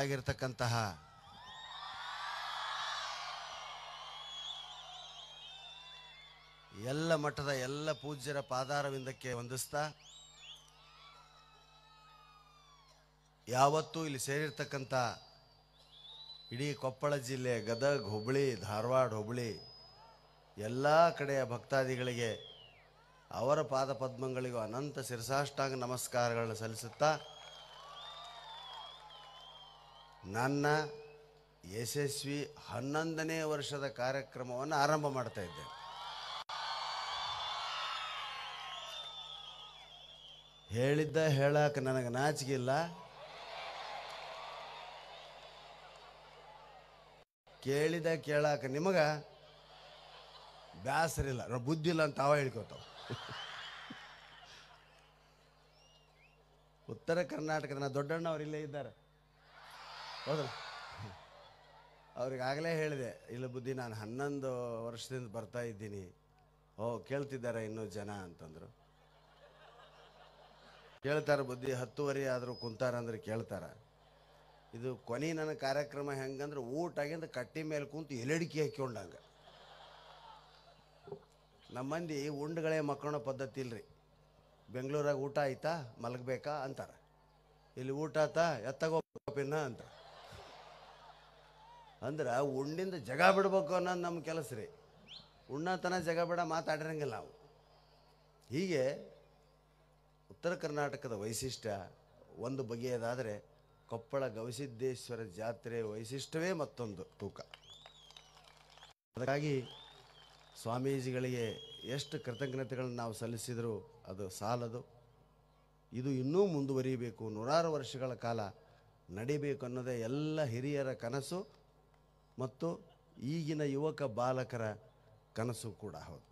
ಆಗಿರತಕ್ಕಂತಹ ಎಲ್ಲ ಮಠದ ಎಲ್ಲ ಪೂಜ್ಯರ ಪಾದಾರವಿಂದಕ್ಕೆ ವಂದಿಸ್ತಾ, ಯಾವತ್ತೂ ಇಲ್ಲಿ ಸೇರಿರ್ತಕ್ಕಂಥ ಇಡೀ ಕೊಪ್ಪಳ ಜಿಲ್ಲೆ, ಗದಗ, ಹುಬ್ಬಳ್ಳಿ, ಧಾರವಾಡ, ಹುಬ್ಬಳ್ಳಿ ಎಲ್ಲ ಕಡೆಯ ಭಕ್ತಾದಿಗಳಿಗೆ ಅವರ ಪಾದ ಪದ್ಮಗಳಿಗೂ ಅನಂತ ಶಿರಸಾಷ್ಟಾಂಗ ನಮಸ್ಕಾರಗಳನ್ನು ಸಲ್ಲಿಸುತ್ತಾ ನನ್ನ ಯಶಸ್ವಿ 11ನೇ ವರ್ಷದ ಕಾರ್ಯಕ್ರಮವನ್ನು ಆರಂಭ ಮಾಡ್ತಾ ಇದ್ದೇನೆ. ಹೇಳಿದ್ದ ಹೇಳಕ್ಕೆ ನನಗೆ ನಾಚಿಗಿಲ್ಲ, ಕೇಳಿದ ಕೇಳಕ್ಕೆ ನಿಮಗೆ ಬ್ಯಾಸರಿಲ್ಲ, ಬುದ್ಧಿ ಇಲ್ಲ ಅಂತ ತಾವ ಹೇಳ್ಕೊತಾವ. ಉತ್ತರ ಕರ್ನಾಟಕದ ದೊಡ್ಡಣ್ಣ ಅವ್ರು ಇಲ್ಲೇ ಇದ್ದಾರೆ, ಹೌದಲ್ಲ? ಅವ್ರಿಗಾಗಲೇ ಹೇಳಿದೆ, ಇಲ್ಲ ಬುದ್ಧಿ, ನಾನು 11 ವರ್ಷದಿಂದ ಬರ್ತಾ ಇದ್ದೀನಿ. ಕೇಳ್ತಿದ್ದಾರೆ ಇನ್ನೂ ಜನ ಅಂತಂದರು. ಕೇಳ್ತಾರೆ ಬುದ್ಧಿ, 10ವರೆ ಆದರೂ ಕುಂತಾರಂದ್ರೆ ಕೇಳ್ತಾರ. ಇದು ಕೊನೆ ನನ್ನ ಕಾರ್ಯಕ್ರಮ ಹೆಂಗಂದ್ರೆ ಊಟ ಆಗಿಂದ ಕಟ್ಟಿ ಮೇಲೆ ಕುಂತು ಎಲೆಡಿಕೆ ಹಾಕ್ಕೊಂಡಂಗೆ. ನಮ್ಮ ಮಂದಿ ಉಂಡುಗಳೇ ಮಕ್ಕಳೋ ಪದ್ಧತಿ ಇಲ್ರಿ. ಬೆಂಗಳೂರಾಗ ಊಟ ಆಯ್ತಾ ಮಲಗಬೇಕಾ ಅಂತಾರೆ, ಇಲ್ಲಿ ಊಟ ಆಯ್ತಾ ಎತ್ತಾಗೋಪಿನ್ನ ಅಂತ. ಅಂದ್ರೆ ಉಂಡಿಂದ ಜಗ ಬಿಡ್ಬೇಕು ಅನ್ನೋದು ನಮ್ಮ ಕೆಲಸ ರೀ. ಉಣ್ಣತನ ಜಗ ಬಿಡ ಮಾತಾಡಿರಂಗಿಲ್ಲ ನಾವು. ಹೀಗೆ ಉತ್ತರ ಕರ್ನಾಟಕದ ವೈಶಿಷ್ಟ್ಯ ಒಂದು ಬಗೆಯದಾದರೆ, ಕೊಪ್ಪಳ ಗವಿಸಿದ್ದೇಶ್ವರ ಜಾತ್ರೆ ವೈಶಿಷ್ಟ್ಯವೇ ಮತ್ತೊಂದು ತೂಕ. ಅದಕ್ಕಾಗಿ ಸ್ವಾಮೀಜಿಗಳಿಗೆ ಎಷ್ಟು ಕೃತಜ್ಞತೆಗಳನ್ನು ನಾವು ಸಲ್ಲಿಸಿದರೂ ಅದು ಸಾಲದು. ಇದು ಇನ್ನೂ ಮುಂದುವರಿಬೇಕು, 100 ವರ್ಷಗಳ ಕಾಲ ನಡಿಬೇಕು ಅನ್ನೋದೇ ಎಲ್ಲ ಹಿರಿಯರ ಕನಸು ಮತ್ತು ಈಗಿನ ಯುವಕ ಬಾಲಕರ ಕನಸು ಕೂಡ ಹೌದು.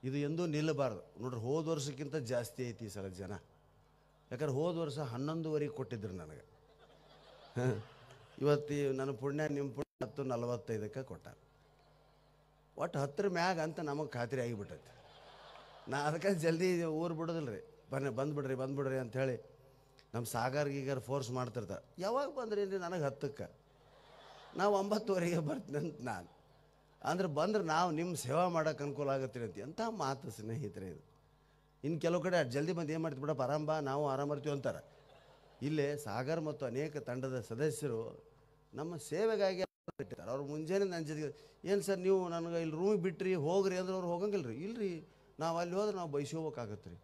ಇದು ಎಂದೂ ನಿಲ್ಲಬಾರ್ದು. ನೋಡ್ರಿ, ಹೋದ ವರ್ಷಕ್ಕಿಂತ ಜಾಸ್ತಿ ಐತಿ ಈ ಸಲ ಜನ. ಯಾಕಂದ್ರೆ ಹೋದ ವರ್ಷ 11ವರೆಗೆ ಕೊಟ್ಟಿದ್ರು ನನಗೆ. ಇವತ್ತು ನನ್ನ ಪುಣ್ಯ ನಿಮ್ಮ ಪುಣ್ಯ 10:45ಕ್ಕೆ ಕೊಟ್ಟಾರ. ಒಟ್ಟು 10ರ ಮ್ಯಾಗ ಅಂತ ನಮಗೆ ಖಾತ್ರಿ ಆಗಿಬಿಟ್ಟೈತಿ. ನಾ ಅದಕ್ಕೆ ಜಲ್ದಿ ಊರು ಬಿಡೋದಿಲ್ಲ ರೀ. ಬಂದುಬಿಡ್ರಿ ಅಂಥೇಳಿ ನಮ್ಮ ಸಾಗರ್ಗೀಗರ್ ಫೋರ್ಸ್ ಮಾಡ್ತಿರ್ತಾರೆ. ಯಾವಾಗ ಬಂದ್ರಿ ರೀ? ನನಗೆ 10ಕ್ಕೆ, ನಾವು 9ವರೆಗೆ ಬರ್ತೀನಿ ಅಂತ ನಾನು ಅಂದ್ರೆ ಬಂದ್ರೆ ನಾವು ನಿಮ್ಮ ಸೇವಾ ಮಾಡೋಕೆ ಅನುಕೂಲ ಆಗತ್ತೀರಿ ಅಂತ. ಎಂಥ ಮಾತು ಸ್ನೇಹಿತರೆ ಇದು. ಇನ್ನು ಕೆಲವು ಕಡೆ ಜಲ್ದಿ ಬಂದು ಏನು ಮಾಡ್ತೀವಿ ಬಿಡಪ್ಪ, ಆರಾಮ ಬಾ, ನಾವು ಆರಾಮರ್ತೀವಿ ಅಂತಾರೆ. ಇಲ್ಲೇ ಸಾಗರ್ ಮತ್ತು ಅನೇಕ ತಂಡದ ಸದಸ್ಯರು ನಮ್ಮ ಸೇವೆಗಾಗಿ ಇಟ್ಟಿದ್ದಾರೆ. ಅವ್ರು ಮುಂಜಾನೆ ನನ್ನ ಜೊತೆಗೆ, ಏನು ಸರ್ ನೀವು ನನಗೆ ಇಲ್ಲಿ ರೂಮಿಗೆ ಬಿಟ್ರಿ ಹೋಗ್ರಿ ಅಂದ್ರೆ ಅವ್ರು ಹೋಗಂಗಿಲ್ಲ ರೀ. ಇಲ್ಲರಿ, ನಾವು ಅಲ್ಲಿ ಹೋದ್ರೆ ನಾವು ಬಯಸ್ಕೋಬೇಕಾಗತ್ತೆ ರೀ,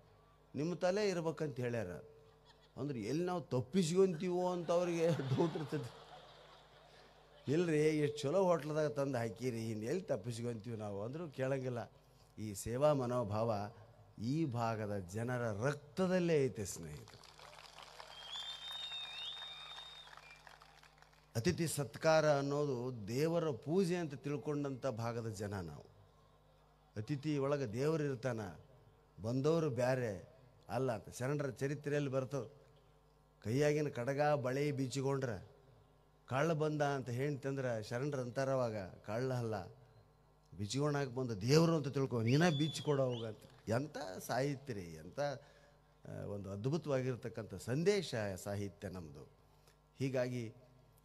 ನಿಮ್ಮ ತಲೆ ಇರ್ಬೇಕಂತ ಹೇಳ್ಯಾರ. ಅಂದ್ರೆ ಎಲ್ಲಿ ನಾವು ತಪ್ಪಿಸ್ಕೊಂತೀವೋ ಅಂತ ಅವ್ರಿಗೆ ಡೌಟ್ ಇರ್ತದೆ. ಇಲ್ಲರಿ, ಎಷ್ಟು ಚಲೋ ಹೋಟ್ಲದಾಗ ತಂದು ಹಾಕಿರಿ, ಇನ್ನು ಎಲ್ಲಿ ತಪ್ಪಿಸ್ಕೊಂತೀವಿ ನಾವು ಅಂದರೂ ಕೇಳಂಗಿಲ್ಲ. ಈ ಸೇವಾ ಮನೋಭಾವ ಈ ಭಾಗದ ಜನರ ರಕ್ತದಲ್ಲೇ ಐತೆ ಸ್ನೇಹಿತರು. ಅತಿಥಿ ಸತ್ಕಾರ ಅನ್ನೋದು ದೇವರ ಪೂಜೆ ಅಂತ ತಿಳ್ಕೊಂಡಂಥ ಭಾಗದ ಜನ ನಾವು. ಅತಿಥಿ ಒಳಗೆ ದೇವರು ಇರ್ತಾನ, ಬಂದವರು ಬ್ಯಾರೆ ಅಲ್ಲ ಅಂತ ಶರಣರ ಚರಿತ್ರೆಯಲ್ಲಿ ಬರ್ತದೆ. ಕೈಯಾಗಿನ ಕಡಗ ಬಳೆ ಬೀಚಿಕೊಂಡ್ರೆ ಕಳ್ಳ ಬಂದ ಅಂತ ಹೇಳ್ತಂದ್ರೆ ಶರಣರು ಅಂತಾರವಾಗ, ಕಳ್ಳ ಅಲ್ಲ, ಬಿಚ್ಚಿಕೊಂಡಾಗ ಬಂದ ದೇವರು ಅಂತ ತಿಳ್ಕೊ, ನೀನೇ ಬೀಚಿಕೊಡೋ ಹೋಗಂತ. ಎಂಥ ಸಾಹಿತ್ಯ ರೀ, ಎಂಥ ಒಂದು ಅದ್ಭುತವಾಗಿರ್ತಕ್ಕಂಥ ಸಂದೇಶ ಸಾಹಿತ್ಯ ನಮ್ಮದು. ಹೀಗಾಗಿ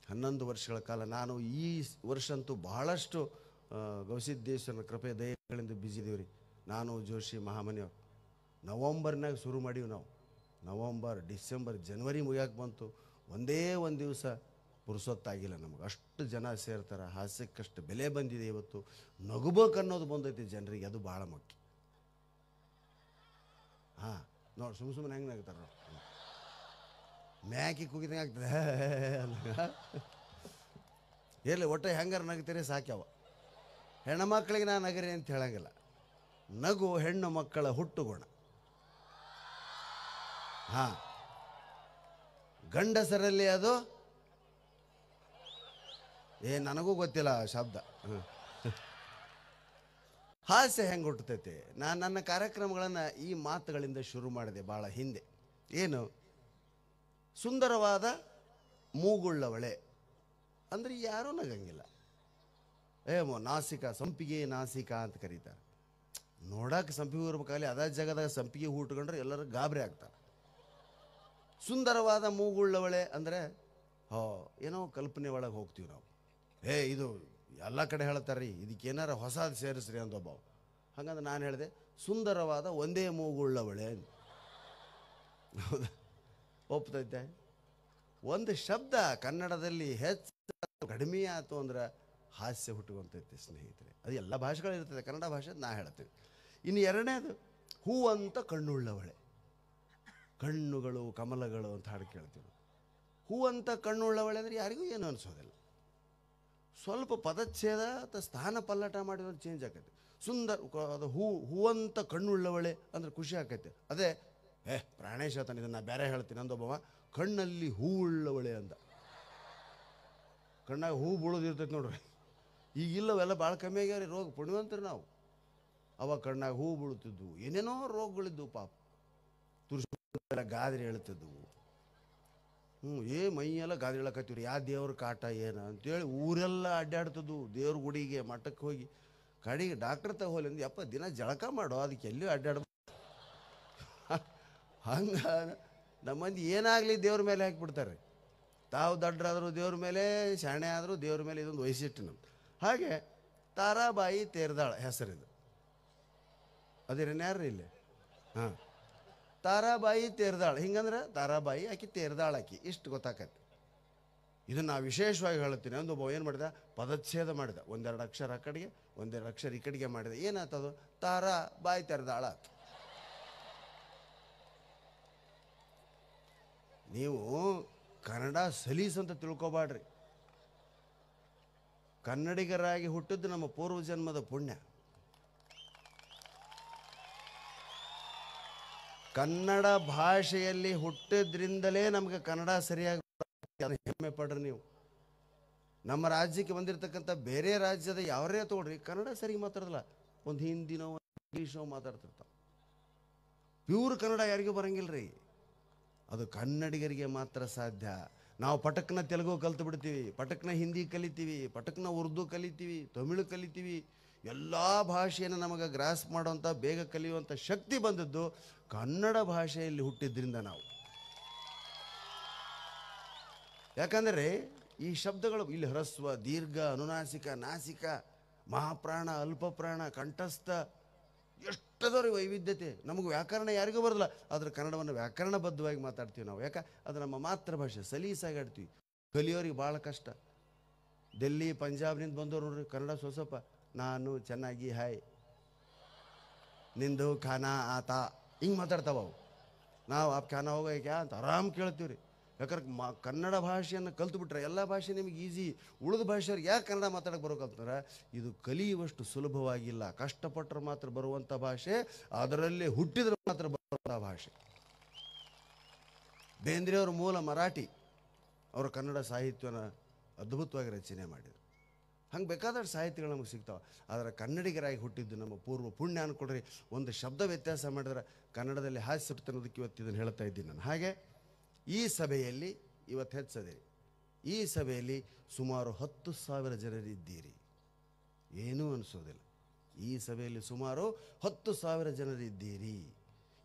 11 ವರ್ಷಗಳ ಕಾಲ ನಾನು ಈ ವರ್ಷಂತೂ ಬಹಳಷ್ಟು ಗವಿಸಿದ್ದೇಶ್ವರನ ಕೃಪೆ ದಯಗಳಿಂದ ಬಿಜಿದೀವಿ ರೀ. ನಾನು ಜೋಶಿ ಮಹಾಮನಿಯವ್ರು ನವಂಬರ್ನಾಗ ಶುರು ಮಾಡೀವಿ ನಾವು. ನವಂಬರ್, ಡಿಸೆಂಬರ್, ಜನವರಿ ಮುಗಿಯಾಕೆ ಬಂತು, ಒಂದೇ ಒಂದು ದಿವಸ ಪುರುಸೊತ್ತಾಗಿಲ್ಲ ನಮಗೆ. ಅಷ್ಟು ಜನ ಸೇರ್ತಾರೆ, ಹಾಸ್ಯಕ್ಕಷ್ಟು ಬೆಲೆ ಬಂದಿದೆ. ಇವತ್ತು ನಗುಬೇಕು ಅನ್ನೋದು ಬಂದೈತಿ ಜನರಿಗೆ, ಅದು ಭಾಳ ಮುಖ್ಯ. ನೋಡಿ, ಸುಮ್ಮನೆ ಹೆಂಗೆ ನಗ್ತಾರೆ ನೋಡಿ, ಮ್ಯಾಕಿ ಕುಗಿದಂಗೆ ಆಗ್ತದೆ ಇರಲಿ, ಒಟ್ಟು ಹೆಂಗಾರು ನಗ್ತೀರಿ ಸಾಕ್ಯಾವ. ಹೆಣ್ಣುಮಕ್ಕಳಿಗೆ ನಾನು ನಗರಿ ಅಂತ ಹೇಳಂಗಿಲ್ಲ. ನಗು ಹೆಣ್ಣು ಮಕ್ಕಳ ಹುಟ್ಟುಗುಣ. ಗಂಡಸರಲ್ಲಿ ಅದು ನನಗೂ ಗೊತ್ತಿಲ್ಲ ಶಬ್ದ. ಹಾಸ್ಯ ಹೆಂಗೆ ಹುಟ್ಟತೈತೆ? ನಾನು ನನ್ನ ಕಾರ್ಯಕ್ರಮಗಳನ್ನು ಈ ಮಾತುಗಳಿಂದ ಶುರು ಮಾಡಿದೆ ಭಾಳ ಹಿಂದೆ. ಏನು? ಸುಂದರವಾದ ಮೂಗುಳ್ಳವಳೆ ಅಂದರೆ ಯಾರೂ ನಗಂಗಿಲ್ಲ. ನಾಸಿಕ, ಸಂಪಿಗೆ ನಾಸಿಕ ಅಂತ ಕರೀತಾರೆ. ನೋಡಕ್ಕೆ ಸಂಪಿಗೆ ಇರ್ಬೇಕಾಗಲಿ, ಅದೇ ಜಾಗದಾಗ ಸಂಪಿಗೆ ಹುಟ್ಕೊಂಡ್ರೆ ಎಲ್ಲರೂ ಗಾಬರಿ ಆಗ್ತಾರೆ. ಸುಂದರವಾದ ಮೂಗುಳ್ಳವಳೆ ಅಂದರೆ ಏನೋ ಕಲ್ಪನೆ ಒಳಗೆ ಹೋಗ್ತೀವಿ ನಾವು. ಇದು ಎಲ್ಲ ಕಡೆ ಹೇಳ್ತಾರೆ ರೀ, ಇದಕ್ಕೆ ಏನಾರ ಹೊಸದು ಸೇರಿಸ್ರಿ ಅಂದೊಬ್ಬ. ಹಾಗಂದ್ರೆ ನಾನು ಹೇಳಿದೆ, ಸುಂದರವಾದ ಒಂದೇ ಮೂಗುಳ್ಳವಳೆ. ಹೌದಾ? ಒಪ್ತೈತೆ? ಒಂದು ಶಬ್ದ ಕನ್ನಡದಲ್ಲಿ ಹೆಚ್ಚು ಕಡಿಮೆ ಆಯಿತು ಅಂದ್ರೆ ಹಾಸ್ಯ ಹುಟ್ಟುವಂತೈತೆ ಸ್ನೇಹಿತರೆ. ಅದು ಎಲ್ಲ ಭಾಷೆಗಳಿರ್ತದೆ, ಕನ್ನಡ ಭಾಷೆ ನಾ ಹೇಳ್ತೀವಿ. ಇನ್ನು ಎರಡನೇದು, ಹೂವಂತ ಕಣ್ಣುಳ್ಳವಳೆ. ಕಣ್ಣುಗಳು ಕಮಲಗಳು ಅಂತ ಹಾಡು ಕೇಳ್ತೀವಿ. ಹೂವಂತ ಕಣ್ಣುಳ್ಳವಳೆ ಅಂದರೆ ಯಾರಿಗೂ ಏನು ಅನಿಸೋದಿಲ್ಲ. ಸ್ವಲ್ಪ ಪದಚ್ಛೇದ ಅಥವಾ ಸ್ಥಾನ ಪಲ್ಲಟ ಮಾಡಿದ್ರೆ ಚೇಂಜ್ ಆಕೈತೆ. ಅದು ಹೂವಂತ ಕಣ್ಣುಳ್ಳವಳೆ ಅಂದ್ರೆ ಖುಷಿ ಆಕೈತೆ. ಅದೇ ಪ್ರಾಣೇಶ್ ಆತನ ಇದನ್ನು ನಾ ಬೇರೆ ಹೇಳ್ತೀನಿ ಅಂದೊಬ್ಬವ, ಕಣ್ಣಲ್ಲಿ ಹೂ ಉಳ್ಳವಳೆ ಅಂದ. ಕಣ್ಣಾಗ ಹೂ ಬೀಳೋದಿರ್ತೈತೆ ನೋಡ್ರಿ. ಈಗಿಲ್ಲವೆಲ್ಲ ಭಾಳ ಕಮ್ಮಿ ಆಗ್ಯಾವ್ರಿ ರೋಗ. ಪುಣ್ಯವಂತರು ನಾವು. ಅವಾಗ ಕಣ್ಣಾಗ ಹೂ ಬೀಳುತ್ತಿದ್ವು, ಏನೇನೋ ರೋಗಗಳಿದ್ವು ಪಾಪ. ತುರ್ಸೆಲ್ಲ ಗಾದ್ರೆ ಹೇಳ್ತಿದ್ವು. ಮೈಯೆಲ್ಲ ಗಾದೆ ಹೇಳಕತ್ತೀವ್ರಿ, ಯಾವ ದೇವ್ರ ಕಾಟ ಏನು ಅಂತೇಳಿ ಊರೆಲ್ಲ ಅಡ್ಡಾಡ್ತದ್ದು. ದೇವ್ರ ಗುಡಿಗೆ ಮಠಕ್ಕೆ ಹೋಗಿ ಕಡೆಗೆ ಡಾಕ್ಟರ್ ತಗೋಲಿ ಅಂದು, ಯಪ್ಪ ದಿನ ಜಳಕ ಮಾಡೋ, ಅದಕ್ಕೆ ಎಲ್ಲಿಯೂ ಅಡ್ಡಾಡ. ಹಂಗೆ ನಮ್ಮ ಮಂದಿ ಏನಾಗಲಿ ದೇವ್ರ ಮೇಲೆ ಹಾಕಿಬಿಡ್ತಾರೆ. ತಾವು ದಡ್ಡರಾದರೂ ದೇವ್ರ ಮೇಲೆ, ಶಾಣೆ ಆದರೂ ದೇವ್ರ ಮೇಲೆ. ಇದೊಂದು ವೈಶಿಷ್ಟ್ಯ ನಮ್ದು. ಹಾಗೆ ತಾರಾಬಾಯಿ ತೇರ್ದಾಳ ಹೆಸರಿದು. ಅದೇನೇನ್ಯಾರ್ರಿ ಇಲ್ಲಿ? ಹಾಂ, ತಾರಾಬಾಯಿ ತೇರ್ದಾಳ. ಹಿಂಗಂದ್ರೆ ತಾರಾಬಾಯಿ ಆಕಿ ತೇರ್ದಾಳ ಆಕಿ, ಇಷ್ಟು ಗೊತ್ತಾಕತ್ತೆ. ಇದನ್ನು ನಾ ವಿಶೇಷವಾಗಿ ಹೇಳ್ತೀನಿ. ಅಂದೊಬ್ಬ ಏನು ಮಾಡಿದ, ಪದಚ್ಛೇದ ಮಾಡಿದ. ಒಂದೆರಡು ಅಕ್ಷರ ಆ ಕಡೆಗೆ, ಒಂದೆರಡು ಅಕ್ಷರ ಈ ಕಡೆಗೆ ಮಾಡಿದ. ಏನಾಯ್ತದು? ತಾರಾಬಾಯಿ ತೆರೆದಾಳ. ನೀವು ಕನ್ನಡ ಸಲೀಸ್ ಅಂತ ತಿಳ್ಕೊಬಾಡ್ರಿ. ಕನ್ನಡಿಗರಾಗಿ ಹುಟ್ಟಿದ್ದು ನಮ್ಮ ಪೂರ್ವಜನ್ಮದ ಪುಣ್ಯ. ಕನ್ನಡ ಭಾಷೆಯಲ್ಲಿ ಹುಟ್ಟಿದ್ರಿಂದಲೇ ನಮಗೆ ಕನ್ನಡ ಸರಿಯಾಗಿ ಹೆಮ್ಮೆ ಪಡ್ರಿ ನೀವು. ನಮ್ಮ ರಾಜ್ಯಕ್ಕೆ ಬಂದಿರತಕ್ಕಂಥ ಬೇರೆ ರಾಜ್ಯದ ಯಾವರೇ ತಗೊಳ್ರಿ, ಕನ್ನಡ ಸರಿಗೆ ಮಾತಾಡೋದಿಲ್ಲ. ಒಂದು ಹಿಂದಿನೋ ಇಂಗ್ಲೀಷೋ ಮಾತಾಡ್ತಿರ್ತಾವೆ. ಪ್ಯೂರ್ ಕನ್ನಡ ಯಾರಿಗೂ ಬರಂಗಿಲ್ಲ ರೀ. ಅದು ಕನ್ನಡಿಗರಿಗೆ ಮಾತ್ರ ಸಾಧ್ಯ. ನಾವು ಪಟಕ್ನ ತೆಲುಗು ಕಲ್ತು ಬಿಡ್ತೀವಿ, ಪಟಕ್ನ ಹಿಂದಿ ಕಲಿತೀವಿ, ಪಟಕ್ನ ಉರ್ದು ಕಲಿತೀವಿ, ತಮಿಳು ಕಲಿತೀವಿ. ಎಲ್ಲ ಭಾಷೆಯನ್ನು ನಮಗೆ ಗ್ರಾಸ್ ಮಾಡುವಂಥ, ಬೇಗ ಕಲಿಯುವಂಥ ಶಕ್ತಿ ಬಂದದ್ದು ಕನ್ನಡ ಭಾಷೆಯಲ್ಲಿ ಹುಟ್ಟಿದ್ರಿಂದ ನಾವು. ಯಾಕಂದರೆ ಈ ಶಬ್ದಗಳು ಇಲ್ಲಿ ಹ್ರಸ್ವ, ದೀರ್ಘ, ಅನುನಾಸಿಕ, ನಾಸಿಕ, ಮಹಾಪ್ರಾಣ, ಅಲ್ಪಪ್ರಾಣ, ಕಂಠಸ್ಥ, ಎಷ್ಟದವ್ರಿ ವೈವಿಧ್ಯತೆ. ನಮಗೆ ವ್ಯಾಕರಣ ಯಾರಿಗೂ ಬರೋದಿಲ್ಲ, ಆದರೆ ಕನ್ನಡವನ್ನು ವ್ಯಾಕರಣಬದ್ಧವಾಗಿ ಮಾತಾಡ್ತೀವಿ ನಾವು. ಯಾಕೆ? ಅದು ನಮ್ಮ ಮಾತೃಭಾಷೆ, ಸಲೀಸಾಗಿ ಆಡ್ತೀವಿ. ಕಲಿಯೋರಿಗೆ ಭಾಳ ಕಷ್ಟ. ಡೆಲ್ಲಿ ಪಂಜಾಬ್ನಿಂದ ಬಂದವ್ರು ನೋಡ್ರಿ, ಕನ್ನಡ ಸ್ವಸ್ವಲ್ಪ ನಾನು ಚೆನ್ನಾಗಿ ಹಾಯ್, ನಿಂದು ಖಾನಾ ಆತ, ಹಿಂಗೆ ಮಾತಾಡ್ತಾವ ಅವು. ನಾವು ಆ ಖಾನಾ ಹೋಗೋ ಕ್ಯಾ ಅಂತ ಆರಾಮ್ ಕೇಳ್ತೀವಿ ರೀ. ಯಾಕಂದ್ರೆ ಕನ್ನಡ ಭಾಷೆಯನ್ನು ಕಲ್ತು ಎಲ್ಲ ಭಾಷೆ ನಿಮಗೆ ಈಸಿ. ಉಳಿದ ಭಾಷೆಯವ್ರಿಗೆ ಯಾಕೆ ಕನ್ನಡ ಮಾತಾಡೋಕೆ ಬರೋಕಂತಾರೆ? ಇದು ಕಲಿಯುವಷ್ಟು ಸುಲಭವಾಗಿಲ್ಲ. ಕಷ್ಟಪಟ್ಟರೆ ಮಾತ್ರ ಬರುವಂಥ ಭಾಷೆ, ಅದರಲ್ಲೇ ಹುಟ್ಟಿದ್ರೆ ಮಾತ್ರ ಬರುವಂಥ ಭಾಷೆ. ಬೇಂದ್ರೆಯವ್ರ ಮೂಲ ಮರಾಠಿ, ಅವರು ಕನ್ನಡ ಸಾಹಿತ್ಯನ ಅದ್ಭುತವಾಗಿ ರಚನೆ ಮಾಡಿದರು. ಹಂಗೆ ಬೇಕಾದಷ್ಟು ಸಾಹಿತ್ಯಗಳು ನಮಗೆ ಸಿಗ್ತಾವೆ. ಆದರೆ ಕನ್ನಡಿಗರಾಗಿ ಹುಟ್ಟಿದ್ದು ನಮ್ಮ ಪೂರ್ವ ಪುಣ್ಯ ಅನ್ಕೊಡ್ರಿ. ಒಂದು ಶಬ್ದ ವ್ಯತ್ಯಾಸ ಮಾಡಿದ್ರೆ ಕನ್ನಡದಲ್ಲಿ ಹಾಸ್ಯ ಅನ್ನೋದಕ್ಕೆ ಇವತ್ತು ಇದನ್ನು ಹೇಳ್ತಾ ಇದ್ದೀನಿ ನಾನು. ಹಾಗೆ ಈ ಸಭೆಯಲ್ಲಿ ಇವತ್ತು ಹೆಚ್ಚದೆ, ಈ ಸಭೆಯಲ್ಲಿ ಸುಮಾರು 10,000 ಜನರಿದ್ದೀರಿ. ಏನೂ ಅನಿಸೋದಿಲ್ಲ. ಈ ಸಭೆಯಲ್ಲಿ ಸುಮಾರು 10,000 ಜನರಿದ್ದೀರಿ.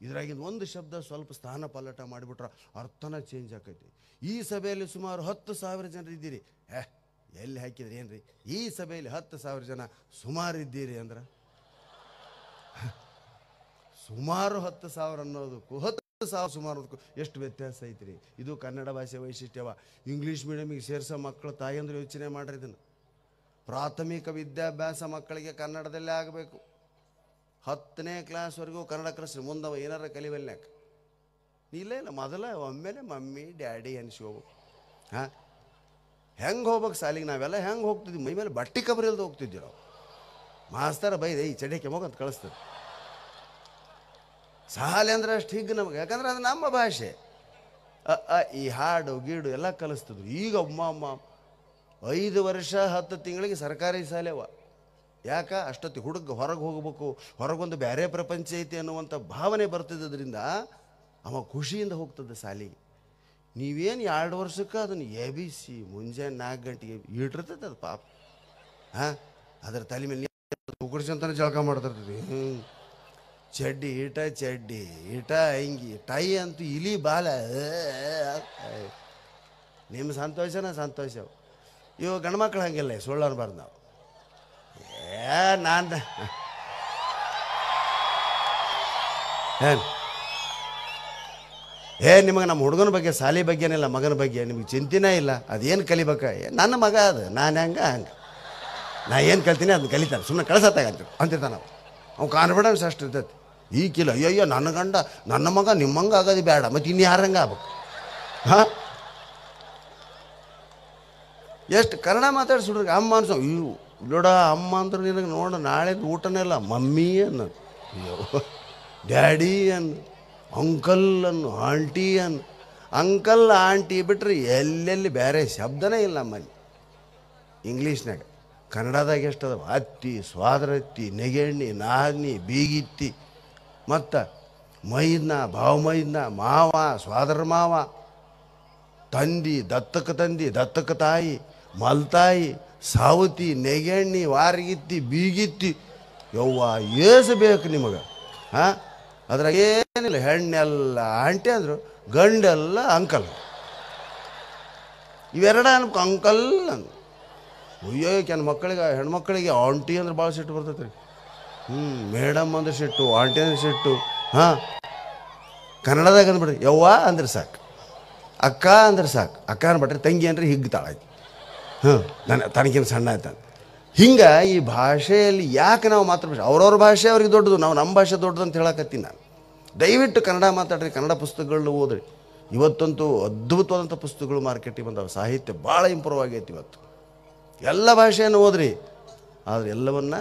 ಇದರಾಗಿಂದ ಒಂದು ಶಬ್ದ ಸ್ವಲ್ಪ ಸ್ಥಾನ ಪಲ್ಲಟ ಮಾಡಿಬಿಟ್ರೆ ಅರ್ಥನ ಚೇಂಜ್ ಆಕೈತಿ. ಈ ಸಭೆಯಲ್ಲಿ ಸುಮಾರು 10,000 ಜನರಿದ್ದೀರಿ. ಎಲ್ಲಿ ಹಾಕಿದ್ರಿ ಏನ್ರಿ? ಈ ಸಭೆಯಲ್ಲಿ 10,000 ಜನ ಸುಮಾರು ಇದ್ದೀರಿ ಅಂದ್ರೆ ಸುಮಾರು 10,000 ಅನ್ನೋದಕ್ಕೂ 10,000 ಸುಮಾರು ಎಷ್ಟು ವ್ಯತ್ಯಾಸ ಐತ್ರಿ. ಇದು ಕನ್ನಡ ಭಾಷೆ ವೈಶಿಷ್ಟ್ಯವ. ಇಂಗ್ಲೀಷ್ ಮೀಡಿಯಮಿಗೆ ಸೇರಿಸೋ ಮಕ್ಕಳು ತಾಯಂದ್ರೆ ಯೋಚನೆ ಮಾಡ್ರಿ. ಇದನ್ನು ಪ್ರಾಥಮಿಕ ವಿದ್ಯಾಭ್ಯಾಸ ಮಕ್ಕಳಿಗೆ ಕನ್ನಡದಲ್ಲೇ ಆಗಬೇಕು. 10ನೇ ಕ್ಲಾಸ್ವರೆಗೂ ಕನ್ನಡ ಕಲಿಸ್ರಿ. ಮುಂದವ ಏನಾರ ಕಲಿವಲ್ನ್ಯಾಕ ಇಲ್ಲ ಮೊದಲ ಒಮ್ಮೆಲೆ ಮಮ್ಮಿ ಡ್ಯಾಡಿ ಅನ್ಸಿ ಹೋಗ್ಬೇಕು. ಹಾಂ, ಹೆಂಗೆ ಹೋಗ್ಬೇಕು ಸಾಲಿಗೆ? ನಾವೆಲ್ಲ ಹೆಂಗೆ ಹೋಗ್ತಿದ್ವಿ? ಮೈ ಮೇಲೆ ಬಟ್ಟೆ ಕಬರಿ ಇಲ್ದು ಹೋಗ್ತಿದ್ವಿ ನಾವು. ಮಾಸ್ತರ ಬೈದೆ ಈ ಚಡಿಕೆ ಹೋಗಂತ ಕಳಿಸ್ತಾರೆ. ಸಾಲೆ ಅಂದ್ರೆ ಅಷ್ಟು ಹಿಗ್ಗು ನಮಗೆ. ಯಾಕಂದ್ರೆ ಅದು ನಮ್ಮ ಭಾಷೆ. ಈ ಹಾಡು ಗೀಡು ಎಲ್ಲ ಕಲಿಸ್ತಿದ್ರು. ಈಗ ಅಮ್ಮ 5 ವರ್ಷ 10 ತಿಂಗಳಿಗೆ ಸರ್ಕಾರಿ ಶಾಲೆವ. ಯಾಕೆ? ಅಷ್ಟೊತ್ತಿಗೆ ಹುಡುಗ ಹೊರಗೆ ಹೋಗ್ಬೇಕು, ಹೊರಗೊಂದು ಬೇರೆ ಪ್ರಪಂಚ ಐತಿ ಅನ್ನುವಂಥ ಭಾವನೆ ಬರ್ತಿದ್ದರಿಂದ ಅವ ಖುಷಿಯಿಂದ ಹೋಗ್ತದೆ ಶಾಲೆಗೆ. ನೀವೇನು 2 ವರ್ಷಕ್ಕೆ ಅದನ್ನು ಎಬಿಸಿ ಮುಂಜಾನೆ 4 ಗಂಟೆಗೆ ಇಟ್ಟಿರ್ತೈತೆ ಅದು ಪಾಪ. ಹಾಂ, ಅದರ ತಲೆ ಮೇಲೆ ಉಗುಡ್ಸಂತಾನೆ ಜಳಕ ಮಾಡ್ತಿರ್ತೈತಿ. ಚಡ್ಡಿ ಈಟ ಅಂಗಿ ಟೈ ಅಂತೂ ಇಲಿ ಬಾಲ ನಿಮ್ಮ ಸಂತೋಷನ ಸಂತೋಷ. ಇವು ಗಂಡು ಮಕ್ಳು ಹಂಗಿಲ್ಲ, ಸುಳ್ಳು ಅನ್ಬಾರ್ದು ನಾವು. ನಾನು ನಿಮಗೆ ನಮ್ಮ ಹುಡುಗನ ಬಗ್ಗೆ, ಸಾಲಿ ಬಗ್ಗೆನಿಲ್ಲ, ಮಗನ ಬಗ್ಗೆ ನಿಮಗೆ ಚಿಂತೆನೇ ಇಲ್ಲ. ಅದೇನು ಕಲಿಬೇಕ, ನನ್ನ ಮಗ ಅದು, ನಾನು ಹಂಗೆ ನಾ ಏನು ಕಲ್ತೀನಿ ಅದನ್ನ ಕಲಿತಾನೆ, ಸುಮ್ಮನೆ ಕಳ್ಸತ್ತಾಗ ಅಂತಿರ್ತಾನೆ ನಾವು. ಅವ್ನು ಕಾನ್ಫಿಡೆನ್ಸ್ ಅಷ್ಟು ಇರ್ತೈತಿ. ಈಗಿಲ್ಲ, ಅಯ್ಯಯ್ಯೋ ನನ್ನ ಗಂಡ ನನ್ನ ಮಗ ನಿಮ್ಮಂಗೆ ಆಗೋದು ಬೇಡ, ಮತ್ತು ಇನ್ನು ಯಾರಂಗೆ ಆಗ್ಬೇಕು. ಹಾಂ, ಎಷ್ಟು ಕನ್ನಡ ಮಾತಾಡ್ಸಿಡ್ರಿ ಅಮ್ಮ ಅನ್ಸೋ. ಇವು ನೋಡ ಅಮ್ಮ ಅಂದ್ರೆ ನಿನಗೆ ನೋಡ ನಾಳೆ ಊಟನೇ ಇಲ್ಲ, ಮಮ್ಮಿ ಅನ್ನು, ಅಯ್ಯೋ ಡ್ಯಾಡಿ ಅನ್ನು, ಅಂಕಲ್ ಅನ್ನು, ಆಂಟಿ ಅನ್ನು. ಅಂಕಲ್ ಆಂಟಿ ಬಿಟ್ರೆ ಎಲ್ಲೆಲ್ಲಿ ಬೇರೆ ಶಬ್ದನೇ ಇಲ್ಲ ನಮ್ಮಲ್ಲಿ ಇಂಗ್ಲೀಷ್ನಾಗ. ಕನ್ನಡದಾಗ ಎಷ್ಟದ ಅತ್ತಿ, ಸ್ವಾದರತ್ತಿ, ನೆಗೆಣ್ಣಿ, ನಾದ್ನಿ, ಬೀಗಿತ್ತಿ, ಮತ್ತು ಮೈದ್ನ, ಭಾವಮೈದ್ನ, ಮಾವ, ಸ್ವಾದರ ಮಾವ, ತಂದಿ, ದತ್ತಕ ತಾಯಿ, ಮಲ್ತಾಯಿ, ಸಾವತಿ, ನೆಗೆಣ್ಣಿ, ವಾರಗಿತ್ತಿ, ಬೀಗಿತ್ತಿ. ಯವ್ವ ಏಸು ಬೇಕು ನಿಮಗೆ. ಹಾಂ, ಅದ್ರಾಗ ಏನಿಲ್ಲ, ಹೆಣ್ಣೆಲ್ಲ ಆಂಟಿ ಅಂದರು, ಗಂಡೆಲ್ಲ ಅಂಕಲ್. ಇವೆರಡ ಅನ್ಕೊ ಅಂಕಲ್ ಅಂದು. ಅಯ್ಯೋ ಕೆಲ ಮಕ್ಕಳಿಗೆ, ಹೆಣ್ಮಕ್ಳಿಗೆ ಆಂಟಿ ಅಂದ್ರೆ ಭಾಳ ಸಿಟ್ಟು ಬರ್ತೈತೆ ರೀ. ಮೇಡಮ್ ಅಂದ್ರೆ ಸಿಟ್ಟು, ಆಂಟಿ ಅಂದ್ರೆ ಸಿಟ್ಟು. ಹಾಂ, ಕನ್ನಡದಾಗ ಅಂದ್ಬಿಡ್ರಿ ಯವ್ವ ಅಂದ್ರೆ ಸಾಕು, ಅಕ್ಕ ಅಂದ್ರೆ ಸಾಕು. ಅಕ್ಕ ಅನ್ಬಿಟ್ರೆ ತಂಗಿ ಅಂದ್ರೆ ಹಿಗ್ತಾಳಾಯ್ತು. ನನ್ನ ತನಗಿನ ಸಣ್ಣ ಆಯ್ತಾನೆ. ಹಿಂಗೆ ಈ ಭಾಷೆಯಲ್ಲಿ ಯಾಕೆ ನಾವು ಮಾತೃಭಾಷೆ, ಅವ್ರವ್ರ ಭಾಷೆ ಅವ್ರಿಗೆ ದೊಡ್ಡದು, ನಾವು ನಮ್ಮ ಭಾಷೆ ದೊಡ್ಡದು ಅಂತ ಹೇಳಕತ್ತೀನಿ ನಾನು. ದಯವಿಟ್ಟು ಕನ್ನಡ ಮಾತಾಡ್ರಿ, ಕನ್ನಡ ಪುಸ್ತಕಗಳನ್ನ ಓದ್ರಿ. ಇವತ್ತಂತೂ ಅದ್ಭುತವಾದಂಥ ಪುಸ್ತಕಗಳು ಮಾರ್ಕೆಟಿಗೆ ಬಂದಾವೆ. ಸಾಹಿತ್ಯ ಭಾಳ ಇಂಪ್ರೂವ್ ಆಗೈತಿ ಇವತ್ತು. ಎಲ್ಲ ಭಾಷೆಯನ್ನು ಓದ್ರಿ, ಆದರೆ ಎಲ್ಲವನ್ನ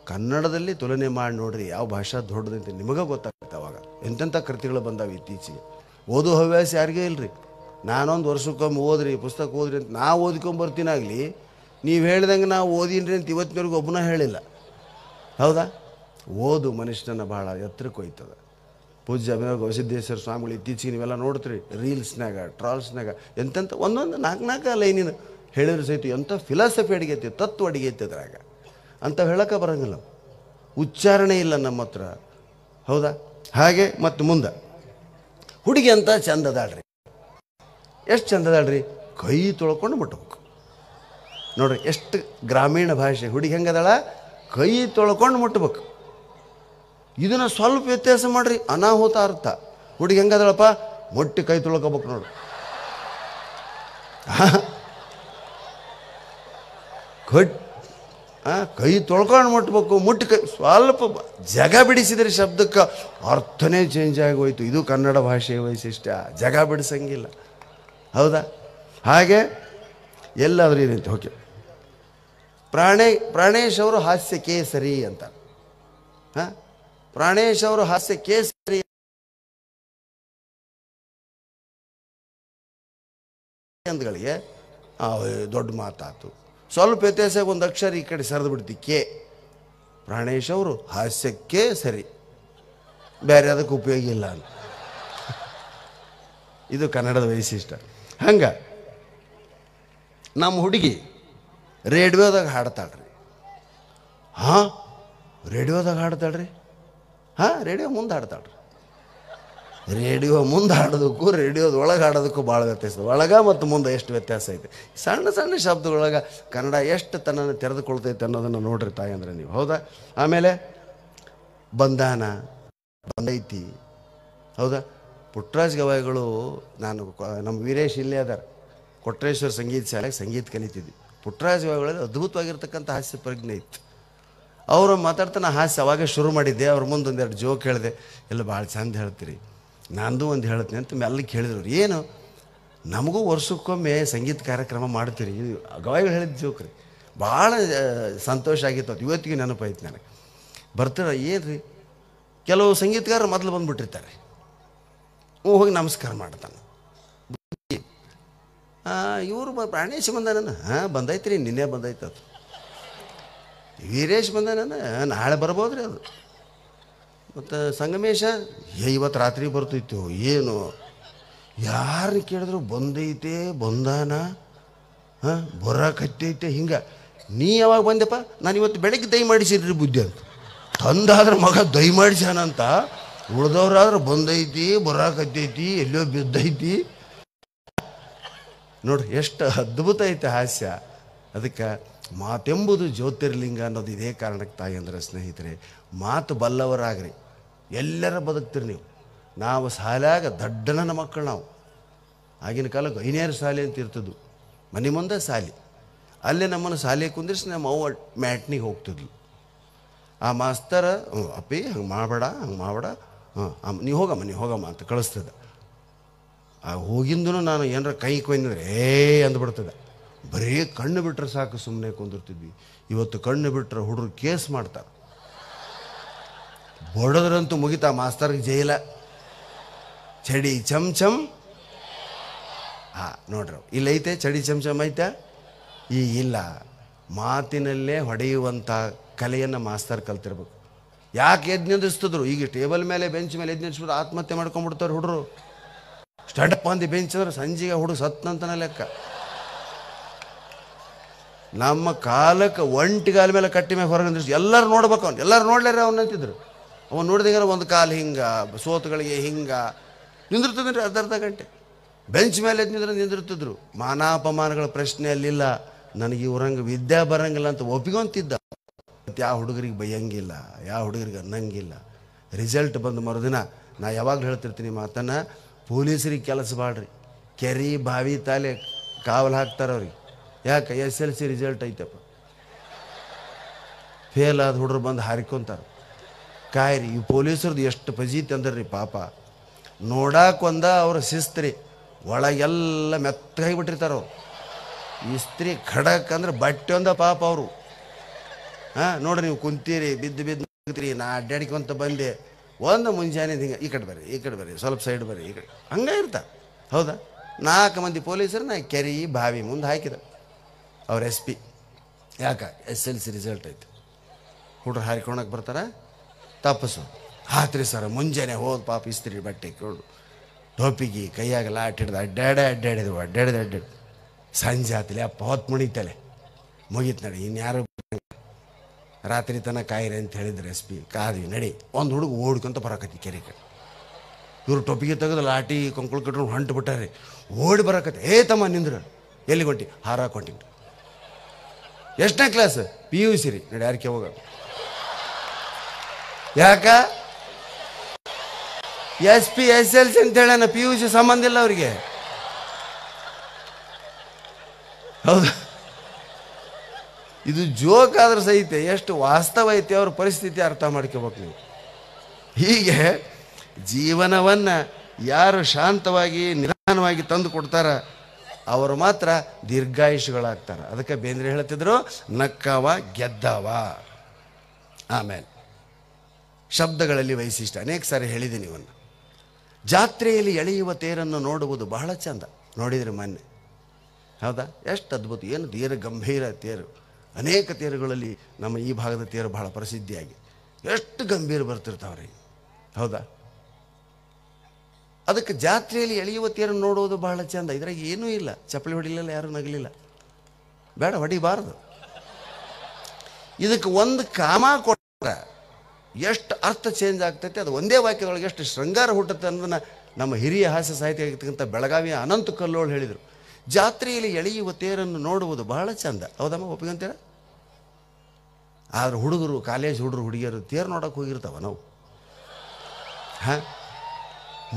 ಕನ್ನಡದಲ್ಲಿ ತುಲನೆ ಮಾಡಿ ನೋಡ್ರಿ, ಯಾವ ಭಾಷೆ ದೊಡ್ಡದಂತ ನಿಮಗೆ ಗೊತ್ತಾಗುತ್ತೆ. ಅವಾಗ ಎಂತೆಂಥ ಕೃತಿಗಳು ಬಂದಾವೆ ಇತ್ತೀಚೆಗೆ. ಓದೋ ಹವ್ಯಾಸ ಯಾರಿಗೇ ಇಲ್ಲರಿ. ನಾನೊಂದು ವರ್ಷಕ್ಕೊಮ್ಮೆ ಓದ್ರಿ, ಪುಸ್ತಕ ಓದ್ರಿ ಅಂತ ನಾವು ಓದ್ಕೊಂಬರ್ತೀನಾಗಲಿ, ನೀವು ಹೇಳ್ದಂಗೆ ನಾವು ಓದಿನ್ರಿ ಅಂತ ಇವತ್ತಿನವರೆಗೂ ಒಬ್ಬನ ಹೇಳಿಲ್ಲ. ಹೌದಾ? ಓದು ಮನುಷ್ಯನ ಭಾಳ ಎತ್ತರಕ್ಕೆ ಹೋಯ್ತದೆ. ಪೂಜ್ಯ ಅಭಿನವ ಗವಿಸಿದ್ದೇಶ್ವರ ಸ್ವಾಮಿಗಳು ಇತ್ತೀಚೆಗೆ ನೀವೆಲ್ಲ ನೋಡ್ತೀರಿ ರೀಲ್ಸ್ನಾಗ, ಟ್ರಾಲ್ಸ್ನಾಗ ಎಂತೆಂಥ ಒಂದೊಂದು ನಾಲ್ಕು ಲೈನಿನ ಹೇಳಿದ್ರು ಸಹಿತ ಎಂಥ ಫಿಲಾಸಫಿ ಅಡಿಗೈತಿ, ತತ್ವ ಅಡಿಗೈತಿ ಅದ್ರಾಗ. ಅಂಥವು ಹೇಳೋಕೆ ಬರೋಂಗಿಲ್ಲ, ಉಚ್ಚಾರಣೆ ಇಲ್ಲ ನಮ್ಮ ಹತ್ರ. ಹೌದಾ? ಹಾಗೆ ಮತ್ತು ಮುಂದೆ ಹುಡುಗಿ ಅಂತ ಚಂದದಾಳ್ರಿ. ಎಷ್ಟು ಚಂದದಾಳ್ರಿ, ಕೈ ತೊಳ್ಕೊಂಡು ಮುಟ್ಬೇಕು. ನೋಡ್ರಿ ಎಷ್ಟು ಗ್ರಾಮೀಣ ಭಾಷೆ. ಹುಡುಗಿ ಹೆಂಗದಾಳ, ಕೈ ತೊಳ್ಕೊಂಡು ಮುಟ್ಬೇಕು. ಇದನ್ನು ಸ್ವಲ್ಪ ವ್ಯತ್ಯಾಸ ಮಾಡಿರಿ, ಅನಾಹುತ ಅರ್ಥ. ಹುಡುಗಿ ಹೆಂಗದಳಪ್ಪ, ಮೊಟ್ಟಿ ಕೈ ತೊಳ್ಕೊಬೇಕು ನೋಡ್ರಿ. ಕೈ ತೊಳ್ಕೊಂಡು ಮುಟ್ಬೇಕು, ಮುಟ್ಟಿ ಕೈ ಸ್ವಲ್ಪ ಜಗ ಬಿಡಿಸಿದ್ರೆ ಶಬ್ದಕ್ಕೆ ಅರ್ಥನೇ ಚೇಂಜ್ ಆಗಿ ಹೋಯ್ತು. ಇದು ಕನ್ನಡ ಭಾಷೆಯ ವೈಶಿಷ್ಟ್ಯ, ಜಗ ಬಿಡಿಸಂಗಿಲ್ಲ. ಹೌದಾ? ಹಾಗೆ ಎಲ್ಲಾದರೂ ಏನಂತ ಓಕೆ. ಪ್ರಾಣೇಶ್ ಅವರು ಹಾಸ್ಯ ಕೇಸರಿ ಅಂತ. ಹಾಂ, ಪ್ರಾಣೇಶ್ ಅವರು ಹಾಸ್ಯ ಕೇಸರಿ ಅಂದ್ಗಳಿಗೆ ದೊಡ್ಡ ಮಾತಾತು. ಸ್ವಲ್ಪ ವ್ಯತ್ಯಾಸ, ಒಂದು ಅಕ್ಷರ ಈ ಕಡೆ ಸರಿದು ಬಿಡ್ತಿ, ಕೆ. ಪ್ರಾಣೇಶ್ ಅವರು ಹಾಸ್ಯಕ್ಕೆ ಸರಿ, ಬೇರೆ ಅದಕ್ಕೆ ಉಪಯೋಗ ಇಲ್ಲ ಅಂತ. ಇದು ಕನ್ನಡದ ವೈಶಿಷ್ಟ್ಯ. ಹಂಗೆ ನಮ್ಮ ಹುಡುಗಿ ರೇಡಿಯೋದಾಗ ಹಾಡ್ತಾಳ್ರಿ. ಹಾಂ, ರೇಡಿಯೋದಾಗ ಹಾಡ್ತಾಳ್ರಿ. ಹಾಂ, ರೇಡಿಯೋ ಮುಂದೆ ಹಾಡ್ತಾಳ್ರಿ. ರೇಡಿಯೋ ಮುಂದೆ ಹಾಡೋದಕ್ಕೂ ರೇಡಿಯೋದ ಒಳಗೆ ಹಾಡೋದಕ್ಕೂ ಭಾಳ ವ್ಯತ್ಯಾಸ. ಒಳಗೆ ಮತ್ತು ಮುಂದೆ ಎಷ್ಟು ವ್ಯತ್ಯಾಸ ಐತೆ. ಸಣ್ಣ ಸಣ್ಣ ಶಬ್ದಗಳೊಳಗೆ ಕನ್ನಡ ಎಷ್ಟು ತನ್ನನ್ನು ತೆರೆದುಕೊಳ್ತೈತೆ ಅನ್ನೋದನ್ನು ನೋಡ್ರಿ ತಾಯಿ ಅಂದರೆ ನೀವು. ಹೌದಾ? ಆಮೇಲೆ ಬಂದಾನ, ಬಂದೈತಿ. ಹೌದಾ? ಪುಟ್ಟರಾಜ ಗವಾಯಿಗಳು, ನಾನು ನಮ್ಮ ವೀರೇಶ್ ಇಲ್ಲೇ ಅದಾರ, ಕೊಟ್ರೇಶ್ವರ ಸಂಗೀತ ಶಾಲೆಗೆ ಸಂಗೀತ ಕಲಿತಿದ್ವಿ. ಪುಟ್ಟರಾಜ ಗವಾಯಿಗಳಲ್ಲಿ ಅದ್ಭುತವಾಗಿರ್ತಕ್ಕಂಥ ಹಾಸ್ಯ ಪ್ರಜ್ಞೆ ಇತ್ತು. ಅವರು ಮಾತಾಡ್ತಾನೆ ಹಾಸ್ಯ ಅವಾಗೇ ಶುರು ಮಾಡಿದ್ದೆ. ಅವ್ರ ಮುಂದೆ ಒಂದೆರಡು ಜೋಕ್ ಹೇಳಿದೆ. ಎಲ್ಲ ಭಾಳ ಚಂದ ಹೇಳ್ತೀರಿ, ನಂದು ಒಂದು ಹೇಳ್ತೀನಿ ಅಂತ ಮೆಲ್ಲಕ್ಕೆ ಹೇಳಿದ್ರು. ಏನು, ನಮಗೂ ವರ್ಷಕ್ಕೊಮ್ಮೆ ಸಂಗೀತ ಕಾರ್ಯಕ್ರಮ ಮಾಡ್ತೀರಿ. ಗವಾಯಿಗಳು ಹೇಳಿದ ಜೋಕ್ ರೀ, ಭಾಳ ಸಂತೋಷ ಆಗಿತ್ತು. ಅದು ಇವತ್ತಿಗೆ ನೆನಪಾಯ್ತು ನನಗೆ. ಬರ್ತಾರೆ ಏನು ರೀ, ಕೆಲವು ಸಂಗೀತಗಾರರು ಮೊದಲು ಬಂದುಬಿಟ್ಟಿರ್ತಾರೆ. ಹೋಗಿ ನಮಸ್ಕಾರ ಮಾಡ್ತಾನೆ. ಇವರು ಪ್ರಾಣೇಶ್ ಬಂದಾನ. ಹಾಂ, ಬಂದೈತ್ರಿ, ನಿನ್ನೆ ಬಂದೈತೆ. ಅದು ವೀರೇಶ್ ಬಂದಾನ, ನಾಳೆ ಬರ್ಬೋದ್ರಿ ಅದು. ಮತ್ತು ಸಂಗಮೇಶ ಇವತ್ತು ರಾತ್ರಿ ಬರ್ತೈತು. ಏನು, ಯಾರನ್ನ ಕೇಳಿದ್ರು ಬಂದೈತೆ, ಬಂದಾನ, ಹಾಂ, ಬರೋಕತ್ತೈತೆ. ಹಿಂಗೆ ನೀ ಯಾವಾಗ ಬಂದೆಪ್ಪ? ನಾನು ಇವತ್ತು ಬೆಳಗ್ಗೆ ದಯ ಮಾಡಿಸಿದ್ರಿ ಬುದ್ಧಿ ಅಂತ. ತಂದಾದ್ರೆ ಮಗ ದಯ ಮಾಡಿಸ್ಯಾನಂತ, ಉಳ್ದವ್ರಾದ್ರೆ ಬಂದೈತಿ, ಬರೋಕತ್ತೈತಿ, ಎಲ್ಲೋ ಬಿದ್ದೈತಿ. ನೋಡ್ರಿ ಎಷ್ಟು ಅದ್ಭುತ ಐತೆ ಹಾಸ್ಯ. ಅದಕ್ಕೆ ಮಾತೆಂಬುದು ಜ್ಯೋತಿರ್ಲಿಂಗ ಅನ್ನೋದು ಇದೇ ಕಾರಣಕ್ಕೆ ತಾಯಿ ಅಂದ್ರೆ ಸ್ನೇಹಿತರೆ, ಮಾತು ಬಲ್ಲವರಾಗ್ರಿ, ಎಲ್ಲರ ಬದುಕ್ತೀರಿ ನೀವು. ನಾವು ಶಾಲ್ಯಾಗ ದಡ್ಡನ ಮಕ್ಕಳು ನಾವು. ಆಗಿನ ಕಾಲಕ್ಕೆ ಐನೇರು ಶಾಲೆ ಅಂತ ಇರ್ತಿದ್ವು, ಮನೆ ಮುಂದೆ ಶಾಲೆ. ಅಲ್ಲೇ ನಮ್ಮನ್ನು ಶಾಲೆ ಕುಂದಿರಿಸಿ ನಮ್ಮ ಅವ್ವ ಮ್ಯಾಟ್ನಿಗೆ ಹೋಗ್ತಿದ್ಲು. ಆ ಮಾಸ್ತರ ಅಪ್ಪಿ ಹಂಗೆ ಮಾಡಬೇಡ, ಹಂಗೆ ಮಾಡಬೇಡ, ನೀವು ಹೋಗಮ್ಮ ಅಂತ ಕಳಿಸ್ತದ. ಆ ಹೋಗಿಂದೂ ನಾನು ಏನಾರ ಕೈ ಕೊಯ್ದ್ರೆ ಅಂದ್ಬಿಡ್ತದೆ. ಬರೀ ಕಣ್ಣು ಬಿಟ್ಟರೆ ಸಾಕು ಸುಮ್ಮನೆ ಕುಂದಿರ್ತಿದ್ವಿ. ಇವತ್ತು ಕಣ್ಣು ಬಿಟ್ಟರೆ ಹುಡುಗರು ಕೇಸ್ ಮಾಡ್ತಾರೆ. ಬಡದ್ರಂತೂ ಮುಗಿತಾ ಮಾಸ್ತರ್ಗೆ ಜೈಲ. ಚಡಿ ಚಮ್ ನೋಡ್ರಿ ಇಲ್ಲೈತೆ ಚಡಿ ಚಮ್ ಐತೆ. ಈಗಿಲ್ಲ. ಮಾತಿನಲ್ಲೇ ಹೊಡೆಯುವಂಥ ಕಲೆಯನ್ನು ಮಾಸ್ತರ್ ಕಲ್ತಿರ್ಬೇಕು. ಯಾಕೆ ಎದ್ದು ನಿಂದಿಸ್ತಿದ್ರು? ಈಗ ಟೇಬಲ್ ಮೇಲೆ ಬೆಂಚ್ ಮೇಲೆ ಎದ್ದು ನಿಂದಿಸ್ಬಿಟ್ಟು ಆತ್ಮಹತ್ಯೆ ಮಾಡ್ಕೊಂಡ್ಬಿಡ್ತಾರೆ ಹುಡುಗರು. ಸ್ಟಡಪ್ ಅಂದು ಬೆಂಚ್ ಅಂದ್ರೆ ಸಂಜೆಗೆ ಹುಡುಗ ಸತ್ನಂತನ ಲೆಕ್ಕ. ನಮ್ಮ ಕಾಲಕ್ಕೆ ಒಂಟಿಗಾಲ ಮೇಲೆ ಕಟ್ಟಿ ಮೇಲೆ ಹೊರಗೆ ನಿಂದಿಸ್ ಎಲ್ಲರೂ ನೋಡ್ಬೇಕು. ಅವ್ನು ಎಲ್ಲರೂ ನೋಡ್ಲಾರ ಅವನಂತಿದ್ರು. ಅವನು ನೋಡಿದಾಗ ಒಂದು ಕಾಲು ಹಿಂಗೆ ಸೋತುಗಳಿಗೆ ಹಿಂಗೆ ನಿಂದಿರ್ತದ್ರಿ ಅರ್ಧ ಗಂಟೆ. ಬೆಂಚ್ ಮೇಲೆ ಎದ್ದು ನಿಂದಿರ್ತಿದ್ರು. ಮಾನಾಪಮಾನಗಳ ಪ್ರಶ್ನೆ ಅಲ್ಲಿಲ್ಲ. ನನಗೆ ಇವ್ರಂಗೆ ವಿದ್ಯಾ ಬರಂಗಿಲ್ಲ ಅಂತ ಒಪ್ಪಿಕೊಂತಿದ್ದ. ಯಾವ ಹುಡುಗರಿಗೆ ಬೈಯಂಗಿಲ್ಲ, ಯಾವ ಹುಡುಗರಿಗೆ ಅನ್ನಂಗಿಲ್ಲ. ರಿಸಲ್ಟ್ ಬಂದು ಮರುದಿನ ನಾ ಯಾವಾಗಲೂ ಹೇಳ್ತಿರ್ತೀನಿ ಮಾತನ್ನು, ಪೊಲೀಸರಿಗೆ ಕೆಲಸ ಮಾಡ್ರಿ. ಕೆರೆ ಬಾವಿ ತಾಲೆ ಕಾವಲು ಹಾಕ್ತಾರವ್ರಿಗೆ. ಯಾಕೆ SLC ರಿಸಲ್ಟ್ ಐತಪ್ಪ, ಫೇಲ್ ಆದ ಹುಡುಗರು ಬಂದು ಹಾರಿಕೊಂತಾರೆ. ಕಾಯ್ರಿ, ಈ ಪೊಲೀಸರದ್ದು ಎಷ್ಟು ಪಜೀತಿ ಅಂದ್ರಿ ಪಾಪ. ನೋಡಾಕೊಂದ ಅವ್ರ ಶಿಸ್ತ್ರಿ, ಒಳಗೆಲ್ಲ ಮೆತ್ತಗಾಗಿಬಿಟ್ಟಿರ್ತಾರ ಅವ್ರು. ಇಸ್ತ್ರಿ ಖಡಕ್ ಅಂದ್ರೆ ಬಟ್ಟೆ ಒಂದ ಪಾಪ ಅವರು. ನೋಡ್ರಿ ನೀವು ಕುಂತೀರಿ, ಬಿದ್ದು ನಾ ಅಡ್ಡಾಡಿಕೊಂತ ಬಂದೆ. ಒಂದು ಮುಂಜಾನೆ ಹಿಂಗೆ ಈ ಕಡೆ ಬರ್ರಿ ಸ್ವಲ್ಪ ಸೈಡ್ ಬರ್ರಿ, ಈ ಕಡೆ ಹಂಗೆ ಇರ್ತಾರೆ. ಹೌದಾ? 4 ಮಂದಿ ಪೊಲೀಸರನ್ನ ಕೆರೆ ಬಾವಿ ಮುಂದೆ ಹಾಕಿದ ಅವ್ರ SP. ಯಾಕೆ? SLC ರಿಸಲ್ಟ್ ಐತೆ. ಹುಡ್ರು ಹಾರಿಕೊಳಕ್ಕೆ ಬರ್ತಾರೆ, ತಪ್ಪಸು ಹಾತ್ರಿ ಸರ್. ಮುಂಜಾನೆ ಹೋದ ಪಾಪ ಇಸ್ತ್ರಿ ಬಟ್ಟೆ ಕೊಂಡು ಟೋಪಿಗೆ ಕೈಯಾಗ ಲಾಟ್ ಹಿಡ್ದು ಅಡ್ಡಾಡಿದ್ವು. ಸಂಜೆ ಆತಲೆ ಅಪ್ಪ ಹೊತ್ತು ಮುಣಿತಲೆ ಮುಗೀತು ನಡಿ, ಇನ್ಯಾರು ರಾತ್ರಿ ತನಕ ಕಾಯಿರಿ ಅಂತ ಹೇಳಿದ್ರು SP. ಕಾದ್ವಿ ನಡಿ. ಒಂದು ಹುಡುಗ ಓಡ್ಕೊಂತ ಬರಕತ್ತಿ ಕೆರೆ ಕಡೆ. ಇವರು ಟೊಪಿಗೆ ತೆಗೆದು ಲಾಟಿ ಕೊಂಕಳು ಕಟ್ಕೊಂಡು ಹೊಂಟು ಬಿಟ್ಟಾರೆ. ಓಡಿ ಬರಕತ್ತೆ. ತಮ್ಮ ನಿಂದ್ರ, ಎಲ್ಲಿ ಹೊಂಟಿ? ಹಾರಾಕೊಂಟಿ. ಎಷ್ಟನೇ ಕ್ಲಾಸ್? PUC ರೀ. ನಡಿ ಯಾರಕ್ಕೆ ಹೋಗ. ಯಾಕ? SP SLC ಅಂತ ಹೇಳ, PUC ಸಂಬಂಧ ಇಲ್ಲ ಅವ್ರಿಗೆ. ಹೌದಾ? ಇದು ಜೋಕ್ ಆದ್ರೆ ಸಹಿತ ಎಷ್ಟು ವಾಸ್ತವ ಐತೆ ಅವ್ರ ಪರಿಸ್ಥಿತಿ ಅರ್ಥ ಮಾಡ್ಕೋಬೇಕು ನೀವು. ಹೀಗೆ ಜೀವನವನ್ನು ಯಾರು ಶಾಂತವಾಗಿ ನಿಧಾನವಾಗಿ ತಂದು ಕೊಡ್ತಾರ ಅವರು ಮಾತ್ರ ದೀರ್ಘಾಯುಷಗಳಾಗ್ತಾರೆ. ಅದಕ್ಕೆ ಬೇಂದ್ರೆ ಹೇಳ್ತಿದ್ರು, ನಕ್ಕವ ಗೆದ್ದವ. ಆಮೇಲೆ ಶಬ್ದಗಳಲ್ಲಿ ವೈಶಿಷ್ಟ್ಯ ಅನೇಕ ಸಾರಿ ಹೇಳಿದ್ದೀನಿ ಇವನ್ನು. ಜಾತ್ರೆಯಲ್ಲಿ ಎಳೆಯುವ ತೇರನ್ನು ನೋಡುವುದು ಬಹಳ ಚಂದ. ನೋಡಿದರೆ ಮೊನ್ನೆ, ಹೌದಾ? ಎಷ್ಟು ಅದ್ಭುತ, ಏನು ತೀರ ಗಂಭೀರ ತೇರು. ಅನೇಕ ತೇರುಗಳಲ್ಲಿ ನಮ್ಮ ಈ ಭಾಗದ ತೇರು ಬಹಳ ಪ್ರಸಿದ್ಧಿಯಾಗಿ ಎಷ್ಟು ಗಂಭೀರ ಬರ್ತಿರ್ತಾವ್ರಿ. ಹೌದಾ? ಅದಕ್ಕೆ ಜಾತ್ರೆಯಲ್ಲಿ ಎಳೆಯುವ ತೇರನ್ನು ನೋಡುವುದು ಬಹಳ ಚಂದ. ಇದ್ರಾಗ ಏನೂ ಇಲ್ಲ, ಚಪ್ಪಲಿ ಹೊಡಿಲಿಲ್ಲ, ಯಾರೂ ನಗಲಿಲ್ಲ, ಬೇಡ ಹೊಡಿಬಾರ್ದು. ಇದಕ್ಕೆ ಒಂದು ಕಾಮ ಕೊಟ್ಟರೆ ಎಷ್ಟು ಅರ್ಥ ಚೇಂಜ್ ಆಗ್ತೈತೆ. ಅದು ಒಂದೇ ವಾಕ್ಯದೊಳಗೆ ಎಷ್ಟು ಶೃಂಗಾರ ಹುಟ್ಟುತ್ತೆ ಅನ್ನೋದನ್ನು ನಮ್ಮ ಹಿರಿಯ ಹಾಸ್ಯ ಸಾಹಿತ್ಯ ಆಗಿರ್ತಕ್ಕಂಥ ಬೆಳಗಾವಿಯ ಅನಂತ ಕಲ್ಲೋಳು ಹೇಳಿದರು. ಜಾತ್ರೆಯಲ್ಲಿ ಎಳೆಯುವ ತೇರನ್ನು ನೋಡುವುದು ಬಹಳ ಚಂದ. ಹೌದಮ್ಮ, ಒಪ್ಪಿಕೊಂತೀರ? ಆದ್ರೆ ಹುಡುಗರು, ಕಾಲೇಜ್ ಹುಡುಗರು ಹುಡುಗಿಯರು ತೇರು ನೋಡೋಕೆ ಹೋಗಿರ್ತಾವ. ನಾವು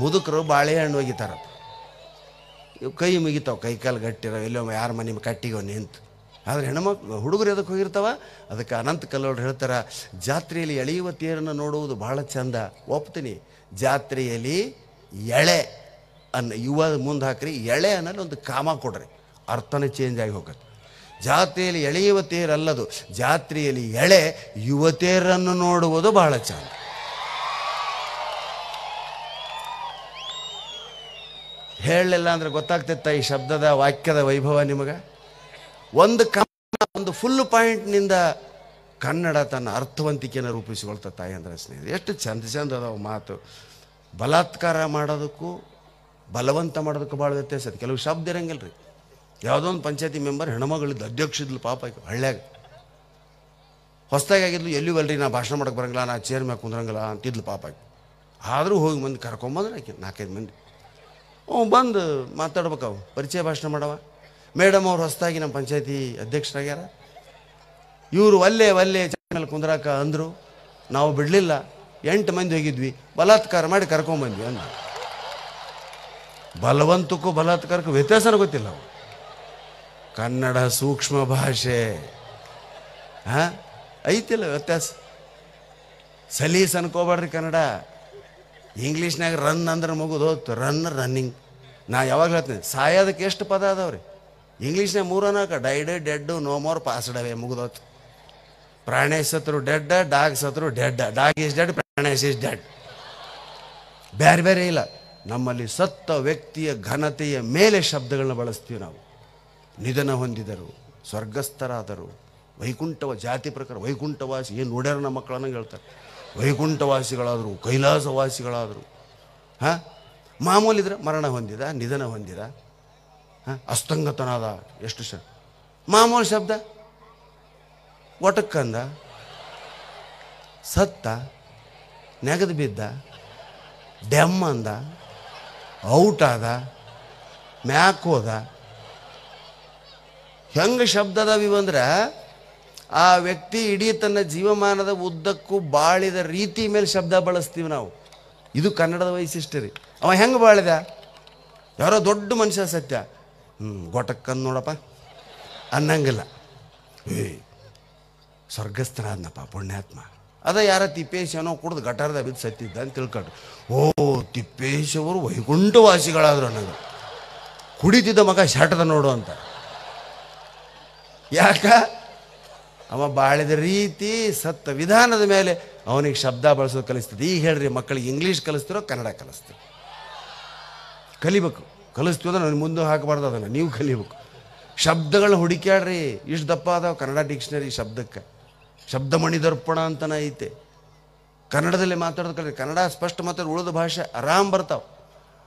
ಮುದುಕರು ಬಾಳೆಹಣ್ಣು ಒಗಿತಾರಪ್ಪ, ಇವು ಕೈ ಮುಗಿತಾವೆ, ಕೈ ಕಾಲು ಗಟ್ಟಿರೋ, ಎಲ್ಲೋ ಯಾರ ಮನೆ ಕಟ್ಟಿಗೋ ನಿಂತು. ಆದರೆ ಹೆಣ್ಮಕ್ಳು ಹುಡುಗರು ಎದಕ್ಕೆ ಹೋಗಿರ್ತಾವ? ಅದಕ್ಕೆ ಅನಂತ ಕಲ್ಲೋರು ಹೇಳ್ತಾರೆ, ಜಾತ್ರೆಯಲ್ಲಿ ಎಳೆಯುವ ತೇರನ್ನು ನೋಡುವುದು ಬಹಳ ಚಂದ. ಒಪ್ತೀನಿ. ಜಾತ್ರೆಯಲ್ಲಿ ಎಳೆ ಯುವ ಮುಂದೆ ಹಾಕ್ರಿ, ಎಳೆ ಅನ್ನೋದು ಒಂದು ಕಾಮ ಕೊಡ್ರಿ, ಅರ್ಥನೇ ಚೇಂಜ್ ಆಗಿ ಹೋಗುತ್ತೆ. ಜಾತ್ರೆಯಲ್ಲಿ ಎಳೆಯುವ ತೇರಲ್ಲದು, ಜಾತ್ರೆಯಲ್ಲಿ ಎಳೆ ಯುವತಿಯರನ್ನು ನೋಡುವುದು ಬಹಳ ಚಂದ. ಹೇಳಲಿಲ್ಲ ಅಂದ್ರೆ ಗೊತ್ತಾಗ್ತಿತ್ತ ಈ ಶಬ್ದದ ವಾಕ್ಯದ ವೈಭವ ನಿಮಗೆ? ಒಂದು ಫುಲ್ ಪಾಯಿಂಟ್ನಿಂದ ಕನ್ನಡ ತನ್ನ ಅರ್ಥವಂತಿಕೆಯನ್ನು ರೂಪಿಸಿಕೊಳ್ತಾ ತಾಯಿ ಅಂದ್ರೆ ಸ್ನೇಹಿತರೆ. ಎಷ್ಟು ಚಂದ ಅದಾವ ಮಾತು. ಬಲಾತ್ಕಾರ ಮಾಡೋದಕ್ಕೂ ಬಲವಂತ ಮಾಡೋದಕ್ಕೂ ಭಾಳ ವ್ಯತ್ಯಾಸ ಐತೆ. ಕೆಲವು ಶಬ್ದ ಇರಂಗಿಲ್ಲ ರೀ. ಯಾವುದೋ ಒಂದು ಪಂಚಾಯತಿ ಮೆಂಬರ್ ಹೆಣ್ಮಗಳಿದ್ದು ಅಧ್ಯಕ್ಷಿದ್ಲು ಪಾಪ ಹಳ್ಳ್ಯಾಗ, ಹೊಸ್ದಾಗಿ ಆಗಿದ್ಲು. ಎಲ್ಲಿಯೂ ಅಲ್ರಿ, ನಾ ಭಾಷಣ ಮಾಡೋಕೆ ಬರಂಗಿಲ್ಲ, ನಾ ಚೇರ್ ಮ್ಯಾಗ ಕುಂದ್ರಂಗಿಲ್ಲ ಅಂತಿದ್ಲು ಪಾಪ. ಆದರೂ ಹೋಗಿ ಮಂದಿ ಕರ್ಕೊಂಬಂದ್ರೆ ಆಕೆ 4-5 ಮಂದಿ ಬಂದು ಮಾತಾಡ್ಬೇಕು. ಪರಿಚಯ ಭಾಷಣ ಮಾಡವ, ಮೇಡಮ್ ಅವ್ರು ಹೊಸದಾಗಿ ನಮ್ಮ ಪಂಚಾಯತಿ ಅಧ್ಯಕ್ಷರಾಗ್ಯಾರ, ಇವರು ಒಲ್ಲೆ ಮೇಲೆ ಕುಂದ್ರಾಕ ಅಂದರು. ನಾವು ಬಿಡಲಿಲ್ಲ, 8 ಮಂದಿ ಹೋಗಿದ್ವಿ, ಬಲಾತ್ಕಾರ ಮಾಡಿ ಕರ್ಕೊಂಬಂದ್ವಿ ಅಂದ. ಬಲವಂತಕ್ಕೂ ಬಲಾತ್ಕಾರಕ್ಕೂ ವ್ಯತ್ಯಾಸನ ಗೊತ್ತಿಲ್ಲ. ಕನ್ನಡ ಸೂಕ್ಷ್ಮ ಭಾಷೆ, ಹಾಂ ಐತಿಲ್ಲ ವ್ಯತ್ಯಾಸ. ಸಲೀಸ್ ಅನ್ಕೋಬೇಡ್ರಿ. ಕನ್ನಡ ಇಂಗ್ಲೀಷ್ನಾಗ ರನ್ ಅಂದ್ರೆ ಮುಗಿದು ಹೋಗ್ತು, ರನ್ನಿಂಗ್. ನಾ ಯಾವಾಗ ಹೇಳ್ತೀನಿ, ಸಾಯೋದಕ್ಕೆ ಎಷ್ಟು ಪದ ಅದಾವ್ರಿ? ಇಂಗ್ಲೀಷ್ನಾಗ 3 died, dead, no more, passed away, ಮುಗಿದೋತು. ಪ್ರಾಣಿ ಸತ್ರು ಡೆಡ್, ಡಾಗ್ ಸತ್ರು dead. Dog is dead, Pranesh is dead. ಬೇರೆ ಇಲ್ಲ. ನಮ್ಮಲ್ಲಿ ಸತ್ತ ವ್ಯಕ್ತಿಯ ಘನತೆಯ ಮೇಲೆ ಶಬ್ದಗಳನ್ನ ಬಳಸ್ತೀವಿ ನಾವು. ನಿಧನ ಹೊಂದಿದರು, ಸ್ವರ್ಗಸ್ಥರಾದರು, ಜಾತಿ ಪ್ರಕಾರ ವೈಕುಂಠವಾಸಿ. ಏನು ನೋಡ್ಯಾರ ನಮ್ಮ ಮಕ್ಕಳನ್ನ ಹೇಳ್ತಾರೆ, ವೈಕುಂಠವಾಸಿಗಳಾದರು, ಕೈಲಾಸವಾಸಿಗಳಾದರು. ಹಾಂ, ಮಾಮೂಲಿದ್ರೆ ಮರಣ ಹೊಂದಿದ, ನಿಧನ ಹೊಂದಿದ, ಹಾಂ, ಅಸ್ತಂಗತನಾದ. ಎಷ್ಟು ಮಾಮೂಲಿ ಶಬ್ದ. ಒಟಕ್ಕಂದ, ಸತ್ತ, ನೆಗದು ಬಿದ್ದ, ಡೆಮ್ ಅಂದ, ಔಟ್ ಆದ, ಮ್ಯಾಕ್ ಹೋದ. ಹೆಂಗೆ ಶಬ್ದ ಅದಾವಿವಂದ್ರೆ ಆ ವ್ಯಕ್ತಿ ಇಡೀ ತನ್ನ ಜೀವಮಾನದ ಉದ್ದಕ್ಕೂ ಬಾಳಿದ ರೀತಿ ಮೇಲೆ ಶಬ್ದ ಬಳಸ್ತೀವಿ ನಾವು. ಇದು ಕನ್ನಡದ ವೈಶಿಷ್ಟ್ಯ ರೀ. ಅವ ಹೆಂಗೆ ಬಾಳಿದ? ಯಾರೋ ದೊಡ್ಡ ಮನುಷ್ಯ ಸತ್ಯ, ಗೊಟಕ್ಕಂದು ನೋಡಪ್ಪ ಅನ್ನಂಗಿಲ್ಲ. ಸ್ವರ್ಗಸ್ಥನಾದ್ನಪ್ಪ ಪುಣ್ಯಾತ್ಮ. ಅದ ಯಾರ ತಿಪ್ಪೇಶ್ ಏನೋ ಕುಡ್ದು ಗಟಾರದ ಬಿದ್ದು ಸತ್ತಿದ್ದ ಅಂತ ತಿಳ್ಕೊಂಡ್ರು. ಓ, ತಿಪ್ಪೇಶ್ ಅವರು ವೈಕುಂಠವಾಸಿಗಳಾದ್ರು ಅನ್ನೋದು. ಕುಡಿತಿದ್ದ ಮಗ ಶಾಟದ ನೋಡು ಅಂತ. ಯಾಕ? ಅವ ಬಾಳಿದ ರೀತಿ, ಸತ್ತ ವಿಧಾನದ ಮೇಲೆ ಅವನಿಗೆ ಶಬ್ದ ಬಳಸೋದು ಕಲಿಸ್ತದೆ. ಈಗ ಹೇಳ್ರಿ, ಮಕ್ಕಳಿಗೆ ಇಂಗ್ಲೀಷ್ ಕಲಿಸ್ತಿರೋ ಕನ್ನಡ ಕಲಿಸ್ತೀವಿ? ಕಲಿಬೇಕು. ಕಲಿಸ್ತೀವಿ ಅಂದ್ರೆ ನಾನು ಮುಂದೆ ಹಾಕಬಾರ್ದು, ಅದನ್ನು ನೀವು ಕಲಿಬೇಕು. ಶಬ್ದಗಳನ್ನ ಹುಡುಕ್ಯಾಡ್ರಿ. ಇಷ್ಟು ದಪ್ಪ ಅದಾವ ಕನ್ನಡ ಡಿಕ್ಷನರಿ ಶಬ್ದಕ್ಕೆ. ಶಬ್ದಮಣಿ ದರ್ಪಣ ಅಂತನ ಐತೆ. ಕನ್ನಡದಲ್ಲಿ ಮಾತಾಡೋದು ಕಲಿರಿ. ಕನ್ನಡ ಸ್ಪಷ್ಟ ಮಾತಾಡಿ ಉಳಿದ ಭಾಷೆ ಆರಾಮ್ ಬರ್ತಾವೆ.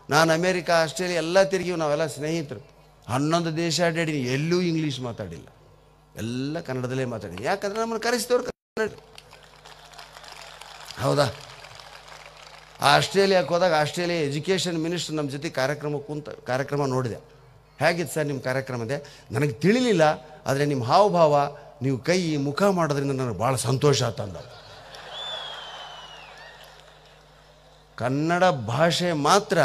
ನಾನು ಅಮೇರಿಕಾ, ಆಸ್ಟ್ರೇಲಿಯಾ ಎಲ್ಲ ತಿರುಗಿವು, ನಾವೆಲ್ಲ ಸ್ನೇಹಿತರು. 11 ದೇಶ ಅಡ್ಡಾಡಿನಿ, ಎಲ್ಲೂ ಇಂಗ್ಲೀಷ್ ಮಾತಾಡಿಲ್ಲ, ಎಲ್ಲ ಕನ್ನಡದಲ್ಲೇ ಮಾತಾಡಿ. ಯಾಕಂದ್ರೆ ನಮ್ಮನ್ನು ಕರೆಸಿದವ್ರು ಕನ್ನಡ. ಹೌದಾ? ಆಸ್ಟ್ರೇಲಿಯಾಕ್ಕೆ ಹೋದಾಗ ಆಸ್ಟ್ರೇಲಿಯಾ ಎಜುಕೇಷನ್ ಮಿನಿಸ್ಟರ್ ನಮ್ಮ ಜೊತೆ ಕಾರ್ಯಕ್ರಮ ನೋಡಿದೆ. ಹೇಗಿತ್ತು ಸರ್ ನಿಮ್ಮ ಕಾರ್ಯಕ್ರಮದೆ? ನನಗೆ ತಿಳಿಲಿಲ್ಲ, ಆದರೆ ನಿಮ್ಮ ಹಾವಭಾವ, ನೀವು ಕೈ ಮುಖ ಮಾಡೋದ್ರಿಂದ ನನಗೆ ಭಾಳ ಸಂತೋಷ ಆತಂದ. ಕನ್ನಡ ಭಾಷೆ ಮಾತ್ರ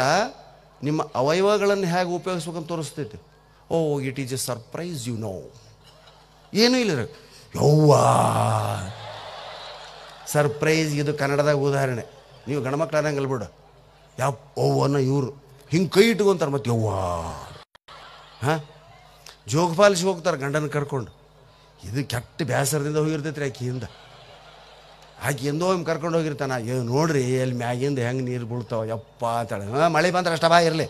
ನಿಮ್ಮ ಅವಯವಗಳನ್ನು ಹೇಗೆ ಉಪಯೋಗಿಸ್ಬೇಕಂತ ತೋರಿಸ್ತೈತೆ. Oh, it is a surprise, you know. ಏನೂ ಇಲ್ಲ ಯವ್ವಾ ಸರ್ಪ್ರೈಸ್. ಇದು ಕನ್ನಡದಾಗ ಉದಾಹರಣೆ. ನೀವು ಗಣಮಕ್ಳು ಅನ್ನಂಗಲ್ಲ ಬಿಡು. ಯಾವ ಓವನ್ನ ಇವರು ಹಿಂಗೆ ಕೈ ಇಟ್ಕೊಂತಾರೆ, ಮತ್ತೆ ಯವ್ವಾ. ಹಾಂ, ಜೋಗಪಾಲಿಸಿ ಹೋಗ್ತಾರೆ ಗಂಡನ ಕರ್ಕೊಂಡು. ಇದು ಕೆಟ್ಟ ಬೇಸರದಿಂದ ಹೋಗಿರ್ತೈತ್ರಿ ಆಕಿಯಿಂದ. ಆಕೆ ಎಂದೋ ಒಮ್ಮೆ ಕರ್ಕೊಂಡು ಹೋಗಿರ್ತಾನ. ನೋಡ್ರಿ ಅಲ್ಲಿ ಮ್ಯಾಗಿಂದ ಹೆಂಗೆ ನೀರು ಬೀಳ್ತಾವ ಯಪ್ಪ ಅಂತಾಳೆ. ಮಳೆ ಬಂದ್ರೆ ಅಷ್ಟ ಬಾ ಇರಲಿ,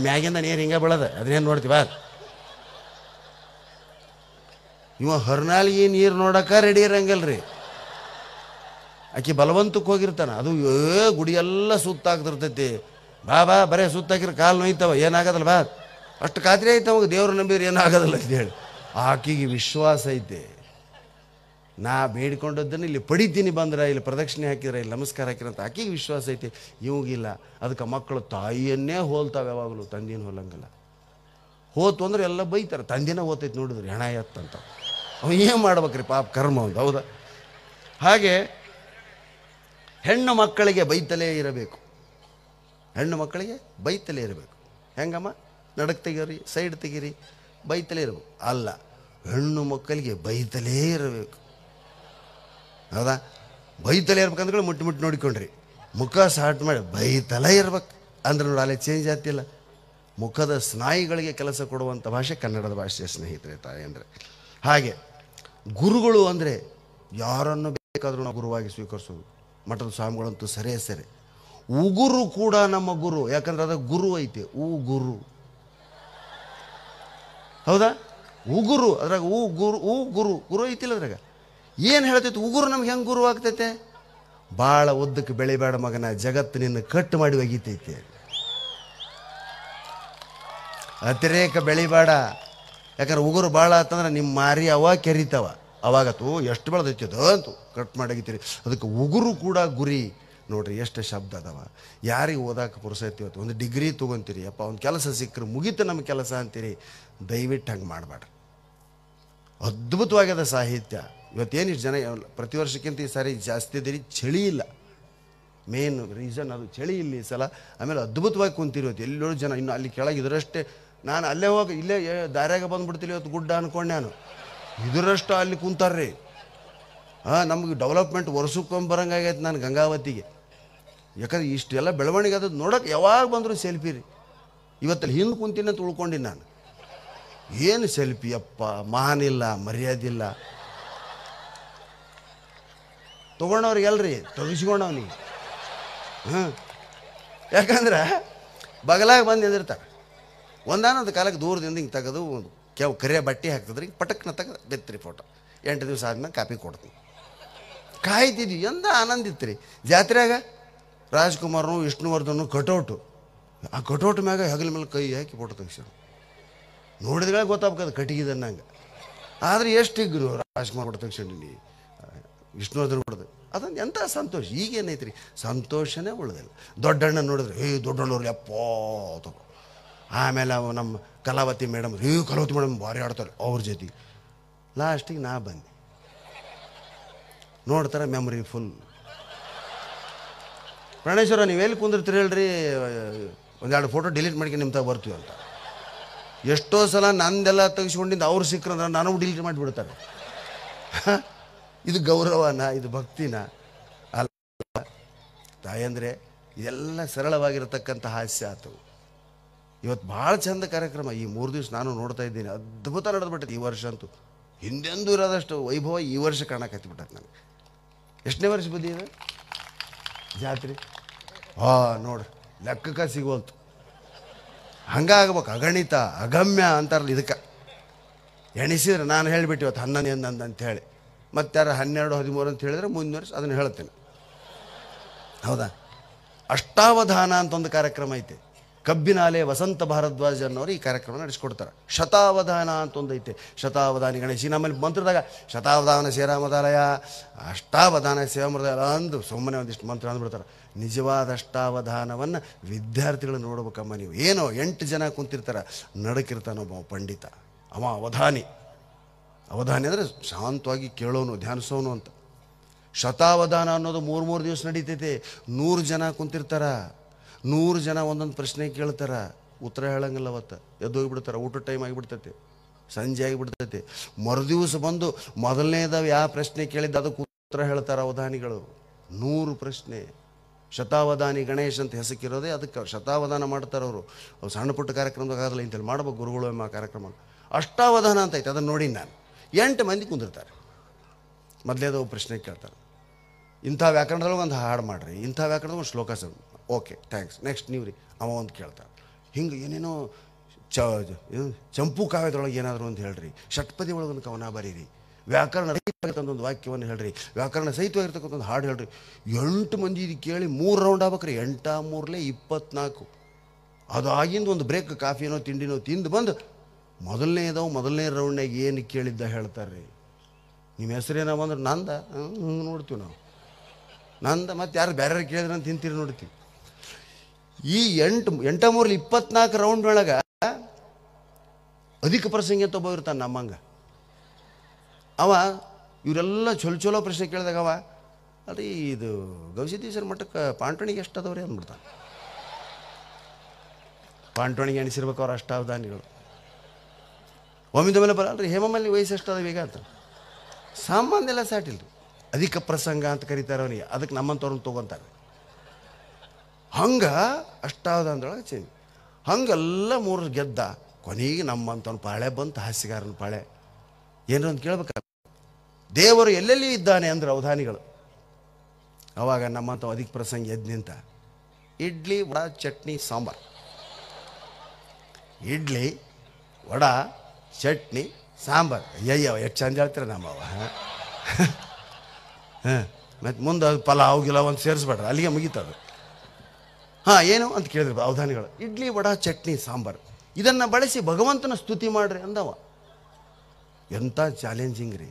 ಮ್ಯಾಗಿಂದ ನೀರು ಹಿಂಗೆ ಬೀಳೋದು, ಅದನ್ನೇನು ನೋಡ್ತೀವ? ಇವ ಹೊರನಾಲಿಗೆ ನೀರು ನೋಡೋಕೆ ರೆಡಿ ಇರಂಗಿಲ್ರಿ. ಆಕೆ ಬಲವಂತಕ್ಕೆ ಹೋಗಿರ್ತಾನ. ಅದು ಗುಡಿಯೆಲ್ಲ ಸುತ್ತಾಗ್ತಿರ್ತೈತಿ. ಬಾ ಬರೇ ಸುತ್ತಾಕಿರ ಕಾಲು ನೋಯ್ತಾವ, ಏನಾಗೋದಲ್ಲ ಬಾ. ಅಷ್ಟು ಖಾತ್ರಿ ಐತೆ ಅವಾಗ, ದೇವ್ರು ನಂಬಿದ್ರೆ ಏನಾಗೋದಿಲ್ಲ ಅಂತ ಹೇಳಿ. ಆಕೆಗೆ ವಿಶ್ವಾಸ ಐತೆ, ನಾ ಬೇಡ್ಕೊಂಡದ್ದನ್ನು ಇಲ್ಲಿ ಪಡಿತೀನಿ, ಬಂದ್ರೆ ಇಲ್ಲಿ ಪ್ರದಕ್ಷಿಣೆ ಹಾಕಿದ್ರೆ, ಇಲ್ಲಿ ನಮಸ್ಕಾರ ಹಾಕಿರಂತ ಆಕೆಗೆ ವಿಶ್ವಾಸ ಐತೆ. ಇವಾಗಿಲ್ಲ. ಅದಕ್ಕೆ ಮಕ್ಕಳು ತಾಯಿಯನ್ನೇ ಹೋಲ್ತಾವೆ ಯಾವಾಗಲೂ, ತಂದಿನ ಹೋಲಂಗಿಲ್ಲ. ಹೋತು ಅಂದ್ರೆ ಎಲ್ಲ ಬೈತಾರೆ. ತಂದಿನ ಹೋತೈತೆ ನೋಡಿದ್ರಿ, ಹೆಣ ಎತ್ತಂತ. ಅವ ಏನು ಮಾಡ್ಬೇಕ್ರಿ ಪಾಪ, ಕರ್ಮ ಒಂದು. ಹೌದಾ? ಹಾಗೆ ಹೆಣ್ಣು ಮಕ್ಕಳಿಗೆ ಬೈತಲೇ ಇರಬೇಕು. ಹೆಣ್ಣು ಮಕ್ಕಳಿಗೆ ಬೈತಲೇ ಇರಬೇಕು. ಹೆಂಗಮ್ಮ? ನಡಕ್ ತೆಗೀರಿ, ಸೈಡ್ ತೆಗೀರಿ, ಬೈತಲೇ ಇರಬೇಕು ಅಲ್ಲ, ಹೆಣ್ಣು ಮಕ್ಕಳಿಗೆ ಬೈತಲೇ ಇರಬೇಕು. ಹೌದಾ? ಬೈತಲೇ ಇರ್ಬೇಕಂದ್ರೆ ಮುಟ್ಟಿ ನೋಡಿಕೊಂಡ್ರಿ, ಮುಖ ಸಾಟ್ ಮಾಡಿ ಬೈತಲೇ ಇರ್ಬೇಕು ಅಂದ್ರೆ ನೋಡಿ, ಅಲ್ಲೇ ಚೇಂಜ್ ಆಗ್ತಿಲ್ಲ. ಮುಖದ ಸ್ನಾಯುಗಳಿಗೆ ಕೆಲಸ ಕೊಡುವಂಥ ಭಾಷೆ ಕನ್ನಡದ ಭಾಷೆ ಸ್ನೇಹಿತರೆ, ತಾಯಿ ಅಂದರೆ. ಹಾಗೆ ಗುರುಗಳು ಅಂದರೆ ಯಾರನ್ನು ಬೇಕಾದರೂ ನಾವು ಗುರುವಾಗಿ ಸ್ವೀಕರಿಸೋದು. ಮಠದ ಸ್ವಾಮಿಗಳಂತೂ ಸರೇ. ಉಗುರು ಕೂಡ ನಮ್ಮ ಗುರು, ಯಾಕಂದ್ರೆ ಅದ ಗುರು ಐತೆ. ಗುರು, ಹೌದಾ? ಉಗುರು, ಅದ್ರಾಗ ಗುರು ಐತಿಲ್ಲ ಅದ್ರಾಗ. ಏನು ಹೇಳ್ತೈತೆ ಉಗುರು? ನಮ್ಗೆ ಹೆಂಗೆ ಗುರು ಆಗ್ತೈತೆ? ಭಾಳ ಉದ್ದಕ್ಕೆ ಬೆಳಿಬೇಡ ಮಗನ, ಜಗತ್ತು ನಿನ್ನ ಕಟ್ಟು ಮಾಡಿ ಒಗಿತೈತೆ. ಅತಿರೇಕ ಬೆಳಿಬೇಡ, ಯಾಕಂದ್ರೆ ಉಗುರು ಭಾಳ ಆತಂದ್ರೆ ನಿಮ್ಮ ಮಾರಿ ಅವ ಕೆರಿತಾವ. ಅವಾಗತ್ತು ಎಷ್ಟು ಬೆಳೆದೈತಿ ಅದು ಅಂತೂ ಕಟ್ ಮಾಡಿ ಒಗಿತೀರಿ. ಅದಕ್ಕೆ ಉಗುರು ಕೂಡ ಗುರಿ. ನೋಡ್ರಿ ಎಷ್ಟು ಶಬ್ದ ಅದಾವ. ಯಾರಿಗೆ ಓದಾಕ ಪುರುಸೈತಿ ಇವತ್ತು? ಒಂದು ಡಿಗ್ರಿ ತೊಗೊತೀರಿ, ಅಪ್ಪ ಒಂದು ಕೆಲಸ ಸಿಕ್ಕರೆ ಮುಗೀತು ನಮ್ಮ ಕೆಲಸ ಅಂತೀರಿ. ದಯವಿಟ್ಟು ಹಂಗೆ ಮಾಡಬೇಡ್ರಿ. ಅದ್ಭುತವಾಗ್ಯದ ಸಾಹಿತ್ಯ. ಇವತ್ತೇನಿಷ್ಟು ಜನ ಪ್ರತಿ ವರ್ಷಕ್ಕಿಂತ ಈ ಸಾರಿ ಜಾಸ್ತಿ ಇದ್ದೀರಿ. ಚಳಿ ಇಲ್ಲ, ಮೇನ್ ರೀಸನ್ ಅದು ಚಳಿ ಇಲ್ಲ ಈ ಸಲ. ಆಮೇಲೆ ಅದ್ಭುತವಾಗಿ ಕುಂತಿರಿ ಇವತ್ತು. ಎಲ್ಲರೂ ಜನ ಇನ್ನು ಅಲ್ಲಿ ಕೆಳಗೆ ಇದರಷ್ಟೇ. ನಾನು ಅಲ್ಲೇ ಹೋಗಿ ಇಲ್ಲೇ ದಾರ್ಯಾಗ ಬಂದುಬಿಡ್ತೀನಿ ಇವತ್ತು ಗುಡ್ಡ ಅಂದ್ಕೊಂಡು ನಾನು. ಇದರಷ್ಟು ಅಲ್ಲಿ ಕುಂತಾರ್ರಿ. ನಮಗೆ ಡೆವಲಪ್ಮೆಂಟ್ ವರ್ಷಕ್ಕೊಂಬರಂಗಾಗೈತೆ ನಾನು ಗಂಗಾವತಿಗೆ. ಯಾಕಂದ್ರೆ ಇಷ್ಟೆಲ್ಲ ಬೆಳವಣಿಗೆ ಅದು ನೋಡೋಕೆ ಯಾವಾಗ ಬಂದರೂ ಸೆಲ್ಫಿ ರೀ. ಇವತ್ತಲ್ಲಿ ಹಿಂದೆ ಕುಂತೀನಿ ಅಂತ ಉಳ್ಕೊಂಡಿನಿ ನಾನು. ಏನು ಸೆಲ್ಫಿ ಅಪ್ಪ, ಮಹಾನಿಲ್ಲ, ಮರ್ಯಾದಿಲ್ಲ. ತೊಗೊಂಡವ್ರಿಗೆ ಅಲ್ರಿ, ತೆಗಿಸ್ಕೊಂಡವ್ನಿಗೆ. ಯಾಕಂದ್ರೆ ಬಗಲಾಗ ಬಂದು ನಿಂದಿರ್ತಾರೆ. ಒಂದಾನೊಂದು ಕಾಲಕ್ಕೆ ದೂರದಿಂದ ಹಿಂಗೆ ತೆಗೆದು ಕರಿಯ ಬಟ್ಟೆ ಹಾಕ್ತದ್ರಿ, ಪಟಕ್ನ ತೆಗೆದು ಬೆತ್ತರಿ ಫೋಟೋ. 8 ದಿವಸ ಆದ್ಮೇಲೆ ಕಾಪಿ ಕೊಡ್ತೀನಿ. ಕಾಯ್ತಿದ್ವಿ, ಎಂದ ಆನಂದ ಇತ್ತು ರೀ. ಜಾತ್ರೆಯಾಗ ರಾಜ್ಕುಮಾರ್ನು ವಿಷ್ಣುವರ್ಧನು ಕಟೌಟು. ಆ ಕಟೌಟ್ ಮ್ಯಾಗ ಹೆಗಲ ಮೇಲೆ ಕೈ ಹಾಕಿ ಫೋಟೋ ತೆಗಿಸ್ಯಾರ. ನೋಡಿದ್ರೆ ಗೊತ್ತಾಗ್ಬೇಕದು ಕಟ್ಟಿಗಿದನ್ನಂಗೆ. ಆದರೆ ಎಷ್ಟು ಇಗ್ರು ರಾಜ್ಕುಮಾರ್ ಫೋಟೋ ತೆಗಿಸ್ಕೊಂಡಿನಿ, ವಿಷ್ಣುವರ್ಧನ್ ಕೊಡೋದು. ಅದೊಂದು ಎಂಥ ಸಂತೋಷ. ಈಗೇನೈತೆ ರೀ, ಸಂತೋಷನೇ ಉಳಿದಿಲ್ಲ. ದೊಡ್ಡಣ್ಣ ನೋಡಿದ್ರೆ ದೊಡ್ಡಣ್ಣವ್ರು ಅಪ್ಪೋ ತಗೋ. ಆಮೇಲೆ ಅವು ನಮ್ಮ ಕಲಾವತಿ ಮೇಡಮ್, ಕಲಾವತಿ ಮೇಡಮ್ ಭಾರಿ ಆಡ್ತಾರೆ, ಅವ್ರ ಜೊತೆಗೆ. ಲಾಸ್ಟಿಗೆ ನಾ ಬಂದೆ. ನೋಡ್ತಾರೆ ಮೆಮ್ರಿ ಫುಲ್. ಪ್ರಾಣೇಶ್ವರ ನೀವು ಎಲ್ಲಿ ಕುಂದಿರ್ತೀರಿ ಹೇಳ್ರಿ, ಒಂದೆರಡು ಫೋಟೋ ಡಿಲೀಟ್ ಮಾಡ್ಕೊಂಡು ನಿಮ್ಮ ತಾಗ ಬರ್ತೀವಿ ಅಂತ. ಎಷ್ಟೋ ಸಲ ನಂದೆಲ್ಲ ತೆಗಿಸ್ಕೊಂಡಿದ್ದು ಅವ್ರು ಸಿಕ್ಕರಂದ್ರೆ ನಾನು ಡಿಲೀಟ್ ಮಾಡಿಬಿಡ್ತಾರೆ. ಇದು ಗೌರವನ, ಇದು ಭಕ್ತಿನ ಅಲ್ಲ ತಾಯಂದರೆ. ಇದೆಲ್ಲ ಸರಳವಾಗಿರತಕ್ಕಂಥ ಹಾಸ್ಯ ಆತು. ಇವತ್ತು ಭಾಳ ಚಂದ ಕಾರ್ಯಕ್ರಮ. ಈ 3 ದಿವಸ ನಾನು ನೋಡ್ತಾ ಇದ್ದೀನಿ, ಅದ್ಭುತ ನಡೆದ್ಬಿಟ್ಟೈತೆ ಈ ವರ್ಷ ಅಂತೂ. ಹಿಂದೆಂದೂ ಇರೋದಷ್ಟು ವೈಭವ ಈ ವರ್ಷ ಕಾಣಕತ್ತಿಬಿಟ್ಟೈತೆ ನನಗೆ. ಎಷ್ಟನೇ ವರ್ಷ ಬಂದಿದೆ ಜಾತ್ರೆ? ನೋಡ್ರಿ, ಲೆಕ್ಕಕ್ಕೆ ಸಿಗೋಲ್ತು. ಹಂಗಾಗ್ಬೇಕು. ಅಗಣಿತ ಅಗಮ್ಯ ಅಂತಾರಲ್ಲ ಇದಕ್ಕೆ. ಎಣಿಸಿದ್ರೆ ನಾನು ಹೇಳಿಬಿಟ್ಟು ಇವತ್ತು 11 ಅಂತ ಹೇಳಿ, ಮತ್ತು ಯಾರು 12, 13 ಅಂತ ಹೇಳಿದ್ರೆ ಮುಂದಿನ ವರ್ಷ ಅದನ್ನು ಹೇಳ್ತೇನೆ. ಹೌದಾ? ಅಷ್ಟಾವಧಾನ ಅಂತ ಒಂದು ಕಾರ್ಯಕ್ರಮ ಐತೆ. ಕಬ್ಬಿನಾಲೆ ವಸಂತ ಭಾರದ್ವಾಜ್ ಅನ್ನೋರು ಈ ಕಾರ್ಯಕ್ರಮ ನಡೆಸ್ಕೊಡ್ತಾರೆ. ಶತಾವಧಾನ ಅಂತ ಒಂದು ಐತೆ. ಶತಾವಧಾನಿ ಗಣೇಶಿ. ನಮ್ಮಲ್ಲಿ ಮಂತ್ರದಾಗ ಶತಾವಧಾನ ಶ್ರೀರಾಮದಾಲಯ, ಅಷ್ಟಾವಧಾನ ಸೇವಾಮೃದಾಲಯ ಅಂದು ಸುಮ್ಮನೆ ಒಂದಿಷ್ಟು ಮಂತ್ರ ಅಂದ್ಬಿಡ್ತಾರೆ. ನಿಜವಾದ ಅಷ್ಟಾವಧಾನವನ್ನು ವಿದ್ಯಾರ್ಥಿಗಳು ನೋಡ್ಬೇಕಮ್ಮ ನೀವು. ಏನೋ 8 ಜನ ಕುಂತಿರ್ತಾರೆ, ನಡಕಿರ್ತಾನೊಬ್ಬ ಪಂಡಿತ, ಅವ ಅವಧಾನಿ. ಅವಧಾನಿ ಅಂದರೆ ಶಾಂತವಾಗಿ ಕೇಳೋನು, ಧ್ಯಾನಿಸೋನು ಅಂತ. ಶತಾವಧಾನ ಅನ್ನೋದು 3 ದಿವಸ ನಡೀತೈತೆ. 100 ಜನ ಕುಂತಿರ್ತಾರ. 100 ಜನ ಒಂದೊಂದು ಪ್ರಶ್ನೆ ಕೇಳ್ತಾರ, ಉತ್ತರ ಹೇಳಂಗಿಲ್ಲ. ಅವತ್ತು ಎದ್ದು ಹೋಗಿಬಿಡ್ತಾರೆ, ಊಟದ ಟೈಮ್ ಆಗಿಬಿಡ್ತೈತೆ, ಸಂಜೆ ಆಗಿಬಿಡ್ತೈತೆ. ಮರುದಿವಸ ಬಂದು ಮೊದಲನೇದಾವ ಯಾವ ಪ್ರಶ್ನೆ ಕೇಳಿದ್ದು ಅದಕ್ಕೆ ಉತ್ತರ ಹೇಳ್ತಾರೆ ಅವಧಾನಿಗಳು. 100 ಪ್ರಶ್ನೆ. ಶತಾವಧಾನಿ ಗಣೇಶ್ ಅಂತ ಹೆಸರಿರೋದೇ ಅದಕ್ಕೆ. ಶತಾವಧಾನ ಮಾಡ್ತಾರೆ ಅವರು. ಸಣ್ಣ ಪುಟ್ಟ ಕಾರ್ಯಕ್ರಮದಾಗ ಆಗಲ್ಲ, ಇಂಥಲ್ಲಿ ಮಾಡ್ಬೇಕು ಗುರುಗಳು ಎಂಬ ಕಾರ್ಯಕ್ರಮ. ಅಷ್ಟಾವಧಾನ ಅಂತ ಐತೆ, ಅದನ್ನು ನೋಡಿ ನಾನು. 8 ಮಂದಿ ಕುಂದಿರ್ತಾರೆ. ಮೊದಲೇದವು ಪ್ರಶ್ನೆ ಕೇಳ್ತಾರೆ, ಇಂಥ ವ್ಯಾಕರಣದೊಳಗೆ ಒಂದು ಹಾಡು ಮಾಡಿರಿ, ಇಂಥ ವ್ಯಾಕರಣದಾಗ ಒಂದು ಶ್ಲೋಕ ಸರ್. ಓಕೆ ಥ್ಯಾಂಕ್ಸ್, ನೆಕ್ಸ್ಟ್ ನೀವು ರೀ. ಅವ ಒಂದು ಕೇಳ್ತಾರೆ, ಹಿಂಗೆ ಏನೇನೋ ಚಂಪು ಕಾವ್ಯದೊಳಗೆ ಏನಾದರೂ ಅಂತ ಹೇಳ್ರಿ, ಷಟ್ಪದಿ ಒಳಗೊಂದು ಕವನ ಬರೀರಿ, ವ್ಯಾಕರಣ ರಹಿತಕ್ಕಂಥ ಒಂದು ವಾಕ್ಯವನ್ನು ಹೇಳ್ರಿ, ವ್ಯಾಕರಣ ಸಹಿತವಾಗಿರ್ತಕ್ಕಂಥ ಒಂದು ಹಾಡು ಹೇಳ್ರಿ. 8 ಮಂದಿ ಇದು ಕೇಳಿ 3 ರೌಂಡ್ ಆಗ್ಬೇಕ್ರಿ. 8 3 24. ಅದಾಗಿಂದ ಒಂದು ಬ್ರೇಕ್, ಕಾಫಿನೋ ತಿಂಡಿನೋ ತಿಂದು ಬಂದು ಮೊದಲನೇ ರೌಂಡ್ನಾಗ ಏನು ಕೇಳಿದ್ದ ಹೇಳ್ತಾರೆ ರೀ. ನಿಮ್ಮ ಹೆಸರೇನೋ ಅಂದ್ರೆ ನಂದ, ನೋಡ್ತೀವಿ ನಾವು ನಂದ. ಮತ್ತು ಯಾರು ಬೇರೆ ಕೇಳಿದ್ರೆ ಅಂತ ತಿಂತೀರಿ ನೋಡ್ತೀವಿ. ಈ 8 3 24 ರೌಂಡ್ ಒಳಗೆ ಅಧಿಕ ಪ್ರಸಂಗಿ ಅಂತ ಒಬ್ಬ ಇರ್ತಾನೆ ನಮ್ಮಂಗೆ. ಅವ ಇವರೆಲ್ಲ ಚಲೋ ಪ್ರಶ್ನೆ ಕೇಳಿದಾಗ ಅವ ಅದೇ ಇದು ಗವಿಸಿದ್ದೇಶ್ವರ ಮಠಕ್ಕೆ ಪಾಂಟಣಿಗೆ ಎಷ್ಟು ಅದಾವ್ರಿ ಅಂದ್ಬಿಡ್ತಾನೆ. ಪಾಂಟಣಿಗೆ ಎಣಿಸಿರ್ಬೇಕು ಅವ್ರು ಅಷ್ಟಾವಧಾನಿಗಳು. ಒಮ್ಮಿದ ಮೇಲೆ ಬರಲ್ರಿ, ಹೇಮಮಲ್ಲಿ ವಯಸ್ಸು ಎಷ್ಟು ಅದಾವ ಈಗ ಅಂತ. ಸಾಮಾನ್ಯ ಎಲ್ಲ ಸಾಟಿಲ್ರಿ. ಅಧಿಕ ಪ್ರಸಂಗ ಅಂತ ಕರೀತಾರೆ ಅವನಿಗೆ. ಅದಕ್ಕೆ ನಮ್ಮಂಥವ್ರನ್ನ ತೊಗೊತಾರೆ. ಹಂಗೆ ಅಷ್ಟಾವಧಾನದೊಳಗೆ ಚೇಂಜ್. ಹಂಗೆಲ್ಲ 3 ಗೆದ್ದ. ಕೊನೆಗೆ ನಮ್ಮಂಥವ್ನ ಪಾಳೆ ಬಂತು, ಹಾಸ್ಯಗಾರನ ಪಾಳೆ. ಏನರ ಅಂತ ಕೇಳ್ಬೇಕಲ್ಲ, ದೇವರು ಎಲ್ಲೆಲ್ಲಿ ಇದ್ದಾನೆ ಅಂದ್ರೆ ಅವಧಾನಿಗಳು. ಅವಾಗ ನಮ್ಮಂಥ ಅಧಿಕ ಪ್ರಸಂಗ ಎದ್ದು ನಿಂತ, ಇಡ್ಲಿ ವಡ ಚಟ್ನಿ ಸಾಂಬಾರು, ಇಡ್ಲಿ ವಡ ಚಟ್ನಿ ಸಾಂಬಾರು. ಅಯ್ಯಯ್ಯವ ಎಷ್ಟು ಚಂದ ಹೇಳ್ತಾರೆ ನಮ್ಮವ. ಮತ್ತು ಮುಂದೆ ಪಲಾವ್ ಗಿಲಾವ್ ಅಂತ ಸೇರಿಸ್ಬೇಡ್ರಿ, ಅಲ್ಲಿಗೆ ಮುಗೀತದು. ಏನು ಅಂತ ಕೇಳಿದ್ರು ಅವಧಾನಿಗಳು. ಇಡ್ಲಿ ವಡ ಚಟ್ನಿ ಸಾಂಬಾರು ಇದನ್ನು ಬಳಸಿ ಭಗವಂತನ ಸ್ತುತಿ ಮಾಡ್ರಿ ಅಂದವ. ಎಂಥ ಚಾಲೆಂಜಿಂಗ್ ರೀ.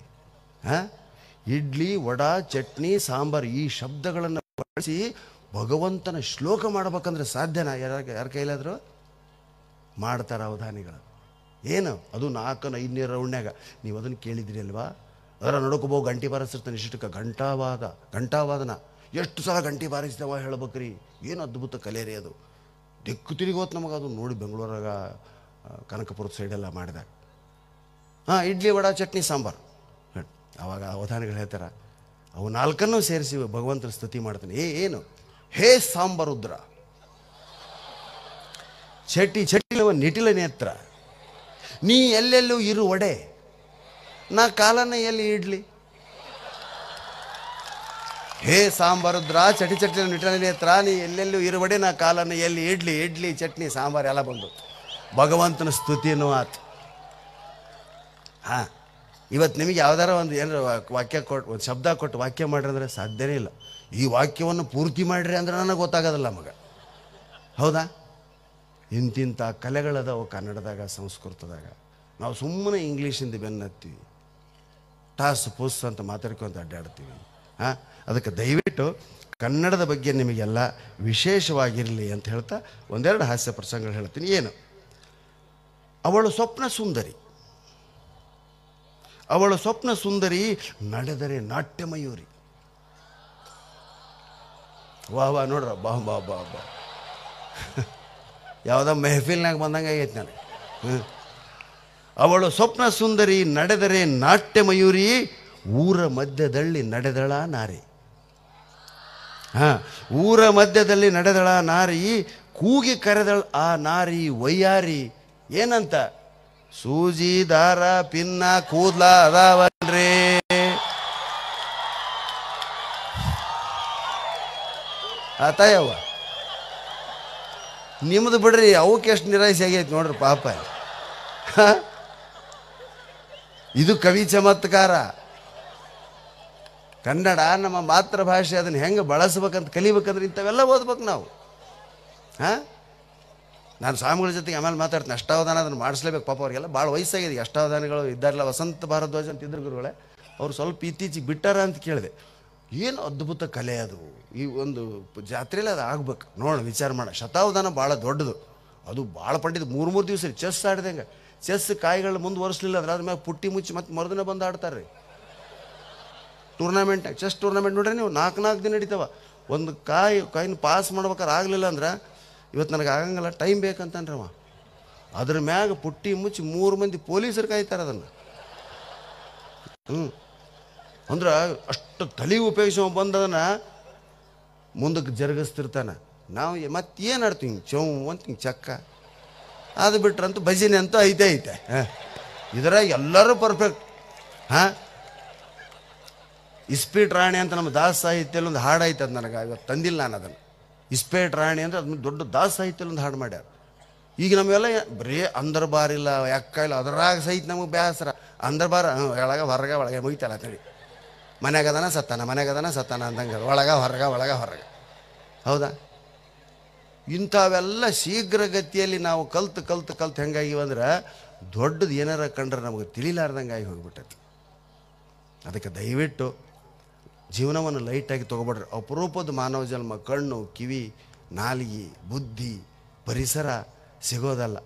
ಇಡ್ಲಿ ವಡ ಚಟ್ನಿ ಸಾಂಬಾರು ಈ ಶಬ್ದಗಳನ್ನು ಭಗವಂತನ ಶ್ಲೋಕ ಮಾಡ್ಬೇಕಂದ್ರೆ ಸಾಧ್ಯನಾ? ಯಾರ ಕೈಲಾದರೂ ಮಾಡ್ತಾರೆ ಅವಧಾನಿಗಳು. ಏನು ಅದು 400-500 ರೌಂಡ್ನಾಗ. ನೀವು ಅದನ್ನು ಕೇಳಿದ್ರಿ ಅಲ್ವಾ? ಅದರ ನಡ್ಕೋಬೋ ಗಂಟೆ ಬಾರಿಸಿರ್ತಾನೆ ಇಷ್ಟಕ್ಕೆ. ಘಂಟಾವಾದನ ಎಷ್ಟು ಸಲ ಗಂಟೆ ಬಾರಿಸಿದವ ಹೇಳ್ಬೇಕ್ರಿ. ಏನು ಅದ್ಭುತ ಕಲೆ ರೀ ಅದು. ದಿಕ್ಕು ತಿರುಗೋತು ನಮಗೆ ಅದು ನೋಡಿ. ಬೆಂಗಳೂರಾಗ ಕನಕಪುರದ ಸೈಡೆಲ್ಲ ಮಾಡಿದಾಗ ಇಡ್ಲಿ ವಡ ಚಟ್ನಿ ಸಾಂಬಾರು. ಅವಾಗ ಅವಧಾನಿಗಳು ಹೇಳ್ತಾರೆ, ಅವು 4 ಸೇರಿಸಿ ಭಗವಂತನ ಸ್ತುತಿ ಮಾಡ್ತಾನೆ. ಏನು ಹೇ ಸಾಂಬಾರುದ್ರ ಚಟಿ ನಿಟಿಲ ನೇತ್ರ, ನೀ ಎಲ್ಲೆಲ್ಲೂ ಇರು ಒಡೆ, ನಾ ಕಾಲನ್ನ ಎಲ್ಲಿ ಇಡ್ಲಿ. ಹೇ ಸಾಂಬಾರುದ್ರ ಚಟಿ ನಿಟಿಲ ನೇತ್ರ, ನೀ ಎಲ್ಲೆಲ್ಲೂ ಇರು ಒಡೆ, ನಾ ಕಾಲನ್ನ ಎಲ್ಲಿ ಇಡ್ಲಿ ಚಟ್ನಿ ಸಾಂಬಾರು ಎಲ್ಲ ಬಂದು ಭಗವಂತನ ಸ್ತುತಿನೂ ಆತು. ಇವತ್ತು ನಿಮಗೆ ಯಾವ್ದಾರ ಒಂದು ಏನಾರ ವಾಕ್ಯ ಕೊಟ್ಟು, ಒಂದು ಶಬ್ದ ಕೊಟ್ಟು ವಾಕ್ಯ ಮಾಡ್ರಿ ಅಂದರೆ ಸಾಧ್ಯನೇ ಇಲ್ಲ. ಈ ವಾಕ್ಯವನ್ನು ಪೂರ್ತಿ ಮಾಡಿರಿ ಅಂದ್ರೆ ನನಗೆ ಗೊತ್ತಾಗೋದಿಲ್ಲ ಮಗ. ಹೌದಾ? ಇಂತಿಂಥ ಕಲೆಗಳದಾವು ಕನ್ನಡದಾಗ, ಸಂಸ್ಕೃತದಾಗ. ನಾವು ಸುಮ್ಮನೆ ಇಂಗ್ಲೀಷಿಂದ ಬೆನ್ನತ್ತೀವಿ, ಟಾಸ್ ಪುಸ್ ಅಂತ ಮಾತಾಡ್ಕೊಂತ ಅಡ್ಡಾಡ್ತೀವಿ. ಅದಕ್ಕೆ ದಯವಿಟ್ಟು ಕನ್ನಡದ ಬಗ್ಗೆ ನಿಮಗೆಲ್ಲ ವಿಶೇಷವಾಗಿರಲಿ ಅಂತ ಹೇಳ್ತಾ ಒಂದೆರಡು ಹಾಸ್ಯ ಪ್ರಸಂಗಗಳು ಹೇಳ್ತೀನಿ. ಏನು? ಅವಳು ಸ್ವಪ್ನ ಸುಂದರಿ ನಡೆದರೆ ನಾಟ್ಯ ಮಯೂರಿ. ವಾ ನೋಡ್ರ, ಬಾ ಯಾವುದೋ ಮೆಹಫಿಲ್ನಾಗ ಬಂದಂಗೆ ಆಗೈತೆ ನನಗೆ. ಅವಳು ಸ್ವಪ್ನ ಸುಂದರಿ ನಡೆದರೆ ನಾಟ್ಯ ಮಯೂರಿ, ಊರ ಮಧ್ಯದಲ್ಲಿ ನಡೆದಳ ನಾರಿ. ಊರ ಮಧ್ಯದಲ್ಲಿ ನಡೆದಳ ನಾರಿ, ಕೂಗಿ ಕರೆದಳ ಆ ನಾರಿ ವಯ್ಯಾರಿ. ಏನಂತ? ಸೂಜಿ ದಾರ ಪಿನ್ನ ಕೂದ್ಲ ಅದಾವನ್ರಿ. ಆತಾಯವ್ವ ನಿಮ್ಮದು ಬಿಡ್ರಿ, ಅವಕ್ಕೆ ಎಷ್ಟು ನಿರಾಶೆ ಆಗೈತೆ ನೋಡ್ರಿ ಪಾಪ. ಇದು ಕವಿ ಚಮತ್ಕಾರ. ಕನ್ನಡ ನಮ್ಮ ಮಾತೃಭಾಷೆ, ಅದನ್ನು ಹೆಂಗೆ ಬಳಸ್ಬೇಕಂತ ಕಲಿಬೇಕಂದ್ರೆ ಇಂಥವೆಲ್ಲ ಓದ್ಬೇಕು ನಾವು. ನಾನು ಸ್ವಾಮಿಗಳ ಜೊತೆಗೆ ಆಮೇಲೆ ಮಾತಾಡ್ತೀನಿ. ಅಷ್ಟಾವಧಾನ ಅದನ್ನು ಮಾಡಿಸ್ಲೇಬೇಕು. ಪಾಪ ಅವ್ರಿಗೆಲ್ಲ ಭಾಳ ವಯಸ್ಸಾಗಿದೆ. ಅಷ್ಟಾವಧಾನಿಗಳು ಇದ್ದಾರಲ್ಲ, ವಸಂತ ಭಾರದ್ವಾಜ್ ಅಂತ ಇದ್ರು ಗುರುಗಳೇ, ಅವ್ರು ಸ್ವಲ್ಪ ಇತ್ತೀಚೆಗೆ ಬಿಟ್ಟಾರ ಅಂತ ಕೇಳಿದೆ. ಏನು ಅದ್ಭುತ ಕಲೆ ಅದು. ಈ ಒಂದು ಜಾತ್ರೆಯಲ್ಲಿ ಅದು ಆಗ್ಬೇಕು. ವಿಚಾರ ಮಾಡ. ಶತಾವಧಾನ ಭಾಳ ದೊಡ್ಡದು. ಅದು ಭಾಳ ಪಂಡಿತ 3 ದಿವಸ ಚೆಸ್ ಆಡ್ದಂಗೆ. ಚೆಸ್ ಕಾಯಿಗಳು ಮುಂದುವರಿಸಲಿಲ್ಲ ಅಂದ್ರೆ ಅದ್ರ ಮ್ಯಾಗ ಪುಟ್ಟಿ ಮುಚ್ಚಿ ಮತ್ತೆ ಮರುದಿನ ಬಂದು ಆಡ್ತಾರೆ ರೀ ಟೂರ್ನಮೆಂಟ್. ಚೆಸ್ ಟೂರ್ನಮೆಂಟ್ ನೋಡ್ರಿ ನೀವು, 4 ದಿನ ನಡೀತಾವ. ಒಂದು ಕಾಯಿನ ಪಾಸ್ ಮಾಡ್ಬೇಕಾರೆ ಆಗಲಿಲ್ಲ ಅಂದ್ರೆ ಇವತ್ತು ನನಗೆ ಆಗಂಗಿಲ್ಲ, ಟೈಮ್ ಬೇಕಂತನ್ರಿ ಅವ. ಅದ್ರ ಮ್ಯಾಗ ಪುಟ್ಟಿ ಮುಚ್ಚಿ 3 ಮಂದಿ ಪೊಲೀಸರು ಕಾಯ್ತಾರೆ ಅದನ್ನು. ಅಂದ್ರೆ ಅಷ್ಟು ತಲೆ ಉಪಯೋಗಿಸೋ ಬಂದದನ್ನು ಮುಂದಕ್ಕೆ ಜರುಗಿಸ್ತಿರ್ತಾನೆ. ನಾವು ಮತ್ತೇನು ಆಡ್ತೀವಿ? ಚೌ ಅಂತ ಹಿಂಗೆ ಚಕ್ಕ ಅದು ಬಿಟ್ರಂತೂ ಭಜನೆ ಅಂತೂ ಐತೆ. ಇದ್ರಾಗ ಎಲ್ಲರೂ ಪರ್ಫೆಕ್ಟ್. ಇಸ್ಪೀಟ್ ರಾಣಿ ಅಂತ ನಮ್ಮ ದಾಸ ಸಾಹಿತ್ಯದಲ್ಲಿ ಒಂದು ಹಾಡು ಐತೆ. ಅದು ನನಗೆ ಇವತ್ತು ತಂದಿಲ್ಲ ನಾನು ಅದನ್ನು. ಇಸ್ಪೇಟ್ ರಾಣಿ ಅಂದರೆ ಅದನ್ನ ದೊಡ್ಡ ದಾಸ ಸಾಹಿತ್ಯದಲ್ಲಿ ಒಂದು ಹಾಡು ಮಾಡ್ಯಾರ. ಈಗ ನಮಗೆಲ್ಲ ಬರೀ ಅಂದರ್ ಬಾರ್ ಇಲ್ಲ, ಯಾಕ ಇಲ್ಲ, ಅದ್ರಾಗ ಸಹಿತ ನಮಗೆ ಬೇಸರ. ಅಂದರ್ ಬಾರ್ ಒಳಗೆ ಮುಗಿತಲ್ಲ ತಡಿ, ಮನೆಗದನ ಸತ್ತಾನ ಅಂದಂಗೆ ಒಳಗೆ. ಹೌದಾ? ಇಂಥವೆಲ್ಲ ಶೀಘ್ರಗತಿಯಲ್ಲಿ ನಾವು ಕಲ್ತು ಹೆಂಗಾಗಿವಂದ್ರೆ ದೊಡ್ಡದು ಏನಾರ ಕಂಡ್ರೆ ನಮಗೆ ತಿಳಿಲಾರ್ದಂಗೆ ಆಗಿ ಹೋಗ್ಬಿಟ್ಟೈತಿ. ಅದಕ್ಕೆ ದಯವಿಟ್ಟು ಜೀವನವನ್ನು ಲೈಟಾಗಿ ತೊಗೊಬೇಡ್ರಿ. ಅಪರೂಪದ ಮಾನವ ಜನ್ಮ, ಕಣ್ಣು, ಕಿವಿ, ನಾಲಿಗೆ, ಬುದ್ಧಿ, ಪರಿಸರ ಸಿಗೋದಲ್ಲ.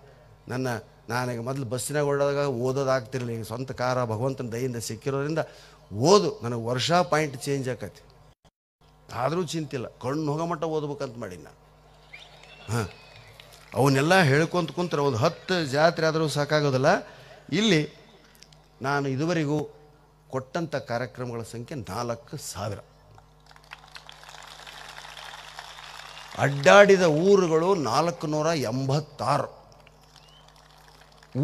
ನಾನೀಗ ಮೊದಲು ಬಸ್ಸಿನಾಗ ಓಡೋದಾಗ ಓದೋದಾಗ್ತಿರಲಿಲ್ಲ. ಈಗ ಸ್ವಂತ ಕಾರ ಭಗವಂತನ ದಯಿಂದ ಸಿಕ್ಕಿರೋದ್ರಿಂದ ನನಗೆ ವರ್ಷ ಪಾಯಿಂಟ್ ಚೇಂಜ್ ಆಕೈತಿ. ಆದರೂ ಚಿಂತಿಲ್ಲ, ಕಣ್ಣು ಹೋಗೋ ಮಟ್ಟ ಓದ್ಬೇಕಂತ ಮಾಡಿ ನಾನು. ಅವನ್ನೆಲ್ಲ ಹೇಳ್ಕೊಂತ ಕುಂತ್ರೆ ಒಂದು 10 ಜಾತ್ರೆ ಆದರೂ ಸಾಕಾಗೋದಿಲ್ಲ. ಇಲ್ಲಿ ನಾನು ಇದುವರೆಗೂ ಕೊಟ್ಟಂಥ ಕಾರ್ಯಕ್ರಮಗಳ ಸಂಖ್ಯೆ 4,000. ಅಡ್ಡಾಡಿದ ಊರುಗಳು 486.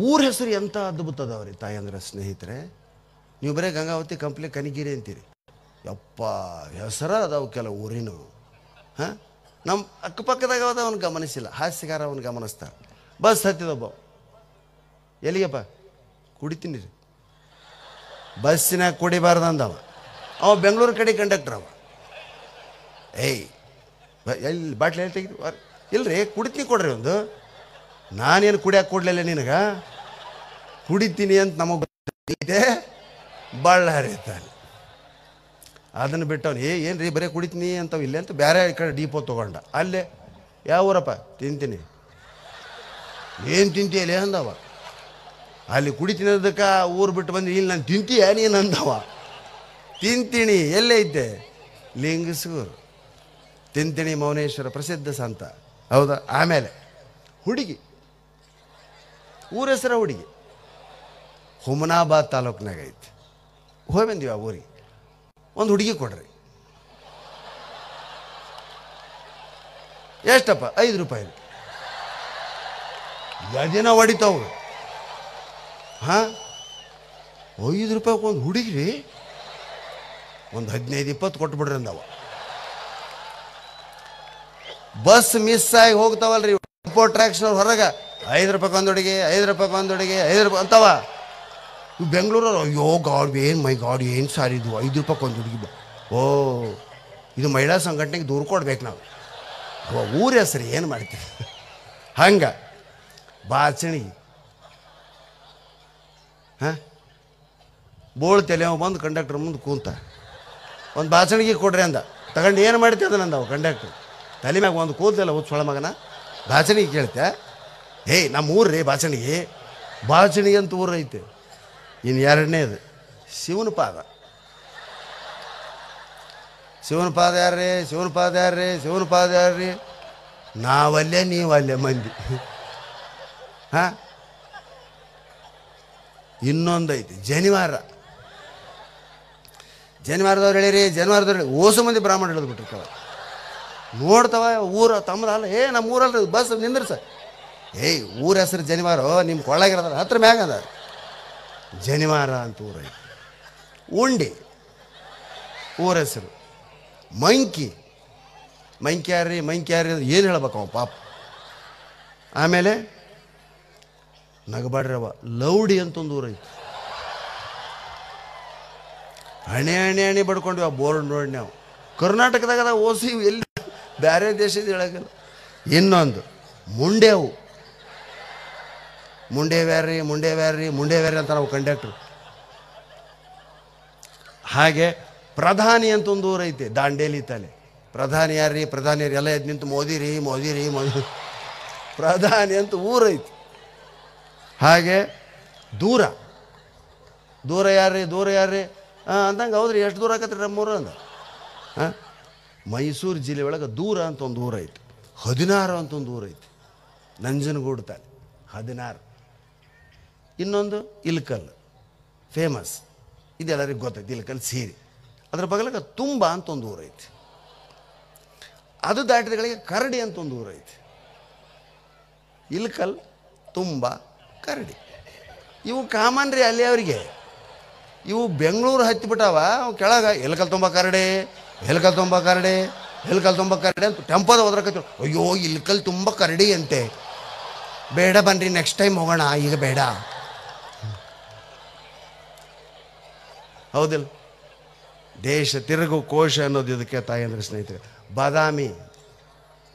ಊರ ಹೆಸರು ಎಂಥ ಅದ್ಭುತದವ್ರಿ ತಾಯಂದ್ರೆ ಸ್ನೇಹಿತರೆ. ನೀವು ಬರೀ ಗಂಗಾವತಿ, ಕಂಪ್ಲಿ, ಕನಿಗಿರಿ ಅಂತೀರಿ. ಯಪ್ಪ ಹೆಸರ ಅದಾವು ಕೆಲವು ಊರಿನವು. ನಮ್ಮ ಅಕ್ಕಪಕ್ಕದಾಗ ಅವನು ಗಮನಿಸಿಲ್ಲ, ಹಾಸ್ಯಗಾರ ಅವನು ಗಮನಿಸ್ತಾರೆ. ಬಸ್ ಹತ್ತಿದೊಬ್ಬ, ಎಲ್ಲಿಗಪ್ಪ? ಕುಡಿತೀನಿ ರೀ. ಬಸ್ಸಿನಾಗ ಕುಡಿಬಾರ್ದಂದವ. ಅವ ಬೆಂಗಳೂರು ಕಡೆ ಕಂಡಕ್ಟರ್ ಅವ. ಎಲ್ಲಿ ಬಾಟ್ಲಿ ಎಲ್ಲಿ ತೆಗಿದು? ಇಲ್ರಿ, ಕುಡಿತೀನಿ ಕೊಡ್ರಿ ಒಂದು. ನಾನೇನು ಕುಡಿಯಾಕೆ ಕೊಡಲಿಲ್ಲ ನಿನಗೆ, ಕುಡಿತೀನಿ ಅಂತ ನಮಗೆ ಗೊತ್ತಿದೆ. ಬಳ್ಳಾರಿ ತಾನೆ ಅದನ್ನು ಬಿಟ್ಟವನು ಏನು ರೀ ಬರೀ ಕುಡಿತೀನಿ ಅಂತವ್ ಇಲ್ಲೇ ಅಂತ ಬೇರೆ ಕಡೆ ಡೀಪೋ ತೊಗೊಂಡ. ಅಲ್ಲೇ ಯಾವ ಊರಪ್ಪ? ತಿಂತೀನಿ. ಏನು ತಿಂತೀಯಲ್ಲೇ ಅಂದವ. ಅಲ್ಲಿ ಕುಡಿತೀನಿ ಅದಕ್ಕೆ ಊರು ಬಿಟ್ಟು ಬಂದು ಇಲ್ಲಿ ನಾನು ತಿಂತೀಯ ನೀನು ಅಂದವ. ತಿಂತೀನಿ ಎಲ್ಲೇ ಇದ್ದೆ? ಲಿಂಗಸೂರು ತಿಂತಿಣಿ ಮೌನೇಶ್ವರ ಪ್ರಸಿದ್ಧ ಸಂತ. ಹೌದಾ? ಆಮೇಲೆ ಹುಡುಗಿ, ಊರ ಹೆಸರ ಹುಡುಗಿ ಹುಮನಾಬಾದ್ ತಾಲೂಕಿನಾಗ ಐತಿ. ಹೋಗಿ ಬಂದೀವಿ ಆ ಊರಿಗೆ. ಒಂದು ಹುಡುಗಿ ಕೊಡ್ರಿ. ಎಷ್ಟಪ್ಪ? 5 ರೂಪಾಯಿ. ಯದಿನ ಹೊಡಿತಾವು. ಹಾಂ, 5 ರೂಪಾಯಿಗೆ ಒಂದು ಹುಡುಗಿ ರೀ. ಒಂದು 15-20 ಕೊಟ್ಬಿಡ್ರಿ ಅಂದವ. ಬಸ್ ಮಿಸ್ ಆಗಿ ಹೋಗ್ತಾವಲ್ರಿ ಡೆಪೋ ಟ್ರ್ಯಾಕ್ಷನ್ ಹೊರಗೆ, 5 ರೂಪಾಯಿಗೆ ಒಂದು ಹುಡುಗಿ, 5 ರೂಪಾಯಿಗೆ ಒಂದು ಹುಡುಗಿ, 5 ರೂಪಾಯಿ ಅಂತವ. ಇವು ಬೆಂಗಳೂರವ್ರು ಅಯ್ಯೋ ಗಾಡ್ ಏನು ಮೈ ಗಾಡ್ ಏನು ಸಾರಿ ಇದು 5 ರೂಪಾಯಿಗೆ ಒಂದು ಹುಡುಗಿ. ಓ, ಇದು ಮಹಿಳಾ ಸಂಘಟನೆಗೆ ದೂರ ಕೊಡ್ಬೇಕು ನಾವು. ಊರ ಹೆಸರು ಏನು ಮಾಡ್ತೀವಿ? ಹಂಗೆ ಬಾಚಣಿ. ಹಾಂ, ಬೋಳ್ ತಲೆ ಬಂದು ಕಂಡಕ್ಟರ್ ಮುಂದೆ ಕೂತ ಒಂದು ಬಾಚಣಿಗೆ ಕೊಡ್ರಿ ಅಂದ. ತಗೊಂಡು ಏನು ಮಾಡ್ತೀವಿ ಅದನ್ನಂದವ ಕಂಡಕ್ಟ್ರ್. ತಲೆ ಮ್ಯಾಗ ಒಂದು ಕೂದಲೆಲ್ಲ ಹುಚ್ಚೊಳ ಮಗನ ಬಾಚಣಿಗೆ ಕೇಳ್ತೆ. ಏಯ್ ನಮ್ಮ ಊರು ರೀ ಬಾಚಣಿಗೆ. ಬಾಚಣಿಗೆ ಅಂತ ಊರು ಐತೆ. ಇನ್ನು ಎರಡನೇದು ಶಿವನ ಪಾದ. ಶಿವನ ಪಾದ ಯಾರ್ರೀ? ಶಿವನ ಪಾದ ಯಾರ್ರೀ? ಶಿವನ ಪಾದ ಯಾರ್ರೀ? ನಾವಲ್ಲೇ ನೀವಲ್ಲೇ ಮಂದಿ. ಹಾಂ, ಇನ್ನೊಂದು ಐತಿ ಜನಿವಾರ. ಜನಿವಾರದವ್ರು ಹೇಳಿರಿ, ಜನಿವಾರದವ್ರು ಓಸು ಮಂದಿ ಬ್ರಾಹ್ಮಣ ಹಿಡಿದ್ಬಿಟ್ಟಿರ್ತಾವ. ನೋಡ್ತಾವ ಊರು ತಮ್ಮದಲ್ಲ. ನಮ್ಮ ಊರಲ್ರಿ ಬಸ್ ನಿಂದ್ರಸ. ಏಯ್ ಊರ ಹೆಸರು ಜನಿವಾರ. ನಿಮ್ಮ ಕೊಳ್ಳಾಗಿರೋದ ಹತ್ರ ಮ್ಯಾಗ ಅದ ಜನಿವಾರ ಅಂತ ಊರೈತಿ. ಉಂಡಿ ಊರ ಹೆಸರು. ಮಂಕಿ. ಮಂಕಿ ಯಾರ್ರಿ? ಮಂಕಿ ಯಾರ್ರಿ? ಏನು ಹೇಳ್ಬೇಕು ಅವ ಪಾಪ. ಆಮೇಲೆ ನಗಬಾಡ್ರವ ಲೌಡಿ ಅಂತ ಒಂದು ಊರೈತಿ. ಹಣೆ ಹಣೆ ಹಣೆ ಬಡ್ಕೊಂಡ್ವಿ ಆ ಬೋರ್ಡ್ ನೋಡಿ ನಾವು. ಕರ್ನಾಟಕದಾಗ ಓಸಿ ಎಲ್ಲಿ ಬೇರೆ ದೇಶದ ಹೇಳೋಂಗಿಲ್ಲ. ಇನ್ನೊಂದು ಮುಂಡೇವು. ಮುಂಡೇವ್ಯಾರ್ರಿ, ಮುಂಡೇವ್ಯಾರ್ರಿ, ಮುಂಡೇವ್ಯಾರ್ರಿ ಅಂತ ನಾವು ಕಂಡಕ್ಟ್ರು. ಹಾಗೆ ಪ್ರಧಾನಿ ಅಂತ ಒಂದು ಊರೈತೆ ದಾಂಡೇಲಿ ತಲೆ. ಪ್ರಧಾನಿ ಯಾರ್ರಿ? ಪ್ರಧಾನಿ ಯಾರು? ಎಲ್ಲ ಎದ್ದು ನಿಂತು ಮೋದಿ ರೀ ಮೋದಿ ರೀ ಮೋದಿ. ಪ್ರಧಾನಿ ಅಂತ ಊರೈತಿ. ಹಾಗೆ ದೂರ. ದೂರ ಯಾರ್ರಿ? ದೂರ ಯಾರ್ರಿ ಅಂದಂಗೆ ಹೌದ್ರಿ. ಎಷ್ಟು ದೂರ ಆಕತ್ರಿ ನಮ್ಮೂರು ಅಂದ. ಹಾಂ, ಮೈಸೂರು ಜಿಲ್ಲೆ ಒಳಗೆ ದೂರ ಅಂತ ಒಂದು ಊರೈತಿ. 16 ಅಂತ ಒಂದು ಊರೈತಿ. ನಂಜನಗೂಡು ತಾನೆ 16. ಇನ್ನೊಂದು ಇಲ್ಕಲ್ ಫೇಮಸ್. ಇದೆಲ್ಲರಿಗೂ ಗೊತ್ತೈತಿ. ಇಲ್ಕಲ್ ಸೀರೆ. ಅದ್ರ ಬಗಲಾಗ ತುಂಬ ಅಂತ ಒಂದು ಊರೈತಿ. ಅದು ದಾಟಿದಗಳಿಗೆ ಕರಡಿ ಅಂತ ಒಂದು ಊರೈತಿ. ಇಲ್ಕಲ್, ತುಂಬ, ಕರಡಿ ಇವು ಕಾಮನ್ ರೀ ಅಲ್ಲಿ ಅವರಿಗೆ. ಇವು ಬೆಂಗಳೂರು ಹತ್ತಿಬಿಟ್ಟಾವ. ಅವು ಕೆಳಗೆ ಎಲ್ಕಲ್ ತುಂಬ ಕರಡಿ, ಎಲ್ಕಲ್ ತುಂಬ ಕರಡಿ, ಎಲ್ಕಲ್ ತುಂಬ ಕರಡಿ ಅಂತ ಟೆಂಪೋದ ಹೋದ್ರಕತ್ತೀವಿ. ಅಯ್ಯೋ ಇಲ್ಕಲ್ ತುಂಬ ಕರಡಿ ಅಂತೆ. ಬೇಡ ಬನ್ನಿರಿ ನೆಕ್ಸ್ಟ್ ಟೈಮ್ ಹೋಗೋಣ, ಈಗ ಬೇಡ. ಹೌದಿಲ್ಲ? ದೇಶ ತಿರುಗು ಕೋಶ ಅನ್ನೋದು ಇದಕ್ಕೆ ತಾಯಿ ಅಂದ್ರೆ ಸ್ನೇಹಿತರೆ. ಬಾದಾಮಿ.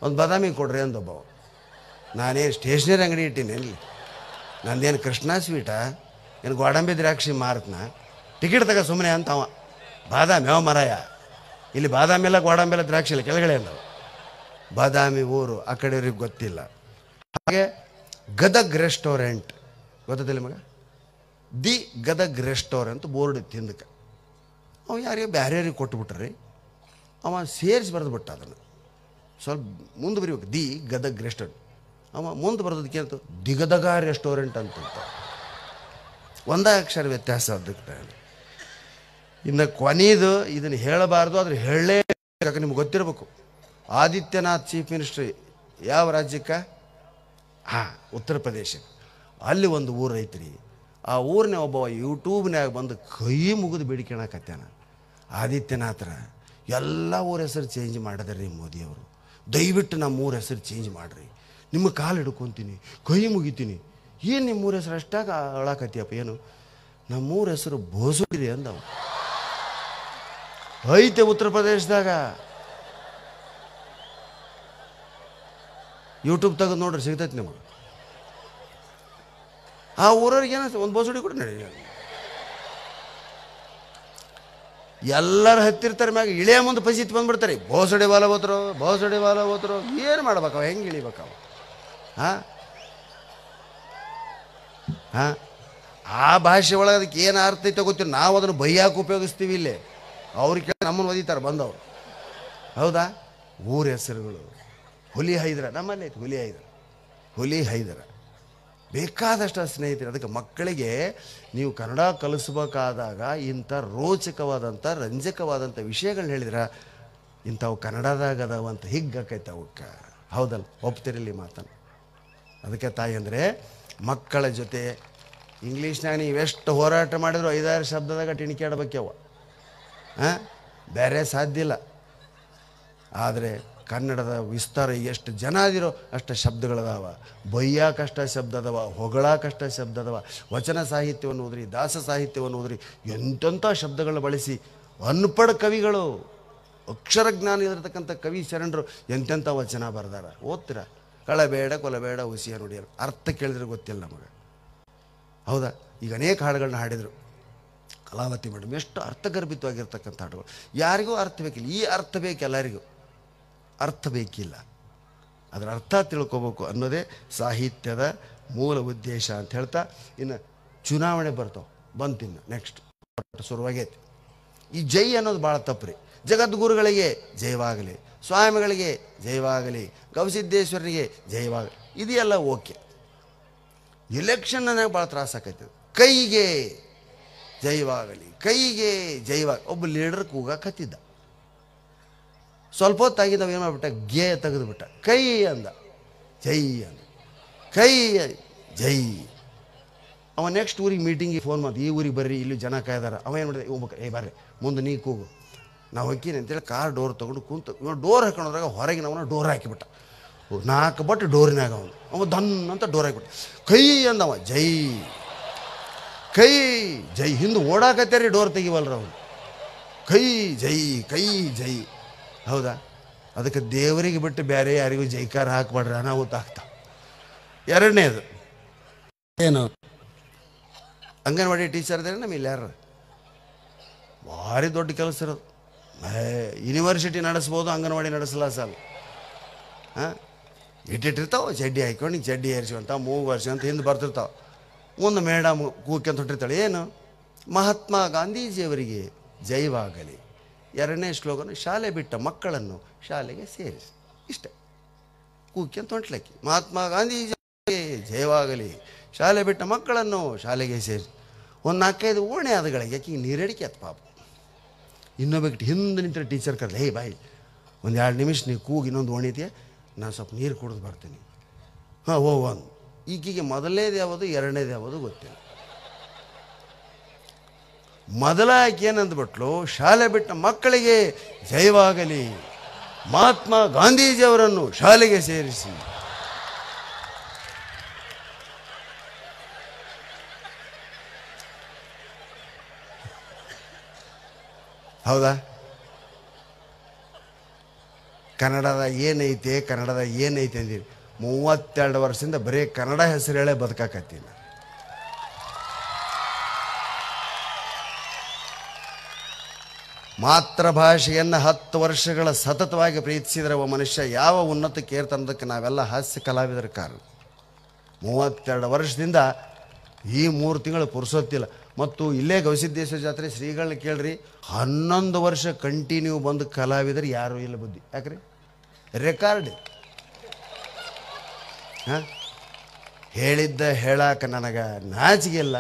ಒಂದು ಬಾದಾಮಿ ಕೊಡ್ರಿ ಅಂದೊಬ್ಬವ. ನಾನೇನು ಸ್ಟೇಷನರಿ ಅಂಗಡಿ ಇಟ್ಟೀನಿ ಇಲ್ಲಿ? ನಂದೇನು ಕೃಷ್ಣ ಸ್ವೀಟಾ? ಏನು ಗೋಡಂಬಿ ದ್ರಾಕ್ಷಿ ಮಾರ್ತನ? ಟಿಕೆಟ್ ತಗ ಸುಮ್ಮನೆ ಅಂತವ. ಬಾದಾಮಿ ಯಾವ ಮರಾಯ? ಇಲ್ಲಿ ಬಾದಾಮಿ ಎಲ್ಲ ಗೋಡಂಬಿ ಎಲ್ಲ ದ್ರಾಕ್ಷಿ ಇಲ್ಲ, ಕೆಳಗಡೆ ಅಂದವ. ಬಾದಾಮಿ ಊರು ಆ ಕಡೆಯವ್ರಿಗೆ ಗೊತ್ತಿಲ್ಲ. ಹಾಗೆ ಗದಗ್ ರೆಸ್ಟೋರೆಂಟ್ ಗೊತ್ತಿಲ್ಲ ಮಗ? ದಿ ಗದಗ್ ರೆಸ್ಟೋರೆಂಟ್ ಬೋರ್ಡ್ ಇತ್ತು ಹಿಂದಕ್ಕೆ. ಅವ ಯಾರಿಗೆ ಬೇರೆಯವ್ರಿಗೆ ಕೊಟ್ಬಿಟ್ರಿ. ಅವ ಸೇರಿಸಿ ಬರೆದುಬಿಟ್ಟ ಅದನ್ನು. ಸ್ವಲ್ಪ ಮುಂದೆ ಬರೀಬೇಕು. The Gadag restaurant. ಅವ ಮುಂದೆ ಬರೋದಕ್ಕೆ ಅಂತ ದಿಗದಗ ರೆಸ್ಟೋರೆಂಟ್ ಅಂತ ಒಂದೇ ಅಕ್ಷರ ವ್ಯತ್ಯಾಸ. ಅದಕ್ಕೆ ಇನ್ನು ಕೊನೆಯದು ಇದನ್ನು ಹೇಳಬಾರ್ದು, ಆದ್ರೆ ಹೇಳಲೇ ನಿಮ್ಗೆ ಗೊತ್ತಿರಬೇಕು. ಆದಿತ್ಯನಾಥ್ ಚೀಫ್ ಮಿನಿಸ್ಟ್ರಿ ಯಾವ ರಾಜ್ಯಕ್ಕೆ? ಹಾಂ, ಉತ್ತರ ಪ್ರದೇಶ. ಅಲ್ಲಿ ಒಂದು ಊರು ಐತ್ರಿ. ಆ ಊರಿನ ಒಬ್ಬ ಯೂಟ್ಯೂಬ್ನಾಗ ಬಂದು ಕೈ ಮುಗಿದು ಬೇಡಿಕೆಣಕತ್ಯಾನ. ಆದಿತ್ಯನಾಥರ ಎಲ್ಲ ಊರ ಹೆಸರು ಚೇಂಜ್ ಮಾಡಿದ್ರಿ ಮೋದಿಯವರು. ದಯವಿಟ್ಟು ನಮ್ಮ ಊರ ಹೆಸರು ಚೇಂಜ್ ಮಾಡಿರಿ. ನಿಮ್ಮ ಕಾಲು ಹಿಡ್ಕೊತೀನಿ, ಕೈ ಮುಗಿತೀನಿ. ಏನು ನಿಮ್ಮ ಊರ ಹೆಸರು ಅಷ್ಟಾಗ ಅಳಾಕತ್ತೀಯಪ್ಪ? ಏನು ನಮ್ಮೂರ ಹೆಸರು ಬೋಸುರಿ ಅಂದವ. ಐತೆ ಉತ್ತರ ಪ್ರದೇಶದಾಗ. ಯೂಟ್ಯೂಬ್ ತೆಗೆದು ನೋಡ್ರಿ ಸಿಗ್ತೈತೆ ನಿಮಗೆ. ಆ ಊರವ್ರಿಗೆ ಏನೋ ಒಂದು ಬೋಸುಡಿ ಕೂಡ ನಡಿ. ಎಲ್ಲರೂ ಹತ್ತಿರ್ತಾರೆ ಮ್ಯಾಗ ಇಳಿಯ ಮುಂದೆ ಪಸಿತ್ ಬಂದ್ಬಿಡ್ತಾರೆ. ಬೋಸಡಿ ವಾಲ ಓತರು ಏನು ಮಾಡ್ಬೇಕವ, ಹೆಂಗೆ ಇಳಿಬೇಕವ? ಹಾಂ ಹಾಂ ಆ ಭಾಷೆ ಒಳಗೆ ಅದಕ್ಕೆ ಏನು ಅರ್ಥ ಐತೆ ಗೊತ್ತಿಲ್ಲ. ನಾವು ಅದನ್ನು ಬೈಯಾಕೆ ಉಪಯೋಗಿಸ್ತೀವಿ. ಇಲ್ಲೇ ಅವ್ರಿಗೆ ಕೇಳಿ ನಮ್ಮನ್ನು ಒದಿತಾರೆ ಬಂದವರು. ಹೌದಾ? ಊರ ಹೆಸರುಗಳು ಹುಲಿ ಹೈದರ, ನಮ್ಮಲ್ಲಿ ಐತೆ ಹುಲಿ ಹೈದರ ಬೇಕಾದಷ್ಟು ಸ್ನೇಹಿತರೆ. ಅದಕ್ಕೆ ಮಕ್ಕಳಿಗೆ ನೀವು ಕನ್ನಡ ಕಲಿಸ್ಬೇಕಾದಾಗ ಇಂಥ ರೋಚಕವಾದಂಥ ರಂಜಕವಾದಂಥ ವಿಷಯಗಳನ್ನ ಹೇಳಿದ್ರೆ ಇಂಥವು ಕನ್ನಡದಾಗ ಅದಾವಂತ ಹಿಗ್ಗಾಕೈತೆ ಅವಕ್ಕೆ. ಹೌದಲ್ಲ? ಒಪ್ತಿರಲಿ ಮಾತನ್ನು. ಅದಕ್ಕೆ ತಾಯಿ ಅಂದರೆ ಮಕ್ಕಳ ಜೊತೆ ಇಂಗ್ಲೀಷ್ನಾಗ ನೀವು ಎಷ್ಟು ಹೋರಾಟ ಮಾಡಿದ್ರು 5-6 ಶಬ್ದದಾಗ ಟಿಣಿಕ್ಯಾಡ್ಬೇಕವ. ಹಾಂ, ಬೇರೆ ಸಾಧ್ಯ ಇಲ್ಲ. ಆದರೆ ಕನ್ನಡದ ವಿಸ್ತಾರ ಎಷ್ಟು ಜನ ಅದಿರೋ ಅಷ್ಟು ಶಬ್ದಗಳದಾವ. ಬೈಯಾಕಷ್ಟ ಶಬ್ದ ಅದಾವ, ಹೊಗಳಾಕಷ್ಟ ಶಬ್ದ ಅದಾವ. ವಚನ ಸಾಹಿತ್ಯವನ್ನು ಓದ್ರಿ, ದಾಸ ಸಾಹಿತ್ಯವನ್ನು ಓದ್ರಿ, ಎಂತೆಂಥ ಶಬ್ದಗಳನ್ನ ಬಳಸಿ ಅನ್ಪಡ್ ಕವಿಗಳು, ಅಕ್ಷರ ಜ್ಞಾನ ಇರತಕ್ಕಂಥ ಕವಿ ಶರಣರು ಎಂತೆಂಥ ವಚನ ಬರೆದಾರ. ಓದ್ತೀರ? ಕಳಬೇಡ ಕೊಲಬೇಡ ಹುಸಿಯ ನುಡಿಯರು ಅರ್ಥ ಕೇಳಿದ್ರೆ ಗೊತ್ತಿಲ್ಲ ನಮಗೆ. ಹೌದಾ? ಈಗ ಅನೇಕ ಹಾಡುಗಳನ್ನ ಹಾಡಿದರು ಕಲಾವತಿ ಮೇಡಮ್. ಎಷ್ಟು ಅರ್ಥಗರ್ಭಿತವಾಗಿರ್ತಕ್ಕಂಥ ಹಾಡುಗಳು. ಯಾರಿಗೂ ಅರ್ಥ ಬೇಕಿಲ್ಲ. ಈ ಅರ್ಥ ಬೇಕು, ಎಲ್ಲರಿಗೂ ಅರ್ಥ ಬೇಕಿಲ್ಲ. ಅದರ ಅರ್ಥ ತಿಳ್ಕೊಬೇಕು ಅನ್ನೋದೇ ಸಾಹಿತ್ಯದ ಮೂಲ ಉದ್ದೇಶ ಅಂತ ಹೇಳ್ತಾ, ಇನ್ನು ಚುನಾವಣೆ ಬರ್ತಾವೆ ಬಂತಿನ್ನು ನೆಕ್ಸ್ಟ್ ಶುರುವಾಗೈತಿ. ಈ ಜೈ ಅನ್ನೋದು ಭಾಳ ತಪ್ಪು ರೀ. ಜಗದ್ಗುರುಗಳಿಗೆ ಜಯವಾಗಲಿ, ಸ್ವಾಮಿಗಳಿಗೆ ಜಯವಾಗಲಿ, ಗವಿಸಿದ್ದೇಶ್ವರನಿಗೆ ಜಯವಾಗಲಿ, ಇದೆಲ್ಲ ಓಕೆ. ಎಲೆಕ್ಷನ್ನಾಗ ಭಾಳ ತ್ರಾಸ ಆಕೈತಿ. ಕೈಗೆ ಜಯವಾಗಲಿ, ಕೈಗೆ ಜಯವಾಗಲಿ. ಒಬ್ಬ ಲೀಡರ್ ಕೂಗಾಕತ್ತಿದ್ದ. ಸ್ವಲ್ಪ ಹೊತ್ತಾಗಿದ್ದಾವೆ ಏನು ಮಾಡ್ಬಿಟ್ಟ, ಗೆ ತೆಗೆದುಬಿಟ್ಟ. ಕೈ ಅಂದ, ಜೈ ಅಂದ, ಕೈ ಜೈ. ಅವ ನೆಕ್ಸ್ಟ್ ಊರಿಗೆ ಮೀಟಿಂಗಿಗೆ ಫೋನ್ ಮಾಡಿ, ಈ ಊರಿಗೆ ಬರ್ರಿ, ಇಲ್ಲಿ ಜನ ಕಾಯ್ದಾರ. ಅವ ಏನು ಮಾಡಿದೆ, ಹೋಗ್ಬೇಕು, ಬರ್ರಿ ಮುಂದೆ ನೀ ಕೂಗು, ನಾವು ಹೊಕ್ಕೀನಿ ಅಂತೇಳಿ ಕಾರ್ ಡೋರ್ ತೊಗೊಂಡು ಕುಂತು ಡೋರ್ ಹಾಕೊಂಡ್ರಾಗ ಹೊರಗೆ ಅವನ ಡೋರ್ ಹಾಕಿಬಿಟ್ಟ. 4 ಬಟ್ಟು ಡೋರಿನಾಗ ಅವ ದನ್ ಅಂತ ಡೋರ್ ಹಾಕಿಬಿಟ್ಟ. ಕೈ ಅಂದವ, ಜೈ ಕೈ ಜೈ. ಹಿಂದೆ ಓಡಾಕತ್ಯಾರಿ, ಡೋರ್ ತೆಗಿವಲ್ರ ಅವನು. ಕೈ ಜೈ, ಕೈ ಜೈ. ಹೌದಾ? ಅದಕ್ಕೆ ದೇವರಿಗೆ ಬಿಟ್ಟು ಬೇರೆ ಯಾರಿಗೂ ಜೈಕಾರ ಹಾಕ್ಬೇಡ್ರಿ, ಅನಾಹುತ ಆಗ್ತಾವ. ಎರಡನೇದು ಏನು, ಅಂಗನವಾಡಿ ಟೀಚರ್ ಇದ್ದಾರೆ ನಮ್ಮ ಇಲ್ಲಿ ಯಾರು, ಭಾರಿ ದೊಡ್ಡ ಕೆಲಸ ಇರೋದು. ಯೂನಿವರ್ಸಿಟಿ ನಡೆಸ್ಬೋದು, ಅಂಗನವಾಡಿ ನಡೆಸಲ್ಲ ಸಾಲ. ಹಾಂ, ಇಟ್ಟಿರ್ತಾವೆ ಚಡ್ಡಿ ಹಾಕ್ಕೊಂಡು ಚಡ್ಡಿ ಏರಿಸುವಂಥ 3 ವರ್ಷ ಅಂತ ಹಿಂದೆ ಬರ್ತಿರ್ತಾವೆ. ಮುಂದೆ ಮೇಡಮ್ ಕೂಕ್ಯಂತ ಹೊಟ್ಟಿರ್ತಾಳೆ, ಏನು, ಮಹಾತ್ಮ ಗಾಂಧೀಜಿಯವರಿಗೆ ಜೈವಾಗಲಿ. 2ನೇ ಶ್ಲೋಗನು, ಶಾಲೆ ಬಿಟ್ಟ ಮಕ್ಕಳನ್ನು ಶಾಲೆಗೆ ಸೇರಿಸಿ. ಇಷ್ಟೇ ಕೂಕ್ಯಂತ ಹೊಂಟ್ಲಕ್ಕಿ, ಮಹಾತ್ಮ ಗಾಂಧೀಜಿಯವರಿಗೆ ಜಯವಾಗಲಿ, ಶಾಲೆ ಬಿಟ್ಟ ಮಕ್ಕಳನ್ನು ಶಾಲೆಗೆ ಸೇರಿಸಿ. ಒಂದು 4-5 ಓಣೆ ಆದಗಳಿಗೆ ಆಕೆ ನೀರಡಿಕೆ ಆಯ್ತು ಪಾಪ. ಇನ್ನೊಬ್ಬಕ್ಕೆ ಹಿಂದೆ ನಿಂತ ಟೀಚರ್ ಕರೆದ, ಹೇ ಬಾಯ್ ಒಂದು 2 ನಿಮಿಷ ನೀವು ಕೂಗಿ ಇನ್ನೊಂದು ಓಣಿದೆಯಾ, ನಾನು ಸ್ವಲ್ಪ ನೀರು ಕುಡಿದು ಬರ್ತೀನಿ. ಹಾಂ ಹೋಗು ಅಂದು. ಈಗೀಗೆ ಮೊದಲನೇದು ಯಾವುದು, 2ನೇದು ಯಾವುದು ಗೊತ್ತಿಲ್ಲ. ಮೊದಲ ಆಕೆ ಏನಂದ್ಬಿಟ್ಲು, ಶಾಲೆ ಬಿಟ್ಟ ಮಕ್ಕಳಿಗೆ ಜಯವಾಗಲಿ, ಮಹಾತ್ಮ ಗಾಂಧೀಜಿಯವರನ್ನು ಶಾಲೆಗೆ ಸೇರಿಸಿ. ಹೌದಾ? ಕನ್ನಡದ ಏನೈತೆ ಅಂದಿರಿ. 32 ವರ್ಷದಿಂದ ಬರೀ ಕನ್ನಡ ಹೆಸರು ಹೇಳೇ ಬದುಕಾಕತ್ತೀನಿ. ಮಾತೃಭಾಷೆಯನ್ನು 10 ವರ್ಷಗಳ ಸತತವಾಗಿ ಪ್ರೀತಿಸಿದರೆ ಒಬ್ಬ ಮನುಷ್ಯ ಯಾವ ಉನ್ನತಕ್ಕೆ ಏರ್ತನ್ನೋದಕ್ಕೆ ನಾವೆಲ್ಲ ಹಾಸ್ಯ ಕಲಾವಿದರ ಕಾರಣ. 32 ವರ್ಷದಿಂದ ಈ 3 ತಿಂಗಳು ಪುರ್ಸೊತ್ತಿಲ್ಲ. ಮತ್ತು ಇಲ್ಲೇ ಗವಿಸಿದ್ದೇಶ್ವರ ಜಾತ್ರೆ ಶ್ರೀಗಳನ್ನ ಕೇಳ್ರಿ, 11 ವರ್ಷ ಕಂಟಿನ್ಯೂ ಬಂದು ಕಲಾವಿದರು ಯಾರೂ ಇಲ್ಲ ಬುದ್ಧಿ. ಯಾಕ್ರಿ? ರೆಕಾರ್ಡ್. ಹಾಂ, ಹೇಳಿದ್ದ ಹೇಳಾಕ ನನಗೆ ನಾಚಿಗೆ ಇಲ್ಲ.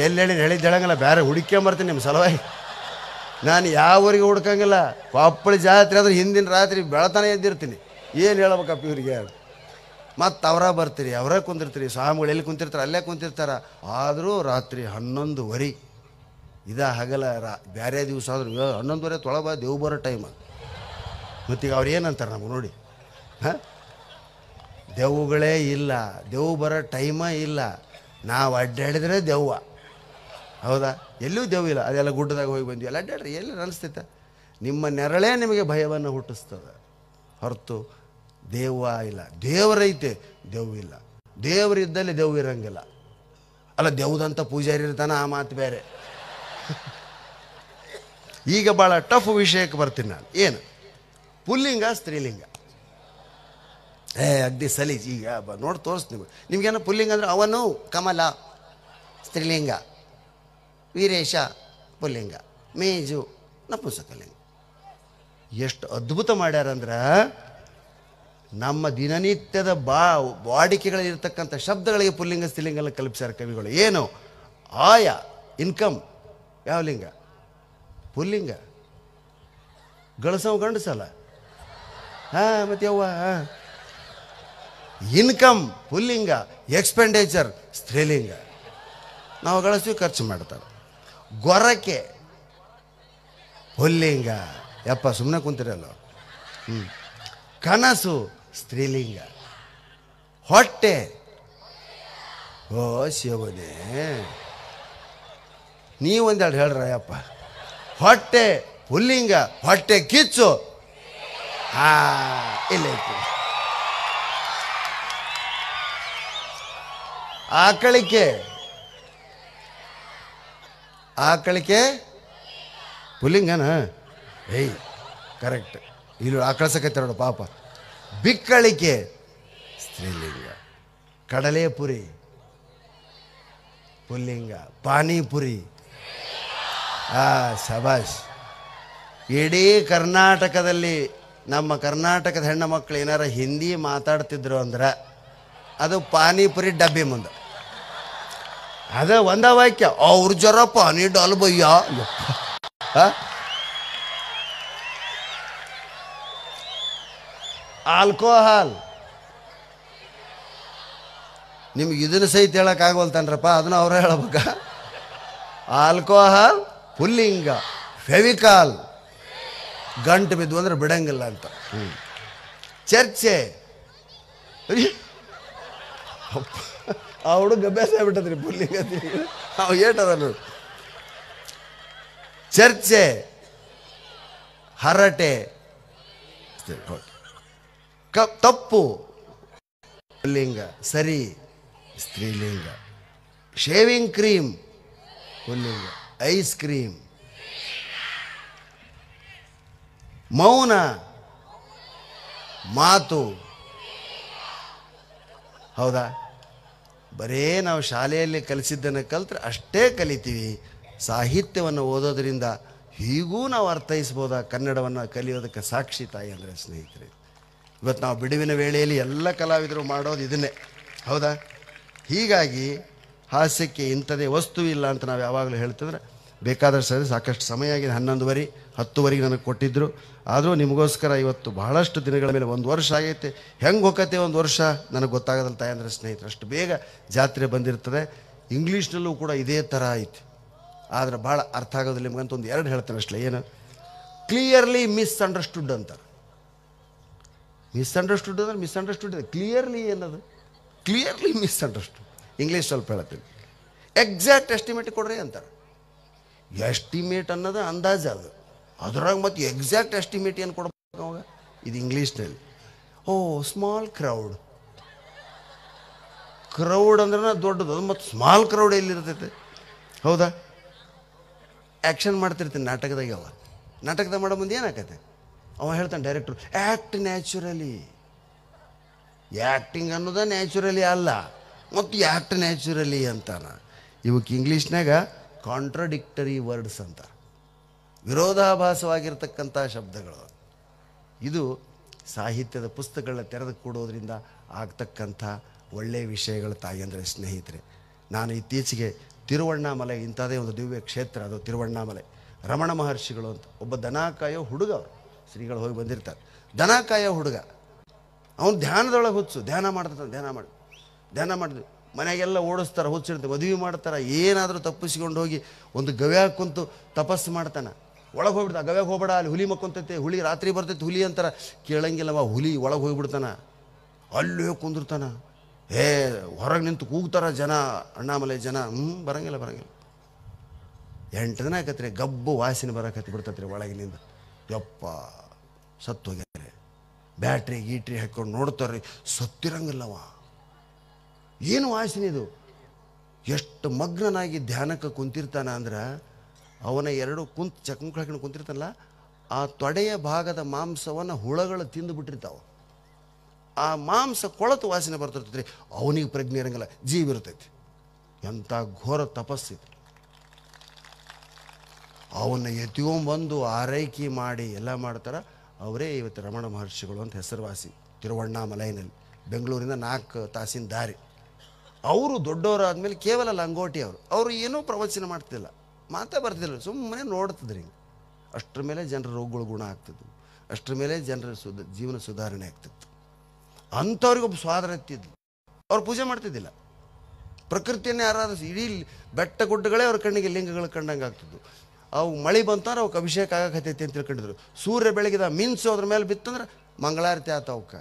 ಎಲ್ಲಿ ಹೇಳಿದ್ದು ಹೇಳಂಗಿಲ್ಲ, ಬೇರೆ ಹುಡುಕ್ಯಂಬರ್ತೀನಿ ನಿಮ್ಮ ಸಲುವಾಗಿ. ನಾನು ಯಾವ ಊರಿಗೆ ಹುಡ್ಕಂಗಿಲ್ಲ. ಕೊಪ್ಪಳ ಜಾತ್ರೆ ಆದ್ರೆ ಹಿಂದಿನ ರಾತ್ರಿ ಬೆಳತಾನೆ ಎದ್ದಿರ್ತೀನಿ. ಏನು ಹೇಳ್ಬೇಕಪ್ಪ ಇವ್ರಿಗೆ? ಮತ್ತು ಬರ್ತೀರಿ, ಅವರೇ ಕುಂತಿರ್ತೀರಿ, ಸ್ವಾಮಿಗಳು ಎಲ್ಲಿ ಕುಂತಿರ್ತಾರೆ ಅಲ್ಲೇ ಕುಂತಿರ್ತಾರೆ. ಆದರೂ ರಾತ್ರಿ 11:30 ಹಗಲ ಬೇರೆ ದಿವಸ ಆದರೂ 11:30 ತೊಳಬ ದೇವ್ ಬರೋ ಟೈಮ್. ಮತ್ತೀಗ ಅವ್ರು ಏನಂತಾರೆ ನಮಗೆ ನೋಡಿ, ಹಾಂ, ದೆವ್ಗಳೇ ಇಲ್ಲ, ದೆವ್ ಬರೋ ಟೈಮೇ ಇಲ್ಲ, ನಾವು ಅಡ್ಡಾಡಿದ್ರೆ ದೆವ್ವ. ಹೌದಾ? ಎಲ್ಲೂ ದೆವ್ವ ಇಲ್ಲ. ಅದೆಲ್ಲ ಗುಡ್ಡದಾಗ ಹೋಗಿ ಬಂದ್ವಿ, ಎಲ್ಲ ಅಡ್ಡಾಡ್ರಿ, ಎಲ್ಲಿ ಅನಿಸ್ತೈತೆ? ನಿಮ್ಮ ನೆರಳೇ ನಿಮಗೆ ಭಯವನ್ನು ಹುಟ್ಟಿಸ್ತದೆ ಹೊರತು ದೇವ ಇಲ್ಲ. ದೇವರೈತೆ, ದೆವ್ವಿಲ್ಲ. ದೇವರಿದ್ದಲ್ಲಿ ದೆವ್ವ ಇರಂಗಿಲ್ಲ. ಅಲ್ಲ, ದೆವ್ದಂಥ ಪೂಜಾರಿ ಇರ್ತಾನೆ, ಆ ಮಾತು ಬೇರೆ. ಈಗ ಭಾಳ ಟಫ್ ವಿಷಯಕ್ಕೆ ಬರ್ತೀನಿ ನಾನು. ಏನು ಪುಲ್ಲಿಂಗ ಸ್ತ್ರೀಲಿಂಗ? ಅಗ್ದಿ ಸಲೀಜ್. ಈಗ ನೋಡಿ ತೋರಿಸ್ತೀನಿ ನಿಮ್ಗೇನೋ. ಪುಲ್ಲಿಂಗ ಅಂದರೆ ಅವನು ಕಮಲ ಸ್ತ್ರೀಲಿಂಗ, ವೀರೇಶ ಪುಲ್ಲಿಂಗ, ಮೇಜು ನಪುಂಸಕಲಿಂಗ. ಎಷ್ಟು ಅದ್ಭುತ ಮಾಡ್ಯಾರಂದ್ರೆ ನಮ್ಮ ದಿನನಿತ್ಯದ ವಾಡಿಕೆಗಳಲ್ಲಿರ್ತಕ್ಕಂಥ ಶಬ್ದಗಳಿಗೆ ಪುಲ್ಲಿಂಗ ಸ್ತ್ರೀಲಿಂಗಲ್ಲಿ ಕಲ್ಪಿಸ್ಯಾರ ಕವಿಗಳು. ಏನು ಆಯ ಇನ್ಕಮ್ ಯಾವ ಲಿಂಗ? ಪುಲ್ಲಿಂಗ. ಗಳಿಸೋ ಗಂಡಸಲ್ಲ. ಮತ್ತೆ ಯವ್ವ ಇನ್ಕಮ್ ಪುಲ್ಲಿಂಗ, ಎಕ್ಸ್ಪೆಂಡಿಚರ್ ಸ್ತ್ರೀಲಿಂಗ. ನಾವು ಗಳಿಸ್ತೀವಿ, ಖರ್ಚು ಮಾಡ್ತಾರೆ. ಗೊರಕೆ ಪುಲ್ಲಿಂಗ. ಯಪ್ಪ ಸುಮ್ಮನೆ ಕುಂತಿರಲ್ಲ. ಕನಸು ಸ್ತ್ರೀಲಿಂಗ. ಹೊಟ್ಟೆ ಓ ಶಿವನೇ, ನೀವೊಂದೆರಡು ಹೇಳ್ರ ಯಪ್ಪ. ಹೊಟ್ಟೆ ಪುಲ್ಲಿಂಗ, ಹೊಟ್ಟೆ ಕಿಚ್ಚು ಇಲ್ಲ ಇತ್ತು. ಆಕಳಿಕೆ ಪುಲ್ಲಿಂಗನ? ಏಯ್ ಕರೆಕ್ಟ್. ಇಲ್ಲಿ ಆಕಳಿಸಕತ್ತೆ ನೋಡು ಪಾಪ. ಬಿಕ್ಕಳಿಕೆ ಸ್ತ್ರೀಲಿಂಗ. ಕಡಲೆಪುರಿ ಪುಲ್ಲಿಂಗ. ಪಾನಿಪುರಿ ಶಬಾಷ್. ಇಡೀ ಕರ್ನಾಟಕದಲ್ಲಿ ನಮ್ಮ ಕರ್ನಾಟಕದ ಹೆಣ್ಣು ಮಕ್ಕಳು ಏನಾರ ಹಿಂದಿ ಮಾತಾಡ್ತಿದ್ರು ಅಂದ್ರೆ ಅದು ಪಾನಿಪುರಿ ಡಬ್ಬಿ ಮುಂದೆ. ಅದ ಒಂದ ವಾಕ್ಯ, ಅವ್ರ ಜರ ಪಾನಿ ಡಾಲ್ ಬಯ್ಯ. ಆಲ್ಕೋಹಾಲ್ ನಿಮ್ಗೆ ಇದನ್ನು ಸಹಿತ ಹೇಳೋಕ್ಕಾಗವಲ್ತಾನ್ರಪ್ಪ, ಅದನ್ನು ಅವರೇ ಹೇಳ್ಬೇಕ. ಆಲ್ಕೋಹಾಲ್ ಪುಲ್ಲಿಂಗ. ಫೆವಿಕಾಲ್ ಗಂಟು ಬಿದ್ದು ಅಂದ್ರೆ ಬಿಡಂಗಿಲ್ಲ ಅಂತ. ಚರ್ಚೆ ಆ ಹುಡುಗ ಅಭ್ಯಾಸ ಆಗ್ಬಿಟ್ಟದ್ರಿ ಪುಲ್ಲಿಂಗ. ಅವ ಏಟದ ನೋಡಿ. ಚರ್ಚೆ, ಹರಟೆ ತಪ್ಪು ಪುಲ್ಲಿಂಗ, ಸರಿ ಸ್ತ್ರೀಲಿಂಗ. ಶೇವಿಂಗ್ ಕ್ರೀಮ್ ಪುಲ್ಲಿಂಗ, ಐಸ್ ಕ್ರೀಮ್. ಮೌನ ಮಾತು. ಹೌದಾ? ಬರೇ ನಾವು ಶಾಲೆಯಲ್ಲಿ ಕಲಿಸಿದ್ದನ್ನು ಕಲ್ತ್ರೆ ಅಷ್ಟೇ ಕಲಿತೀವಿ. ಸಾಹಿತ್ಯವನ್ನು ಓದೋದ್ರಿಂದ ಹೀಗೂ ನಾವು ಅರ್ಥೈಸ್ಬೋದಾ? ಕನ್ನಡವನ್ನು ಕಲಿಯೋದಕ್ಕೆ ಸಾಕ್ಷಿ ತಾಯಿ ಅಂದರೆ ಸ್ನೇಹಿತರೆ. ಇವತ್ತು ನಾವು ಬಿಡುವಿನ ವೇಳೆಯಲ್ಲಿ ಎಲ್ಲ ಕಲಾವಿದರು ಮಾಡೋದು ಇದನ್ನೇ. ಹೌದಾ? ಹೀಗಾಗಿ ಹಾಸ್ಯಕ್ಕೆ ಇಂಥದೇ ವಸ್ತು ಇಲ್ಲ ಅಂತ ನಾವು ಯಾವಾಗಲೂ ಹೇಳ್ತಿದ್ರೆ ಬೇಕಾದ್ರೆ ಸರಿ. ಸಾಕಷ್ಟು ಸಮಯ ಆಗಿದೆ, 11:30 10:00 ನನಗೆ ಕೊಟ್ಟಿದ್ದರು. ಆದರೂ ನಿಮಗೋಸ್ಕರ ಇವತ್ತು ಬಹಳಷ್ಟು ದಿನಗಳ ಮೇಲೆ 1 ವರ್ಷ ಆಗೈತೆ. ಹೆಂಗೆ ಹೋಗತ್ತೆ 1 ವರ್ಷ ನನಗೆ ಗೊತ್ತಾಗೋದಲ್ಲ ತಾಯಿ ಅಂದರೆ ಸ್ನೇಹಿತರೆ. ಅಷ್ಟು ಬೇಗ ಜಾತ್ರೆ ಬಂದಿರ್ತದೆ. ಇಂಗ್ಲೀಷ್ನಲ್ಲೂ ಕೂಡ ಇದೇ ಥರ ಐತಿ. ಆದರೆ ಭಾಳ ಅರ್ಥ ಆಗೋದಿಲ್ಲ ನಿಮ್ಗಂತ. 1-2 ಹೇಳ್ತೇನೆ ಅಷ್ಟೇ. ಏನು ಕ್ಲಿಯರ್ಲಿ ಮಿಸ್ಅಂಡರ್ಸ್ಟುಡ್ ಅಂತಾರೆ. ಮಿಸ್ಅಂಡರ್ಸ್ಟುಡ್ ಅಂದ್ರೆ ಮಿಸ್ಅಂಡರ್ಸ್ಟುಡ್ ಇದೆ. ಕ್ಲಿಯರ್ಲಿ ಏನದು? Clearly misunderstood. ಇಂಗ್ಲೀಷ್ ಸ್ವಲ್ಪ ಹೇಳ್ತೀನಿ. ಎಕ್ಸಾಕ್ಟ್ ಎಸ್ಟಿಮೇಟ್ ಕೊಡ್ರಿ ಅಂತಾರೆ. ಎಸ್ಟಿಮೇಟ್ ಅನ್ನೋದು ಅಂದಾಜು. ಅದ್ರಾಗ ಮತ್ತೆ ಎಕ್ಸಾಕ್ಟ್ ಎಸ್ಟಿಮೇಟ್ ಏನು ಕೊಡ್ಬೇಕು ಅವಾಗ? ಇದು ಇಂಗ್ಲೀಷ್ನಲ್ಲಿ. Small crowd. ಕ್ರೌಡ್ ಅಂದ್ರೆ ದೊಡ್ಡದು, ಮತ್ತು ಸ್ಮಾಲ್ ಕ್ರೌಡ್ ಎಲ್ಲಿರ್ತೈತೆ? ಹೌದಾ? ಆ್ಯಕ್ಷನ್ ಮಾಡ್ತಿರ್ತೀನಿ ನಾಟಕದಾಗ. ನಾಟಕದಾಗ ಮಾಡೋ ಮುಂದೆ ಏನಾಕೈತೆ? ಅವ ಹೇಳ್ತಾನೆ ಡೈರೆಕ್ಟ್ರು, ಆ್ಯಕ್ಟ್ ನ್ಯಾಚುರಲಿ. ಆ್ಯಕ್ಟಿಂಗ್ ಅನ್ನೋದ ನ್ಯಾಚುರಲಿ ಅಲ್ಲ, ಮತ್ತು ಆ್ಯಕ್ಟ್ ನ್ಯಾಚುರಲಿ ಅಂತಾನ. ಇವಕ್ಕೆ ಇಂಗ್ಲೀಷ್ನಾಗ ಕಾಂಟ್ರಡಿಕ್ಟರಿ ವರ್ಡ್ಸ್ ಅಂತ, ವಿರೋಧಾಭಾಸವಾಗಿರ್ತಕ್ಕಂಥ ಶಬ್ದಗಳು. ಇದು ಸಾಹಿತ್ಯದ ಪುಸ್ತಕಗಳನ್ನ ತೆರೆದು ಕೊಡೋದ್ರಿಂದ ಆಗ್ತಕ್ಕಂಥ ಒಳ್ಳೆಯ ವಿಷಯಗಳು ತಾಯಿ ಅಂದರೆ ಸ್ನೇಹಿತರೆ. ನಾನು ಇತ್ತೀಚೆಗೆ ತಿರುವಣ್ಣಾಮಲೆ, ಇಂಥದೇ ಒಂದು ದಿವ್ಯ ಕ್ಷೇತ್ರ ಅದು ತಿರುವಣ್ಣಾಮಲೆ. ರಮಣ ಮಹರ್ಷಿಗಳು ಅಂತ ಒಬ್ಬ ದನ ಕಾಯೋ ಹುಡುಗ, ಅವರು ಶ್ರೀಗಳು ಹೋಗಿ ಬಂದಿರ್ತಾರೆ. ದನ ಕಾಯೋ ಹುಡುಗ, ಅವನು ಧ್ಯಾನದೊಳಗೆ ಹುಚ್ಚು. ಧ್ಯಾನ ಮಾಡಿದ್ವಿ ಮನೆಗೆಲ್ಲ ಓಡಿಸ್ತಾರೆ, ಹುಚ್ಚಿಡ್ತಾರೆ, ಮದುವೆ ಮಾಡ್ತಾರೆ. ಏನಾದರೂ ತಪ್ಪಿಸ್ಕೊಂಡು ಹೋಗಿ ಒಂದು ಗವ್ಯಾಗ ಕುಂತು ತಪಸ್ಸು ಮಾಡ್ತಾನೆ. ಒಳಗೆ ಹೋಗ್ಬಿಡ್ತಾನೆ. ಗವ್ಯಾಗ ಹೋಗ್ಬೇಡ, ಅಲ್ಲಿ ಹುಲಿ ಮಕ್ಕೊಂತೈತೆ, ಹುಲಿ ರಾತ್ರಿ ಬರ್ತೈತೆ ಹುಲಿ ಅಂತಾರೆ. ಕೇಳಂಗಿಲ್ಲವ, ಹುಲಿ ಒಳಗೆ ಹೋಗ್ಬಿಡ್ತಾನೆ. ಅಲ್ಲೇ ಕುಂದಿರ್ತಾನೆ. ಹೊರಗೆ ನಿಂತು ಕೂಗ್ತಾರ ಜನ, ಅಣ್ಣಾಮಲೆ ಜನ. ಬರಂಗಿಲ್ಲ. 8 ದಿನ ಆಕತ್ರಿ, ಗಬ್ಬು ವಾಸನೆ ಬರಕತ್ತಿ ಬಿಡ್ತತ್ರಿ ಒಳಗಿನಿಂದ. ಯಪ್ಪ ಸತ್ತು ಹೋಗ್ಯಾರೆ. ಬ್ಯಾಟ್ರಿ ಗೀಟ್ರಿ ಹಾಕ್ಕೊಂಡು ನೋಡ್ತಾರ್ರಿ, ಸತ್ತಿರಂಗಿಲ್ಲವ. ಏನು ವಾಸನೆ ಇದು? ಎಷ್ಟು ಮಗ್ನನಾಗಿ ಧ್ಯಾನಕ್ಕೆ ಕುಂತಿರ್ತಾನ ಅಂದ್ರೆ ಅವನ ಎರಡು ಚಕ್ಮುಕ್ ಹಾಕೊಂಡು ಕುಂತಿರ್ತಾನಲ್ಲ, ಆ ತೊಡೆಯ ಭಾಗದ ಮಾಂಸವನ್ನು ಹುಳಗಳು ತಿಂದು ಬಿಟ್ಟಿರ್ತಾವೆ. ಆ ಮಾಂಸ ಕೊಳತು ವಾಸನೆ ಬರ್ತಿರ್ತೈತಿ. ಅವನಿಗೆ ಪ್ರಜ್ಞೆ ಇರಂಗಿಲ್ಲ, ಜೀವ ಇರ್ತೈತಿ. ಎಂಥ ಘೋರ ತಪಸ್ಸಿದೆ. ಅವನ್ನ ಎತ್ಕೊಂಬಂದು ಆರೈಕೆ ಮಾಡಿ ಎಲ್ಲ ಮಾಡ್ತಾರೆ. ಅವರೇ ಇವತ್ತು ರಮಣ ಮಹರ್ಷಿಗಳು ಅಂತ ಹೆಸರುವಾಸಿ. ತಿರುವಣ್ಣಾಮಲೈನಲ್ಲಿ ಬೆಂಗಳೂರಿಂದ 4 ತಾಸಿನ ದಾರಿ. ಅವರು ದೊಡ್ಡವರಾದ್ಮೇಲೆ ಕೇವಲ ಲಂಗೋಟಿ ಅವರು ಏನೂ ಪ್ರವಚನ ಮಾಡ್ತಿದ್ದಿಲ್ಲ, ಮಾತೇ ಬರ್ತಿದ್ದಿಲ್ಲ, ಸುಮ್ಮನೆ ನೋಡ್ತಿದ್ರಿ. ಅಷ್ಟರ ಮೇಲೆ ಜನರ ರೋಗಗಳು ಗುಣ ಆಗ್ತಿದ್ವು, ಅಷ್ಟರ ಮೇಲೆ ಜನರ ಜೀವನ ಸುಧಾರಣೆ ಆಗ್ತಿತ್ತು. ಅಂಥವ್ರಿಗೊಬ್ಬ ಸ್ವಾದರ ಎತ್ತಿದ್ಲು. ಅವ್ರು ಪೂಜೆ ಮಾಡ್ತಿದ್ದಿಲ್ಲ, ಪ್ರಕೃತಿಯನ್ನೇ ಆರಾಧಿಸಿ ಇಡೀ ಬೆಟ್ಟ ಗುಡ್ಡಗಳೇ ಅವ್ರ ಕಣ್ಣಿಗೆ ಲಿಂಗಗಳು ಕಂಡಂಗೆ ಆಗ್ತಿದ್ವು. ಅವು ಮಳೆ ಬಂತಂದ್ರೆ ಅವಕ್ಕೆ ಅಭಿಷೇಕ ಆಗಕತ್ತೈತಿ ಅಂತ ತಿಳ್ಕೊಂಡಿದ್ರು. ಸೂರ್ಯ ಬೆಳಗಿದ ಮಿನ್ಸು ಅದ್ರ ಮೇಲೆ ಬಿತ್ತಂದ್ರೆ ಮಂಗಳಾರತಿ ಆತ, ಅವಕ್ಕೆ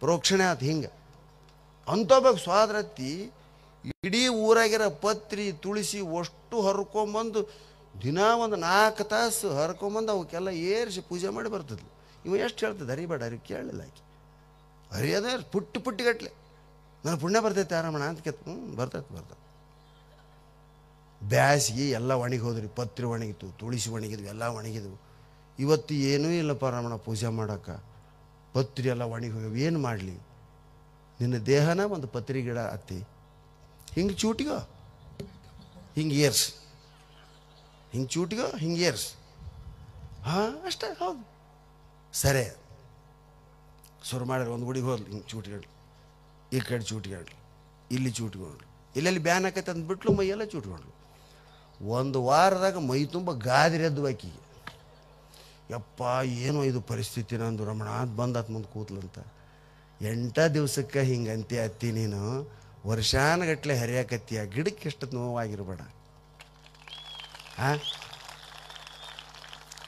ಪ್ರೋಕ್ಷಣೆ ಆತು. ಹಿಂಗೆ ಅಂಥೊಬ್ಬ ಸ್ವಾದರತ್ತಿ ಇಡೀ ಊರಾಗಿರೋ ಪತ್ರಿ ತುಳಸಿ ಅಷ್ಟು ಹರ್ಕೊಂಬಂದು ದಿನ ಒಂದು 4 ತಾಸು ಹರ್ಕೊಂಬಂದು ಅವಕ್ಕೆಲ್ಲ ಏರಿಸಿ ಪೂಜೆ ಮಾಡಿ ಬರ್ತಿದ್ಲು. ಇವ ಎಷ್ಟು ಹೇಳ್ತದೆ, ಹರಿಬೇಡ, ಕೇಳಲಿಲ್ಲ ಆಕೆ. ಹರಿಯೋದೇ ಪುಟ್ಟಿಗಟ್ಲೆ. ನಾನು ಪುಣ್ಯ ಬರ್ತೈತೆ ಆರಾಮಣ ಅಂತ ಬರ್ತೈತೆ. ಬ್ಯಾಸಿಗೆ ಎಲ್ಲ ಒಣಗಿ ಹೋದ್ರಿ, ಪತ್ರಿ ಒಣಗಿತು, ತುಳಸಿ ಒಣಗಿದ್ವು, ಎಲ್ಲ ಒಣಗಿದ್ವು. ಇವತ್ತು ಏನೂ ಇಲ್ಲಪ್ಪ ರಮಣ ಪೂಜೆ ಮಾಡೋಕೆ, ಪತ್ರಿ ಎಲ್ಲ ಒಣಗಿ ಹೋಗ್ಯಾವ, ಏನು ಮಾಡಲಿ? ನಿನ್ನ ದೇಹನ ಒಂದು ಪತ್ರಿ ಗಿಡ ಹತ್ತಿ ಹಿಂಗೆ ಚೂಟಿಗೋ ಹಿಂಗೆ ಏರ್ಸ್, ಹಿಂಗೆ ಚೂಟಿಗೋ ಹಿಂಗೆ ಏರ್ಸ್. ಹಾಂ ಅಷ್ಟೇ, ಹೌದು ಸರಿ. ಶುರು ಮಾಡಿದ್ರೆ ಒಂದು ಗುಡಿಗೆ ಹೋದ್ಲು, ಹಿಂಗೆ ಚೂಟಿಗಳು, ಈ ಕಡೆ ಚೂಟಿಗಳು, ಇಲ್ಲಿ ಚೂಟಿಗಳು, ಇಲ್ಲೆಲ್ಲಿ ಬ್ಯಾನ್ ಹಾಕೈತೆ ಅಂದ್ಬಿಟ್ಲು, ಮೈಯೆಲ್ಲ ಚೂಟ್ಕೊಂಡ್ಳು. ಒಂದು ವಾರದಾಗ ಮೈ ತುಂಬ ಗಾದಿರೆದ್ದು ಆಕಿಗೆ. ಯಪ್ಪ ಏನೋ ಇದು ಪರಿಸ್ಥಿತಿ ನಂದು ರಮಣ ಅಂತ ಬಂದಾತ್ ಮುಂದೆ ಕೂತ್ಲಂತ. 8 ದಿವಸಕ್ಕೆ ಹಿಂಗೆ ಅಂತಿ ಅತ್ತಿ ನೀನು ವರ್ಷಾನಗಟ್ಲೆ ಹರಿಯಾಕತ್ತೀಯ, ಗಿಡಕ್ಕೆ ಎಷ್ಟೊತ್ತು ನೋವಾಗಿರ್ಬೇಡ.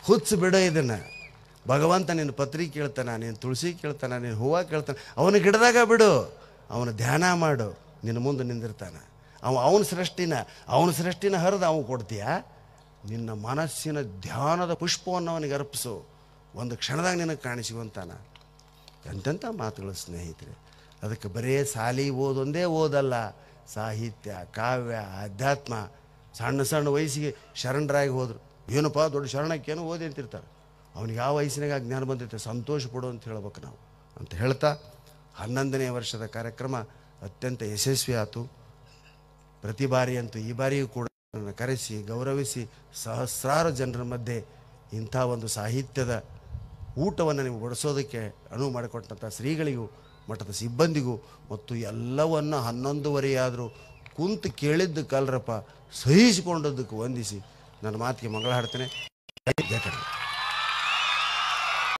ಹುಚ್ಚು ಬಿಡೋ ಇದನ್ನು. ಭಗವಂತ ನಿನ್ನ ಪತ್ರಿ ಕೇಳ್ತಾನ, ನೀನು ತುಳಸಿ ಕೇಳ್ತಾನ, ನೀನು ಹೂವು ಕೇಳ್ತಾನೆ, ಅವನ ಗಿಡದಾಗ ಬಿಡು, ಅವನ ಧ್ಯಾನ ಮಾಡು, ನಿನ್ನ ಮುಂದೆ ನಿಂದಿರ್ತಾನೆ. ಅವನ ಸೃಷ್ಟಿನ ಹರಿದು ಅವ ಕೊಡ್ತೀಯ. ನಿನ್ನ ಮನಸ್ಸಿನ ಧ್ಯಾನದ ಪುಷ್ಪವನ್ನು ಅವನಿಗೆ ಅರ್ಪಿಸು, ಒಂದು ಕ್ಷಣದಾಗ ನಿನಗೆ ಕಾಣಿಸುವಂತಾನ. ಎಂತೆಂಥ ಮಾತುಗಳು ಸ್ನೇಹಿತರೆ. ಅದಕ್ಕೆ ಬರೇ ಸಾಲಿ ಓದೊಂದೇ ಓದಲ್ಲ, ಸಾಹಿತ್ಯ, ಕಾವ್ಯ, ಅಧ್ಯಾತ್ಮ. ಸಣ್ಣ ವಯಸ್ಸಿಗೆ ಶರಣರಾಗಿ ಹೋದರು. ಏನಪ್ಪ ದೊಡ್ಡ ಶರಣಕ್ಕೇನೋ ಓದಿ ಅಂತಿರ್ತಾರೆ. ಅವ್ನಿಗೆ ಯಾವ ವಯಸ್ಸಿನಾಗ ಜ್ಞಾನ ಬಂದಿರ್ತಾರೆ, ಸಂತೋಷ ಪಡು ಅಂತ ಹೇಳ್ಬೇಕು ನಾವು ಅಂತ ಹೇಳ್ತಾ 11ನೇ ವರ್ಷದ ಕಾರ್ಯಕ್ರಮ ಅತ್ಯಂತ ಯಶಸ್ವಿ ಆಯಿತು. ಪ್ರತಿ ಬಾರಿ ಅಂತೂ ಈ ಬಾರಿಯೂ ಕೂಡ ಕರೆಸಿ ಗೌರವಿಸಿ ಸಹಸ್ರಾರು ಜನರ ಮಧ್ಯೆ ಇಂಥ ಒಂದು ಸಾಹಿತ್ಯದ ಊಟವನ್ನು ನೀವು ಬಡಿಸೋದಕ್ಕೆ ಅನುವು ಮಾಡಿಕೊಟ್ಟಂಥ ಶ್ರೀಗಳಿಗೂ ಮಠದ ಸಿಬ್ಬಂದಿಗೂ ಮತ್ತು ಎಲ್ಲವನ್ನು 11:30 ಆದರೂ ಕುಂತು ಕೇಳಿದ್ದು ಕಲ್ರಪ್ಪ ಸಹಿಸಿಕೊಂಡದ್ದಕ್ಕೆ ವಂದಿಸಿ ನನ್ನ ಮಾತಿಗೆ ಮಂಗಳ ಹಾಡ್ತೇನೆ. ಜಯ ಕನ್ನಡ.